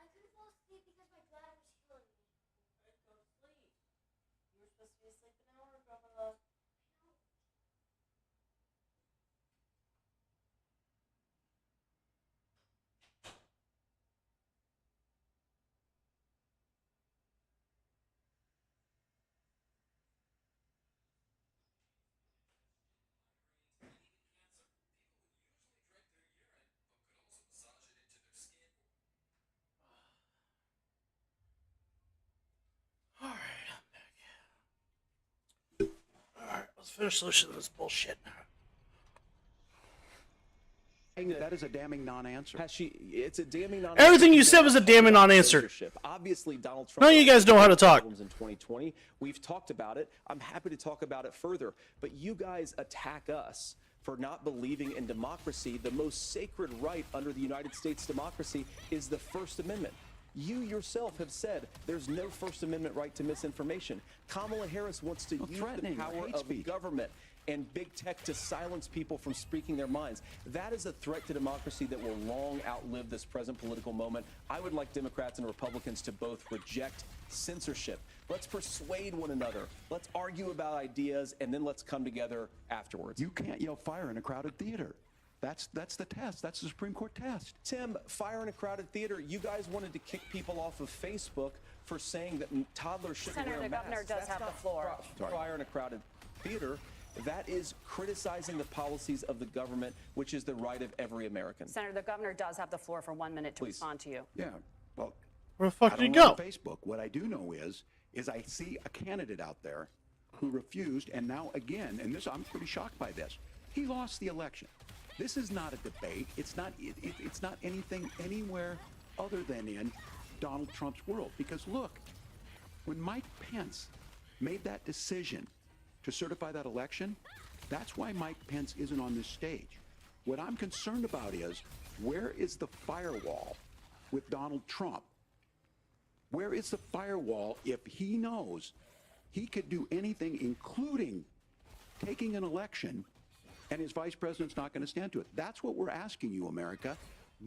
I couldn't fall asleep because my bladder was killing me. Okay, go to sleep. You were supposed to be asleep an hour ago, my love. Alright, I'm back. Alright, let's finish listening to this bullshit. That is a damning non-answer. It's a damning non-answer. Everything you said was a damning non-answer. Obviously, Donald Trump. None of you guys know how to talk. In 2020, we've talked about it. I'm happy to talk about it further. But you guys attack us for not believing in democracy. The most sacred right under the United States democracy is the First Amendment. You yourself have said there's no First Amendment right to misinformation. Kamala Harris wants to use the power of government and big tech to silence people from speaking their minds. That is a threat to democracy that will long outlive this present political moment. I would like Democrats and Republicans to both reject censorship. Let's persuade one another. Let's argue about ideas, and then let's come together afterwards. You can't yell fire in a crowded theater. That's the test. That's the Supreme Court test. Tim, fire in a crowded theater. You guys wanted to kick people off of Facebook for saying that toddlers shouldn't Senator, wear the masks. governor does That's have not the floor. Fire in a crowded theater. That is criticizing the policies of the government, which is the right of every American. Senator, the governor does have the floor for 1 minute to Please. respond to you. Yeah. Well, Where the fuck I did he don't know go? on Facebook. What I do know is I see a candidate out there who refused, and now again, and this I'm pretty shocked by this. He lost the election. This is not a debate. It's not anything anywhere other than in Donald Trump's world. Because look, when Mike Pence made that decision to certify that election, that's why Mike Pence isn't on this stage. What I'm concerned about is, where is the firewall with Donald Trump? Where is the firewall if he knows he could do anything, including taking an election, and his vice president's not going to stand to it? That's what we're asking you, America.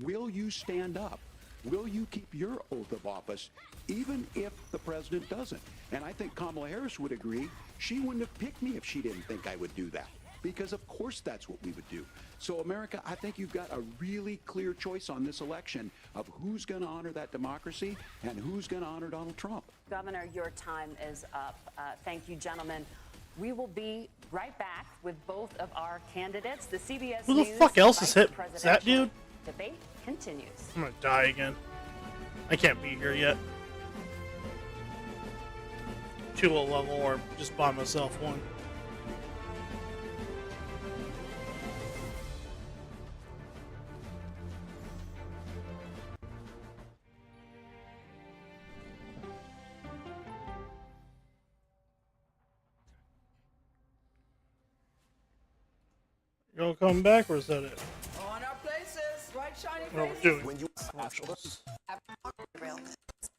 Will you stand up? Will you keep your oath of office, even if the president doesn't? And I think Kamala Harris would agree. She wouldn't have picked me if she didn't think I would do that, because of course that's what we would do. So America, I think you've got a really clear choice on this election of who's going to honor that democracy and who's going to honor Donald Trump. Governor, your time is up. Thank you, gentlemen. We will be right back with both of our candidates. The CBS Who the News fuck else is Vice hit? Is that Presidential dude? Debate continues. I'm gonna die again. I can't be here yet. 2 a level or just by myself 1. You gonna come back or is that it? On our places, right, shiny What are we faces. doing? When you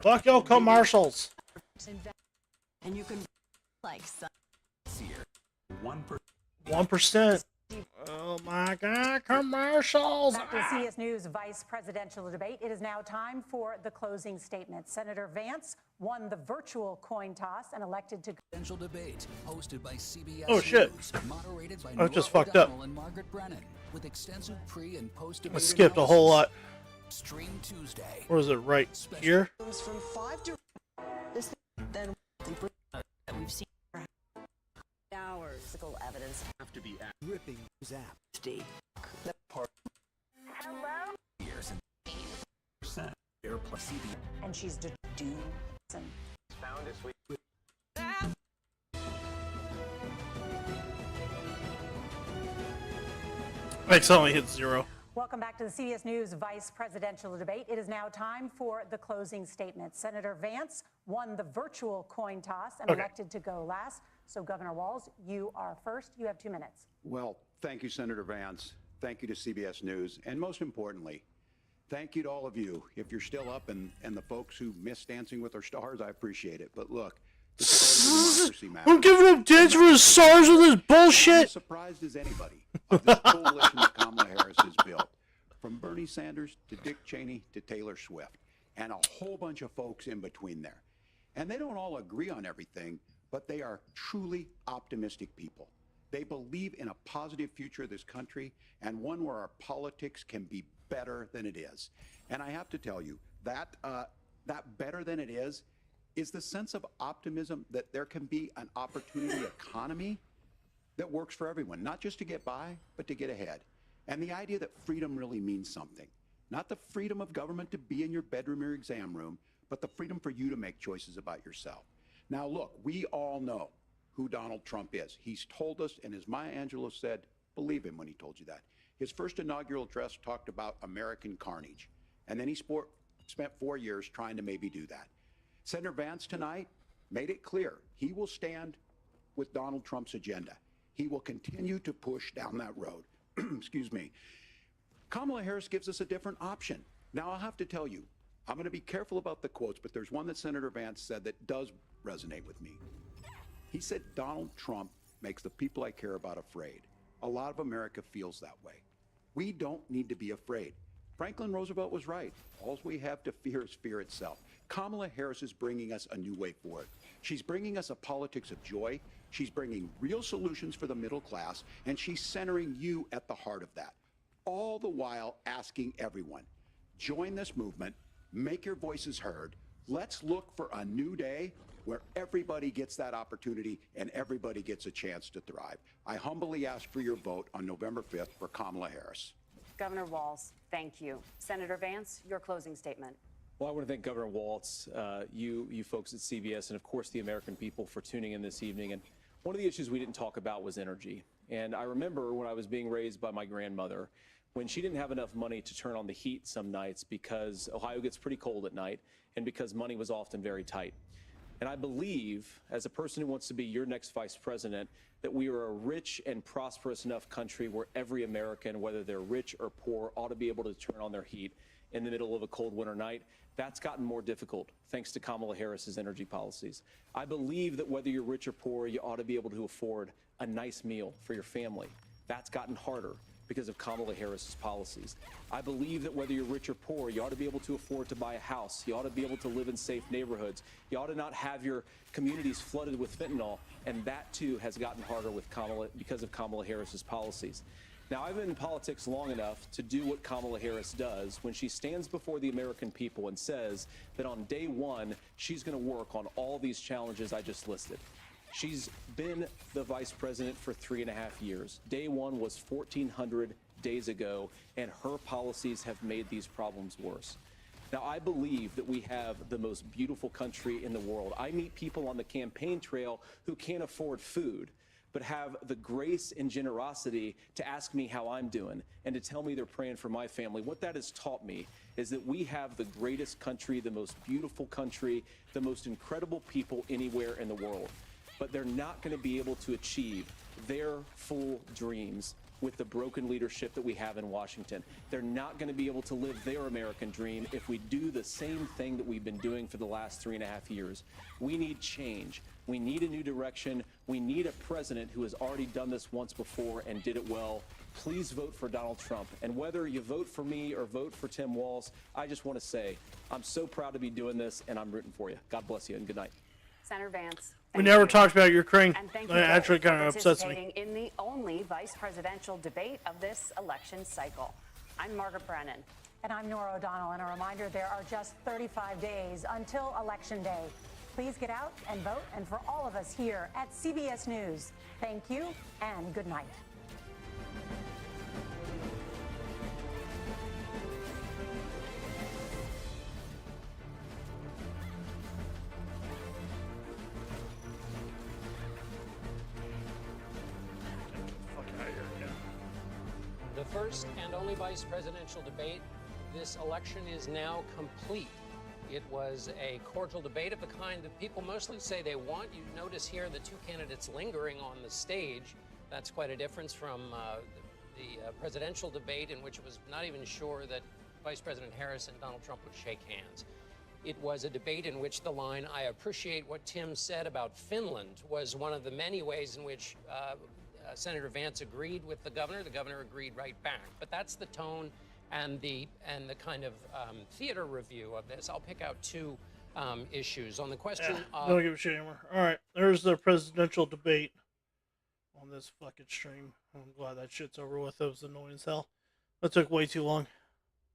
Fuck your commercials. And you can like some 1%. Oh my god, commercials! Back to the CBS News Vice Presidential Debate. It is now time for the closing statement. Senator Vance won the virtual coin toss and elected to Presidential debate hosted by CBS Oh, shit. News, moderated by I just Norah fucked up. O'Donnell and Margaret Brennan, with extensive pre and post I debate skipped a whole lot. Stream Tuesday. Or is it right here? goes from 5 to this then that we've seen for hours. Physical evidence Have to be Ripping Zap. state. Years and airplane CBS. and she's to do. I accidentally hit 0. Welcome back to the CBS News Vice Presidential Debate. It is now time for the closing statement. Senator Vance won the virtual coin toss and Okay. elected to go last. So, Governor Walz, you are first. You have 2 minutes. Well, thank you, Senator Vance. Thank you to CBS News. And most importantly, thank you to all of you. If you're still up and the folks who miss Dancing with Our Stars, I appreciate it. But look, the support of democracy matters. I'm giving up Dancing with the Stars with this I'm as bullshit! surprised as anybody of this coalition that Kamala Harris has built. From Bernie Sanders to Dick Cheney to Taylor Swift, and a whole bunch of folks in between there. And they don't all agree on everything, but they are truly optimistic people. They believe in a positive future of this country and one where our politics can be better than it is. And I have to tell you, that better than it is the sense of optimism that there can be an opportunity economy that works for everyone, not just to get by, but to get ahead. And the idea that freedom really means something. Not the freedom of government to be in your bedroom or exam room, but the freedom for you to make choices about yourself. Now, look, we all know who Donald Trump is. He's told us, and as Maya Angelou said, believe him when he told you that. His first inaugural address talked about American carnage. And then he spent 4 years trying to maybe do that. Senator Vance tonight made it clear he will stand with Donald Trump's agenda. He will continue to push down that road. Excuse me. Kamala Harris gives us a different option. Now, I'll have to tell you, I'm going to be careful about the quotes, but there's one that Senator Vance said that does resonate with me. He said Donald Trump makes the people I care about afraid. A lot of America feels that way. We don't need to be afraid. Franklin Roosevelt was right. All we have to fear is fear itself. Kamala Harris is bringing us a new way forward. She's bringing us a politics of joy. She's bringing real solutions for the middle class, and she's centering you at the heart of that. All the while asking everyone, join this movement, make your voices heard. Let's look for a new day where everybody gets that opportunity and everybody gets a chance to thrive. I humbly ask for your vote on November 5th for Kamala Harris. Governor Walz, thank you. Senator Vance, your closing statement. Well, I want to thank Governor Walz, you folks at CBS, and of course the American people for tuning in this evening. And one of the issues we didn't talk about was energy. And I remember when I was being raised by my grandmother, when she didn't have enough money to turn on the heat some nights because Ohio gets pretty cold at night and because money was often very tight. And I believe, as a person who wants to be your next vice president, that we are a rich and prosperous enough country where every American, whether they're rich or poor, ought to be able to turn on their heat in the middle of a cold winter night. That's gotten more difficult thanks to Kamala Harris's energy policies. I believe that whether you're rich or poor, you ought to be able to afford a nice meal for your family. That's gotten harder because of Kamala Harris's policies. I believe that whether you're rich or poor, you ought to be able to afford to buy a house. You ought to be able to live in safe neighborhoods. You ought to not have your communities flooded with fentanyl. And that too has gotten harder with because of Kamala Harris's policies. Now, I've been in politics long enough to do what Kamala Harris does when she stands before the American people and says that on day one, she's going to work on all these challenges I just listed. She's been the vice president for 3.5 years. Day one was 1,400 days ago, and her policies have made these problems worse. Now, I believe that we have the most beautiful country in the world. I meet people on the campaign trail who can't afford food, but have the grace and generosity to ask me how I'm doing and to tell me they're praying for my family. What that has taught me is that we have the greatest country, the most beautiful country, the most incredible people anywhere in the world. But they're not going to be able to achieve their full dreams with the broken leadership that we have in Washington. They're not going to be able to live their American dream if we do the same thing that we've been doing for the last 3.5 years. We need change. We need a new direction. We need a president who has already done this once before and did it well. Please vote for Donald Trump. And whether you vote for me or vote for Tim Walz, I just want to say I'm so proud to be doing this, and I'm rooting for you. God bless you, and good night. Senator Vance. We never talked about Ukraine. And thank That you actually both for kind of upsets me. participating in the only vice presidential debate of this election cycle. I'm Margaret Brennan. And I'm Nora O'Donnell. And a reminder, there are just 35 days until Election Day. Please get out and vote. And for all of us here at CBS News, thank you and good night. The first and only vice presidential debate. This election is now complete. It was a cordial debate of the kind that people mostly say they want. You notice here the two candidates lingering on the stage. That's quite a difference from the presidential debate, in which it was not even sure that Vice President Harris and Donald Trump would shake hands. It was a debate in which the line, "I appreciate what Tim said about Finland," was one of the many ways in which Senator Vance agreed with the governor. The governor agreed right back. But that's the tone and the kind of theater review of this. I'll pick out two issues. On the question of... Don't give a shit anymore. All right, there's the presidential debate on this fucking stream. I'm glad that shit's over with. It was annoying as hell. That took way too long.